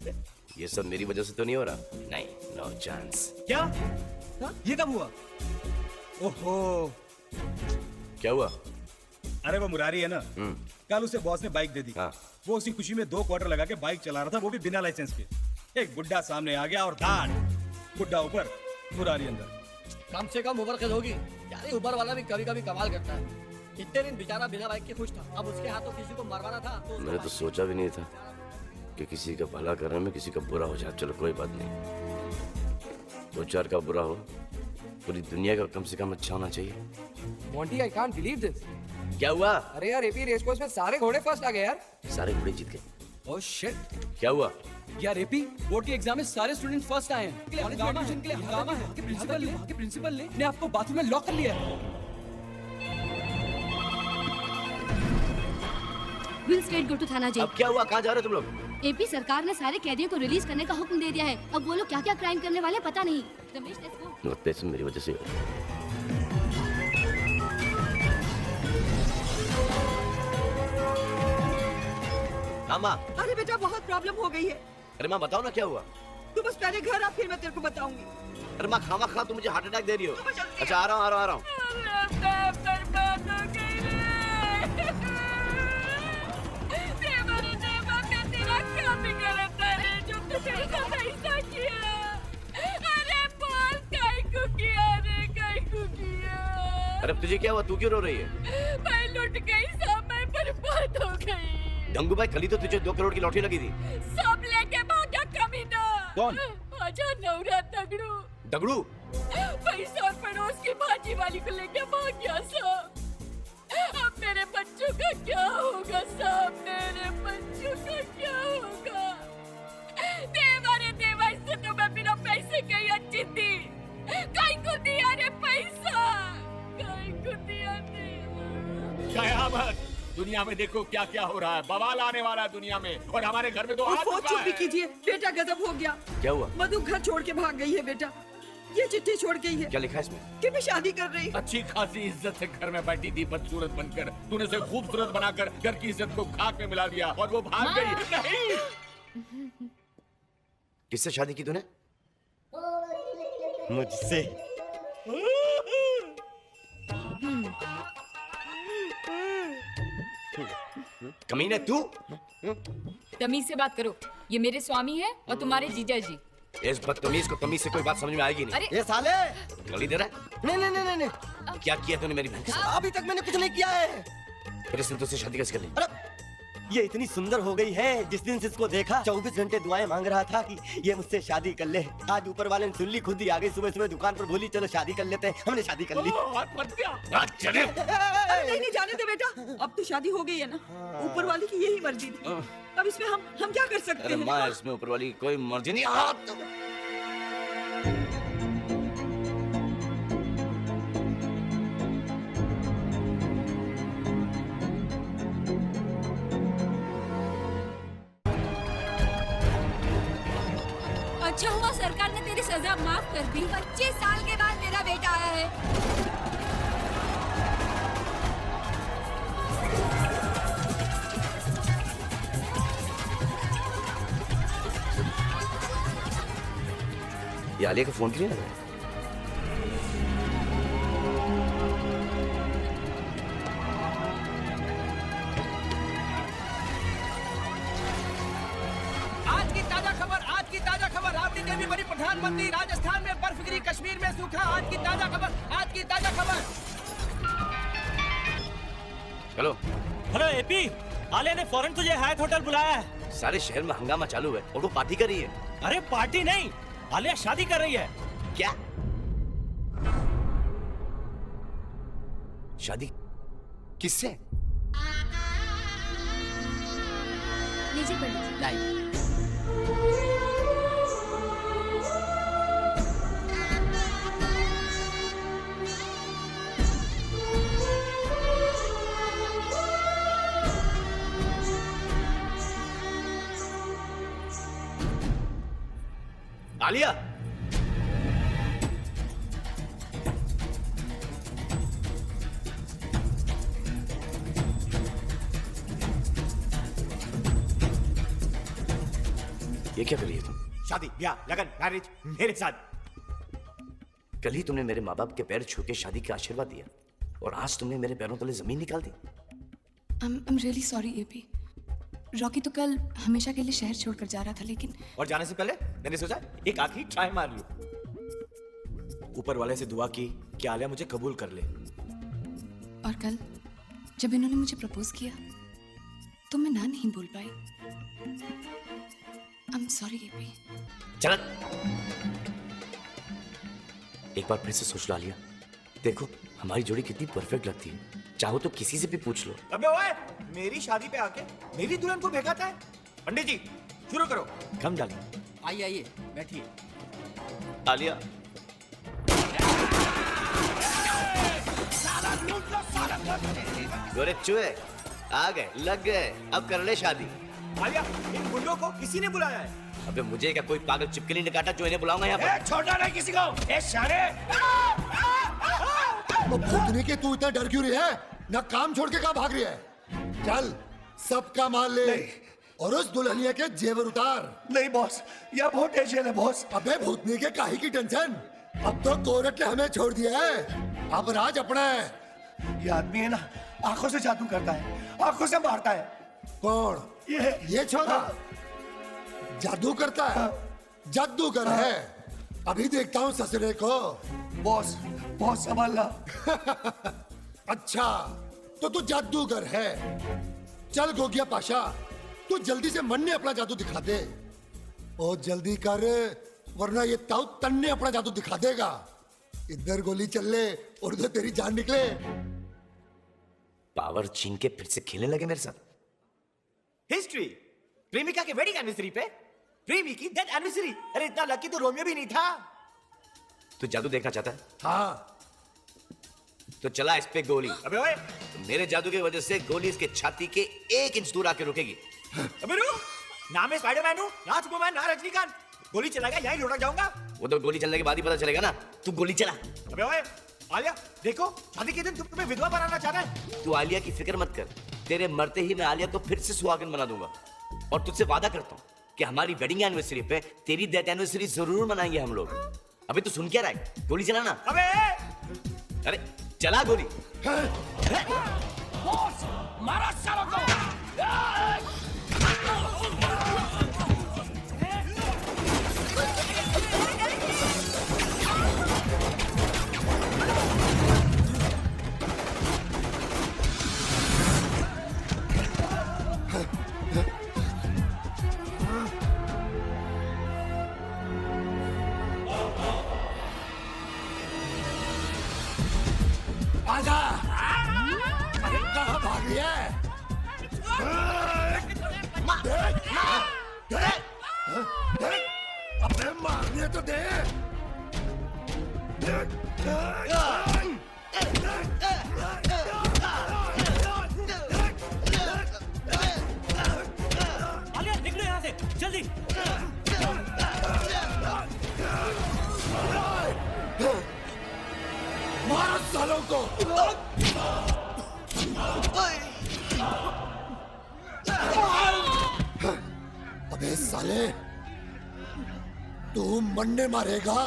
ये सब मेरी वजह से तो नहीं हो रहा? नहीं, नो चांस। क्या? ये कब हुआ? ओहो, क्या हुआ? अरे वो मुरारी है ना, कल उसे बॉस ने बाइक दे दी। वो उसी खुशी में 2 क्वार्टर लगा के बाइक चला रहा था, वो भी बिना लाइसेंस के। एक बुड्ढा सामने आ गया और दाड़, बुड्ढा ऊपर, मुरारी अंदर। कम से कम उबर खरीद होगी यार। ये उबर वाला भी कभी कभी कमाल करता है। कितने दिन बेचारा बिना बाइक के खुश था, अब उसके हाथों किसी को मरवाना था तो मैंने तो सोचा भी नहीं था कि किसी का भला करने में किसी का बुरा हो जाए। चलो कोई बात नहीं, 2-4 का बुरा हो, पूरी दुनिया का कम से कम अच्छा होना चाहिए। Monty, I can't believe this. क्या हुआ? अरे यार, एपी रेस कोर्स में सारे घोड़े फर्स्ट आ गए यार। सारे घोड़े जीत गए? Oh shit. क्या हुआ? यार एपी, बोर्ड के एग्जाम में सारे स्टूडेंट फर्स्ट आए हैं। एडमिशन के लिए हंगामा है। प्रिंसिपल ने आपको बाथरूम में लॉक कर लिया है। विल स्ट्रेट गो टू थाना जेल। अब क्या हुआ? कहाँ जा रहे हो तुम लोग? एपी सरकार ने सारे कैदियों को रिलीज करने का हुक्म दे दिया है। अब वो लोग क्या क्या क्राइम करने वाले पता नहीं। Ramesh, let's go. पैसे मेरी वजह से। हाँ माँ। अरे बेटा, बहुत प्रॉब्लम हो गई है। अरे माँ बताओ ना क्या हुआ? तू बस पहले घर आ, फिर मैं तेरे को बताऊंगी। अरे माँ, खामा खा तुम मुझे हार्ट अटैक दे रही हो। अच्छा आ रहा हूँ। अरे तुझे क्या हुआ? तू क्यों रो रही है? मैं लुट गई, सब मैं बर्बाद हो गई। डंगू भाई, कल ही तो तुझे 2 करोड़ की लॉटरी लगी थी। सब लेके भागा कमीना। कौन? आजा नवरा दगड़ू। दगड़ू? पैसा और पड़ोस की भाजी वाली को लेके भाग गया सब। अब मेरे बच्चों का क्या होगा साहब? मेरे बच्चों का क्या होगा? देवा रे देवा, इससे तो मैं बिना पैसे के ही अच्छी थी। काई को दिया रे पैसा, काई को दिया देवा। कयामत! दुनिया में देखो क्या क्या हो रहा है। बवाल आने वाला है दुनिया में, और हमारे घर में तो आ चुका चुप भी है। कीजिए बेटा, गजब हो गया। क्या हुआ? मधु घर छोड़ के भाग गई है बेटा। ये चिट्ठी छोड़ गई है। क्या लिखा है इसमें? कि मैं शादी कर रही हूँ। अच्छी खासी इज्जत से घर में बैठी थी बदसूरत बनकर, तूने उसे खूबसूरत बनाकर घर की इज्जत को खाक में मिला दिया और वो भाग गई। नहीं, किससे शादी की तूने? मुझसे। कमीने तू? तमीज से बात करो, ये मेरे स्वामी है और तुम्हारे जीजा जी। इस बदतमीज को तमीज से कोई बात समझ में आएगी नहीं। ये साले! गाली दे रहा है? नहीं। क्या किया तूने मेरी बहन के साथ? अभी तक मैंने कुछ नहीं किया है। फिर इसने तुझसे शादी कैसे कर ली? ये इतनी सुंदर हो गई है, जिस दिन से इसको देखा 24 घंटे दुआएं मांग रहा था कि ये मुझसे शादी कर ले। आज ऊपर वाले ने सुन ली, खुद ही आ गई सुबह सुबह दुकान पर, बोली चलो शादी कर लेते हैं। हमने शादी कर ली। नहीं जाने दे बेटा, अब तो शादी हो गई है ना, ऊपर वाले की यही मर्जी थी। अब इसमें हम क्या कर सकते हैं? अरे माँ, इसमें ऊपर वाली की कोई मर्जी नहीं। अच्छा हुआ सरकार ने तेरी सजा माफ कर दी। 25 साल के बाद मेरा बेटा आया है। ये आलिया का फोन क्यों नहीं लग रहा है? आज की ताजा खबर राबड़ी देवी बनी प्रधानमंत्री, राजस्थान में बर्फ गिरी, कश्मीर में सूखा। आज की ताजा खबर। हेलो एपी, आलिया ने फौरन तुझे हायत होटल बुलाया है। सारे शहर में हंगामा चालू है और वो पार्टी कर रही है। अरे पार्टी नहीं, आलिया शादी कर रही है। क्या? शादी किससे? लीजिए पढ़ लीजिए। आलिया, ये क्या कर रही है तुम? शादी, ब्याह, लगन, मैरिज मेरे साथ। कल ही तुमने मेरे माँ बाप के पैर छू के शादी का आशीर्वाद दिया और आज तुमने मेरे पैरों तले जमीन निकाल दी। I'm really sorry AP. Rocky तो कल हमेशा के लिए शहर छोड़कर जा रहा था, लेकिन और जाने से पहले मैंने सोचा एक आखिरी ट्राई मार लूं। ऊपर वाले से दुआ की कि आलिया मुझे कबूल कर ले। और कल जब इन्होंने मुझे प्रपोज किया तो मैं ना नहीं बोल पाई। I'm sorry AP. चल, एक बार फिर से सोच लो आलिया। देखो हमारी जोड़ी कितनी परफेक्ट लगती है। चाहो तो किसी से भी पूछ लो। अबे ओए, मेरी शादी पे आके मेरी दुल्हन को भेजाता है। पंडित जी शुरू करो। कम डाली। आइए बैठिए। आलिया, गोरे चूहे आ गए, लग गए, अब कर ले शादी। आलिया, इन गुंडों को किसी ने बुलाया है। अबे मुझे क्या कोई पागल चिपकली ने काटा जो इन्हें बुलाऊंगा यहाँ पर? छोड़ना नहीं किसी को। शारे भूतनी के तू इतना डर क्यों रही है? ना काम छोड़ के कहाँ भाग रही है? चल सबका माल ले और उस दुल्हनिया के जेवर उतार। नहीं बॉस, यह बहुत टेंशन है बॉस। अबे भूतनी के काहे की टेंशन? अब तो कोरट ने हमें छोड़ दिया है, अब राज अपना है। ये आदमी है ना, आंखों से जादू करता है, आंखों से मारता है। कौन? ये छोरा जादू करता है? जादूगर है। अभी देखता हूँ ससुरे को। बॉस बहुत संभालना। अच्छा तो तू जादूगर है। चल गोगिया पाशा, तू जल्दी से मन ने अपना जादू दिखा दे। ओ जल्दी कर, वरना ये ताऊ तन्ने अपना जादू दिखा देगा। इधर गोली चल ले और उधर तेरी जान निकले। पावर छीन के फिर से खेलने लगे मेरे साथ। हिस्ट्री, प्रेमिका के वेडिंग एनिवर्सरी पे प्रेमी की डेथ एनिवर्सरी। अरे इतना लकी तो रोमियो भी नहीं था। तू जादू देखना चाहता है? हाँ। तो चला इस पे गोली। अबे ओए, मेरे जादू की वजह से गोली इसके छाती के 1 इंच दूर आके रुकेगी। अबे रुक, ना मैं स्पाइडरमैन हूँ, ना सुपरमैन, ना रजनीकांत। गोली चलाएगा यहीं लौटा जाऊंगा। वो तो गोली चलने के बाद ही पता चलेगा ना। तू गोली चला। अबे ओए, आलिया देखो, शादी के दिन तुम तुम्हें विधवा बनाना चाह रहा है। तू आलिया की फिक्र मत कर। तेरे मरते ही मैं आलिया को फिर से सुहागन बना दूंगा। और तुझसे वादा करता हूँ कि हमारी वेडिंग एनिवर्सरी पे तेरी डेथ एनिवर्सरी जरूर मनाएंगे हम लोग। अबे तू सुन क्या रहा है? गोली चलाना। अबे अरे चला गोली। बॉस मारा सालों को। आजा। अरे कहाँ भाग रही है? अबे मारने तो दे। आलिया निकलो यहाँ से जल्दी। सालों को। अबे साले, तू मरने मारेगा,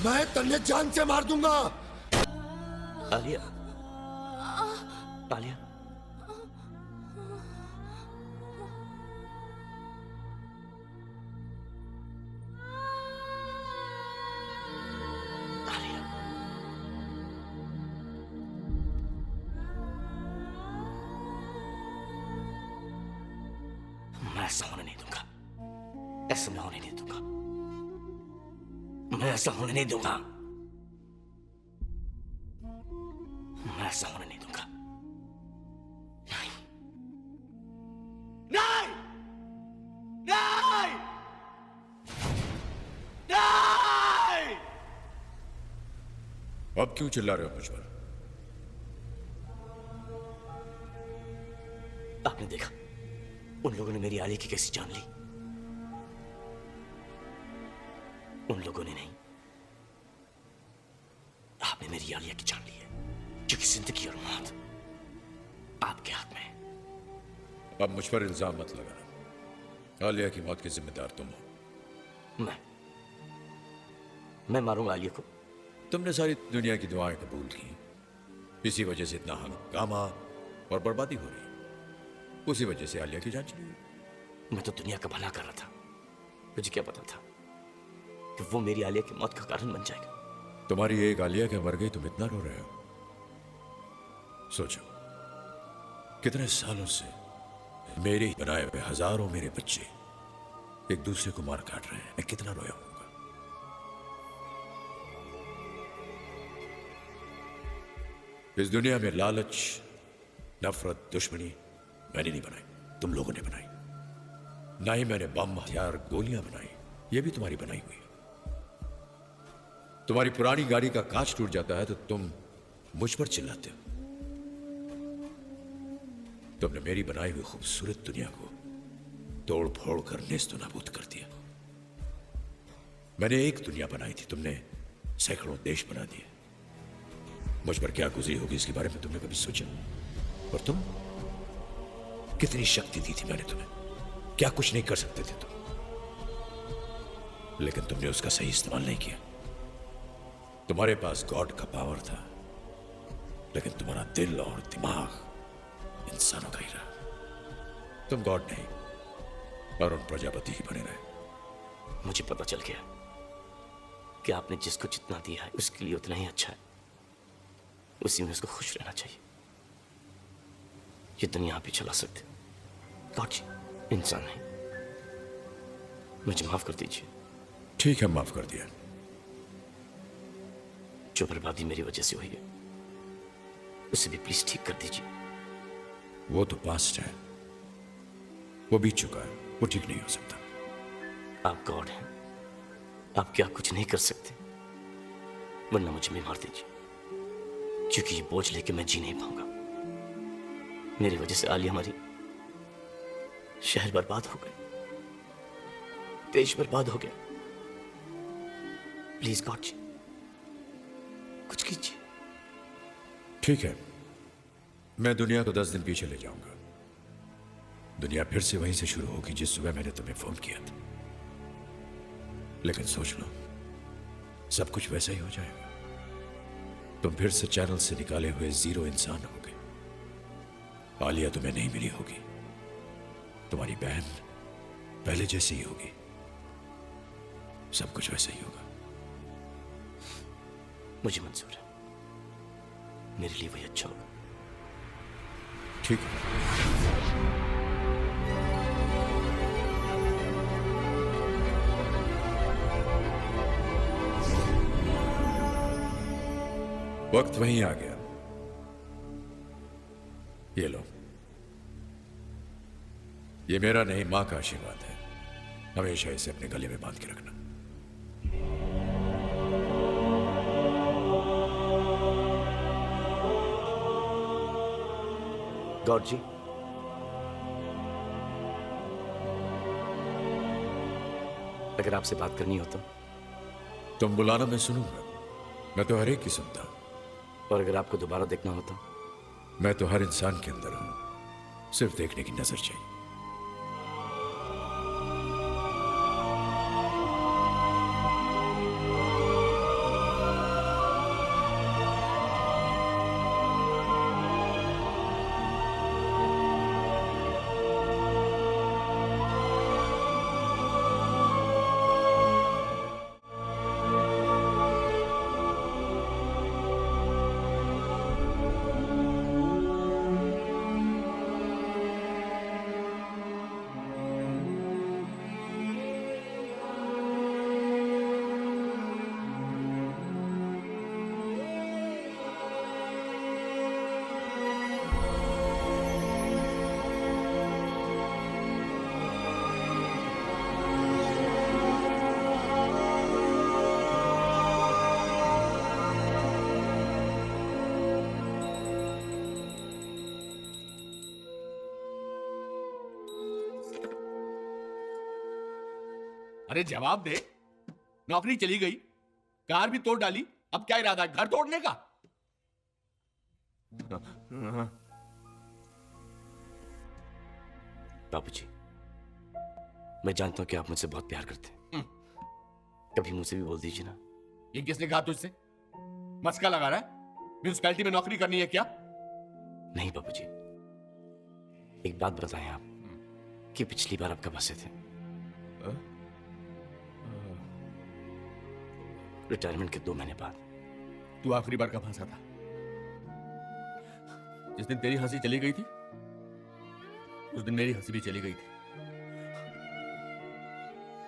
मैं तन्ने जान से मार दूंगा। आलिया, आलिया, मैं ऐसा होने नहीं दूंगा, ऐसा मैं होने नहीं दूंगा, मैं ऐसा होने नहीं दूंगा, मैं ऐसा होने नहीं दूंगा। नहीं, नहीं, नहीं, नहीं। अब क्यों चिल्ला रहे हो मुझ पर? आपने देखा उन लोगों ने मेरी आलिया की कैसी जान ली? उन लोगों ने नहीं, आपने मेरी आलिया की जान ली है, क्योंकि जिंदगी और मौत आपके हाथ में है। अब मुझ पर इल्जाम मत लगाना। आलिया की मौत के जिम्मेदार तुम हो। मैं मारूंगा आलिया को। तुमने सारी दुनिया की दुआएं कबूल की, इसी वजह से इतना हंगामा और बर्बादी हो रही है। उसी वजह से आलिया की जान चली गई। मैं तो दुनिया का भला कर रहा था, मुझे क्या पता था कि वो मेरी आलिया की मौत का कारण बन जाएगा। तुम्हारी एक आलिया के मर गई, तुम इतना रो रहे हो? सोचो, कितने सालों से मेरे ही बनाए हुए हजारों मेरे बच्चे एक दूसरे को मार काट रहे हैं, मैं कितना रोया होऊंगा। इस दुनिया में लालच, नफरत, दुश्मनी मैंने नहीं बनाई, तुम लोगों ने बनाई। ना ही मैंने बम, हथियार, गोलियां बनाई, ये भी तुम्हारी बनाई हुई है। तुम्हारी पुरानी गाड़ी का कांच टूट जाता है तो तुम मुझ पर चिल्लाते हो। तुमने मेरी बनाई हुई खूबसूरत दुनिया को तोड़ फोड़ कर नेस्त नाबूद कर दिया। मैंने एक दुनिया बनाई थी, तुमने सैकड़ों देश बना दिए। मुझ पर क्या गुजरी होगी इसके बारे में तुमने कभी सोचा? और तुम, कितनी शक्ति दी थी मैंने तुम्हें, क्या कुछ नहीं कर सकते थे तुम, लेकिन तुमने उसका सही इस्तेमाल नहीं किया। तुम्हारे पास गॉड का पावर था, लेकिन तुम्हारा दिल और दिमाग इंसानों का ही रहा। तुम गॉड नहीं, अरुण प्रजापति ही बने रहे। मुझे पता चल गया कि आपने जिसको जितना दिया है उसके लिए उतना ही अच्छा है, उसी में उसको खुश रहना चाहिए। ये दुनिया आप ही चला सकते, गॉड जी, इंसान नहीं। मुझे माफ कर दीजिए। ठीक है, माफ कर दिया। जो बर्बादी मेरी वजह से हुई है उसे भी प्लीज ठीक कर दीजिए। वो तो पास्ट है, वो बीत चुका है, वो ठीक नहीं हो सकता। आप गॉड हैं, आप क्या कुछ नहीं कर सकते, वरना मुझे भी मार दीजिए, क्योंकि ये बोझ लेके मैं जी नहीं पाऊंगा। मेरी वजह से आलिया हमारी शहर बर्बाद हो गए, देश बर्बाद हो गया। प्लीज गॉड जी, कुछ कीजिए। ठीक है, मैं दुनिया को 10 दिन पीछे ले जाऊंगा। दुनिया फिर से वहीं से शुरू होगी जिस सुबह मैंने तुम्हें फोन किया था। लेकिन सोच लो, सब कुछ वैसा ही हो जाएगा। तुम फिर से चैनल से निकाले हुए जीरो इंसान होगे। आलिया तुम्हें नहीं मिली होगी, तुम्हारी बहन पहले जैसी ही होगी, सब कुछ वैसा ही होगा। मुझे मंजूर है, मेरे लिए वही अच्छा होगा। ठीक है। वक्त वहीं आ गया। ये लो, ये मेरा नहीं, मां का आशीर्वाद है। हमेशा इसे अपने गले में बांध के रखना। गॉड जी, अगर आपसे बात करनी हो तो तुम बुलाना, मैं सुनूंगा। मैं तो हर एक की सुनता हूं। और अगर आपको दोबारा देखना होता? मैं तो हर इंसान के अंदर हूं, सिर्फ देखने की नजर चाहिए। अरे जवाब दे। नौकरी चली गई, कार भी तोड़ डाली, अब क्या इरादा है, घर तोड़ने का? बाबूजी, मैं जानता हूं कि आप मुझसे बहुत प्यार करते हैं। कभी मुझसे भी बोल दीजिए ना। ये किसने कहा तुझसे? मस्का लगा रहा है? म्यूनिसिपैलिटी में नौकरी करनी है क्या? नहीं बाबूजी, एक बात बताएं आप कि पिछली बार आप कब हंसे थे? रिटायरमेंट के 2 महीने बाद। तू आखिरी बार कब हंसा था? जिस दिन तेरी हंसी चली गई थी, उस दिन मेरी हंसी भी चली गई थी।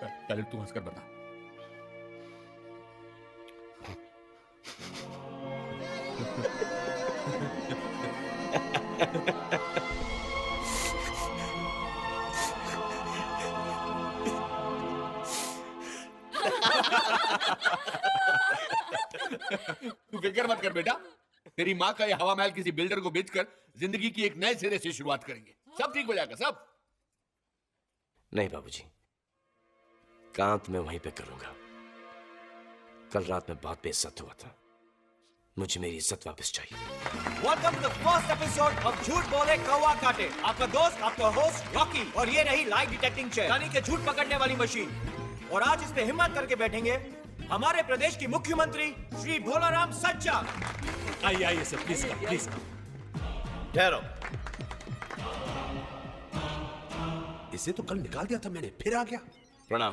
पहले तू हंसकर बता। तू फिक्र मत कर बेटा, तेरी माँ का ये हवा महल किसी बिल्डर को बेचकर जिंदगी की एक नए सिरे से शुरुआत करेंगे। सब ठीक हो जाएगा सब। नहीं बाबूजी, काम तो मैं वहीं पे करूंगा। कल रात में बहुत बेइज्जत हुआ था, मुझे मेरी इज्जत वापस चाहिए। Welcome to the first episode of Jhooth Bole कौवा काटे। आपका दोस्त, आपका होस्ट रॉकी, और ये रही लाइट डिटेक्टिंग चेयर, यानी कि झूठ पकड़ने वाली मशीन। और आज इस पे हिम्मत करके बैठेंगे हमारे प्रदेश की मुख्यमंत्री श्री भोलाराम सच्चा। आइए आइए sir, please come, please come. ठहरो। इसे तो कल निकाल दिया था मैंने, फिर आ गया। प्रणाम।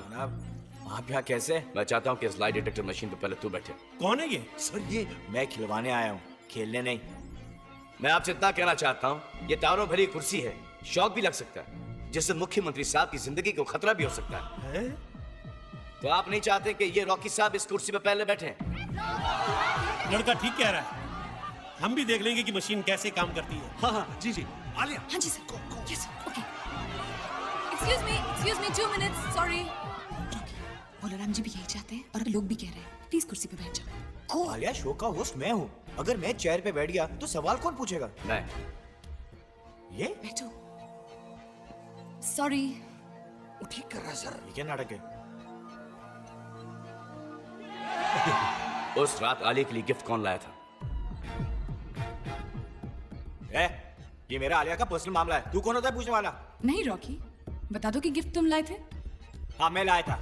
आप यहाँ कैसे? मैं चाहता हूँ कि इस लाइट डिटेक्टर मशीन पे पहले तू बैठे। कौन है ये? सर ये मैं खिलवाने आया हूँ, खेलने नहीं। मैं आपसे इतना कहना चाहता हूँ, ये तारों भरी कुर्सी है, शौक भी लग सकता है, जिससे मुख्यमंत्री साहब की जिंदगी को खतरा भी हो सकता है। तो आप नहीं चाहते कि ये रॉकी साहब इस कुर्सी पे पहले बैठे? लड़का ठीक कह रहा है, हम भी देख लेंगे कि मशीन कैसे काम करती है। हाँ हाँ जी जी। आलिया। हाँ जी sir. Yes okay. Excuse me 2 minutes, sorry. Bholaram ji भी यही चाहते हैं और लोग भी कह रहे हैं, प्लीज कुर्सी पे बैठ जाओ। आलिया, शो का होस्ट मैं हूँ, अगर मैं चेयर पे बैठ गया तो सवाल कौन पूछेगा? मैं। ये बैठो। सॉरी। वो ठीक कर रहा है सर। ये क्या नाटक है? उस रात आलिया के लिए गिफ्ट कौन लाया था? ये मेरा आलिया का पर्सनल मामला है, तू कौन होता है पूछने वाला? नहीं रॉकी, बता दो कि गिफ्ट तुम लाए थे। हाँ मैं लाया था।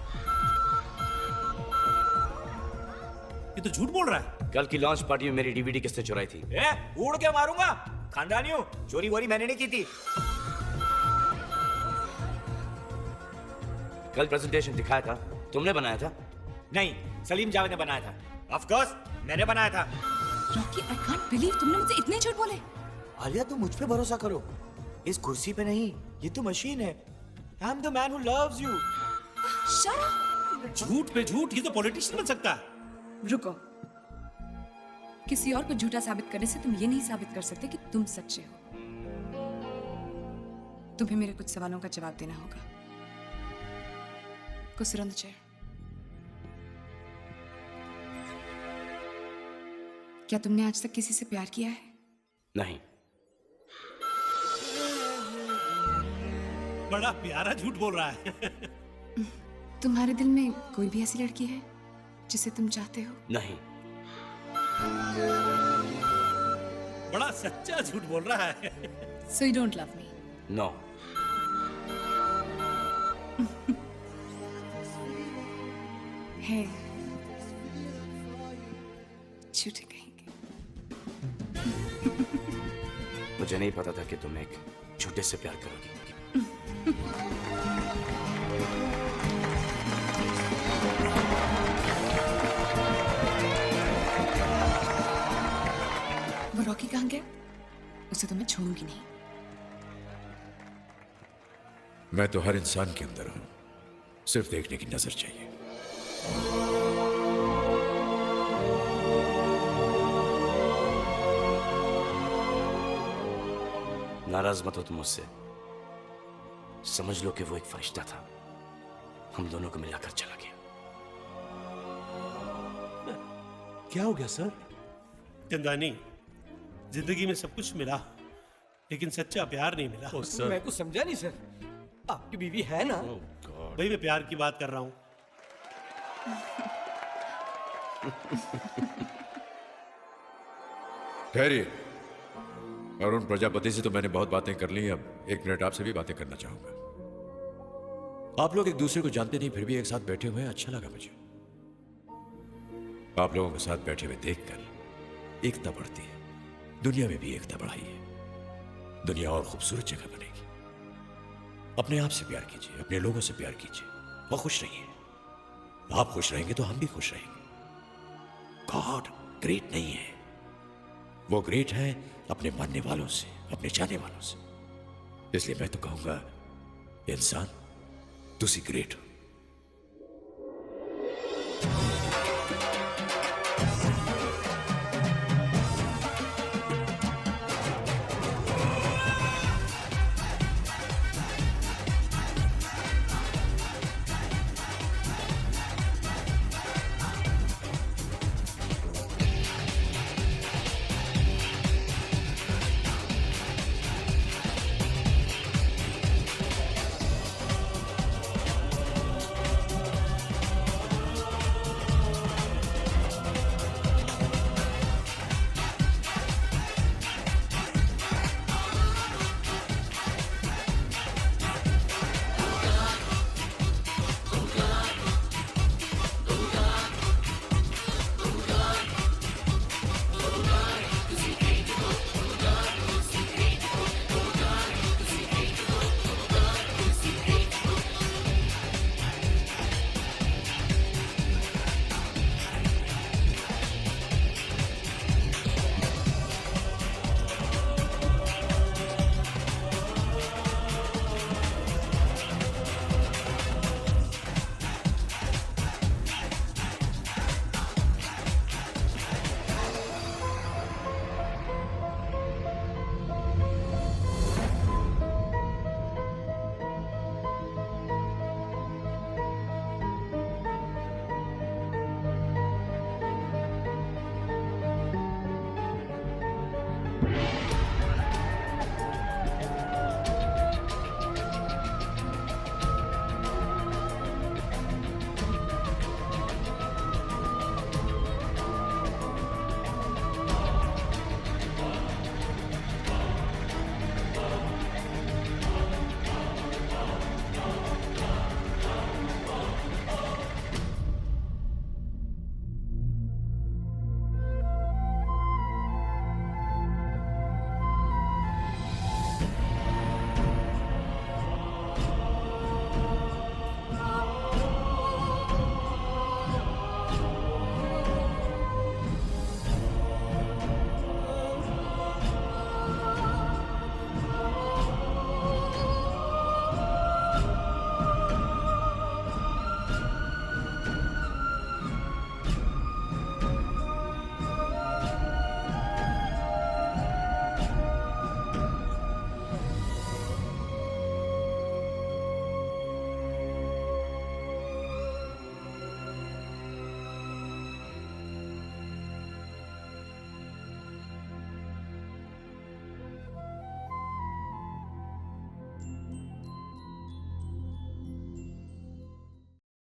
ये तो झूठ बोल रहा है। कल की लॉन्च पार्टी में मेरी डीवीडी किसने चुराई थी? उड़ के मारूंगा, खानदानी हूँ, चोरी वोरी मैंने नहीं की थी। कल प्रेजेंटेशन दिखाया था, तुमने बनाया था? नहीं, सलीम जावेद ने बनाया था। ऑफ कोर्स मैंने बनाया था। रॉकी, आई कांट बिलीव तुमने मुझसे इतने झूठ बोले। आलिया तुम मुझ पे भरोसा करो, इस कुर्सी पे नहीं, ये तो मशीन है। I am the man who loves you. Shut up. झूठ पे झूठ, ये तो पॉलिटिशियन बन सकता है। रुको, किसी और को झूठा साबित करने से तुम ये नहीं साबित कर सकते कि तुम सच्चे हो। तुम्हें मेरे कुछ सवालों का जवाब देना होगा। Go sit on the chair. क्या तुमने आज तक किसी से प्यार किया है? नहीं। बड़ा प्यारा झूठ बोल रहा है। तुम्हारे दिल में कोई भी ऐसी लड़की है जिसे तुम चाहते हो? नहीं। बड़ा सच्चा झूठ बोल रहा है। So you don't love me? No. Hey. झूठे कहेंगे। मुझे नहीं पता था कि तुम एक झूठे से प्यार करोगी। वो रॉकी कहाँ गया? उसे तो मैं छोड़ूंगी नहीं। मैं तो हर इंसान के अंदर हूं, सिर्फ देखने की नजर चाहिए। नाराज मत हो तुम मुझसे। समझ लो कि वो एक फरिश्ता था, हम दोनों को मिलाकर चला गया। क्या हो गया सर? चंदानी, जिंदगी में सब कुछ मिला, लेकिन सच्चा प्यार नहीं मिला। मैं कुछ समझा नहीं सर। आपकी बीवी है ना? भाई मैं प्यार की बात कर रहा हूं। ठहरिए। अरुण प्रजापति से तो मैंने बहुत बातें कर ली, अब 1 मिनट आपसे भी बातें करना चाहूंगा। आप लोग एक दूसरे को जानते नहीं, फिर भी एक साथ बैठे हुए हैं, अच्छा लगा मुझे। आप लोगों के साथ बैठे हुए देखकर एकता बढ़ती है, दुनिया में भी एकता बढ़ाइए, दुनिया और खूबसूरत जगह बनेगी। अपने आप से प्यार कीजिए, अपने लोगों से प्यार कीजिए, वो खुश रहिए। आप खुश रहेंगे तो हम भी खुश रहेंगे। गॉड ग्रेट नहीं है, वो ग्रेट है अपने मानने वालों से, अपने चाहने वालों से। इसलिए मैं तो कहूंगा, इंसान तुसी ग्रेट हो।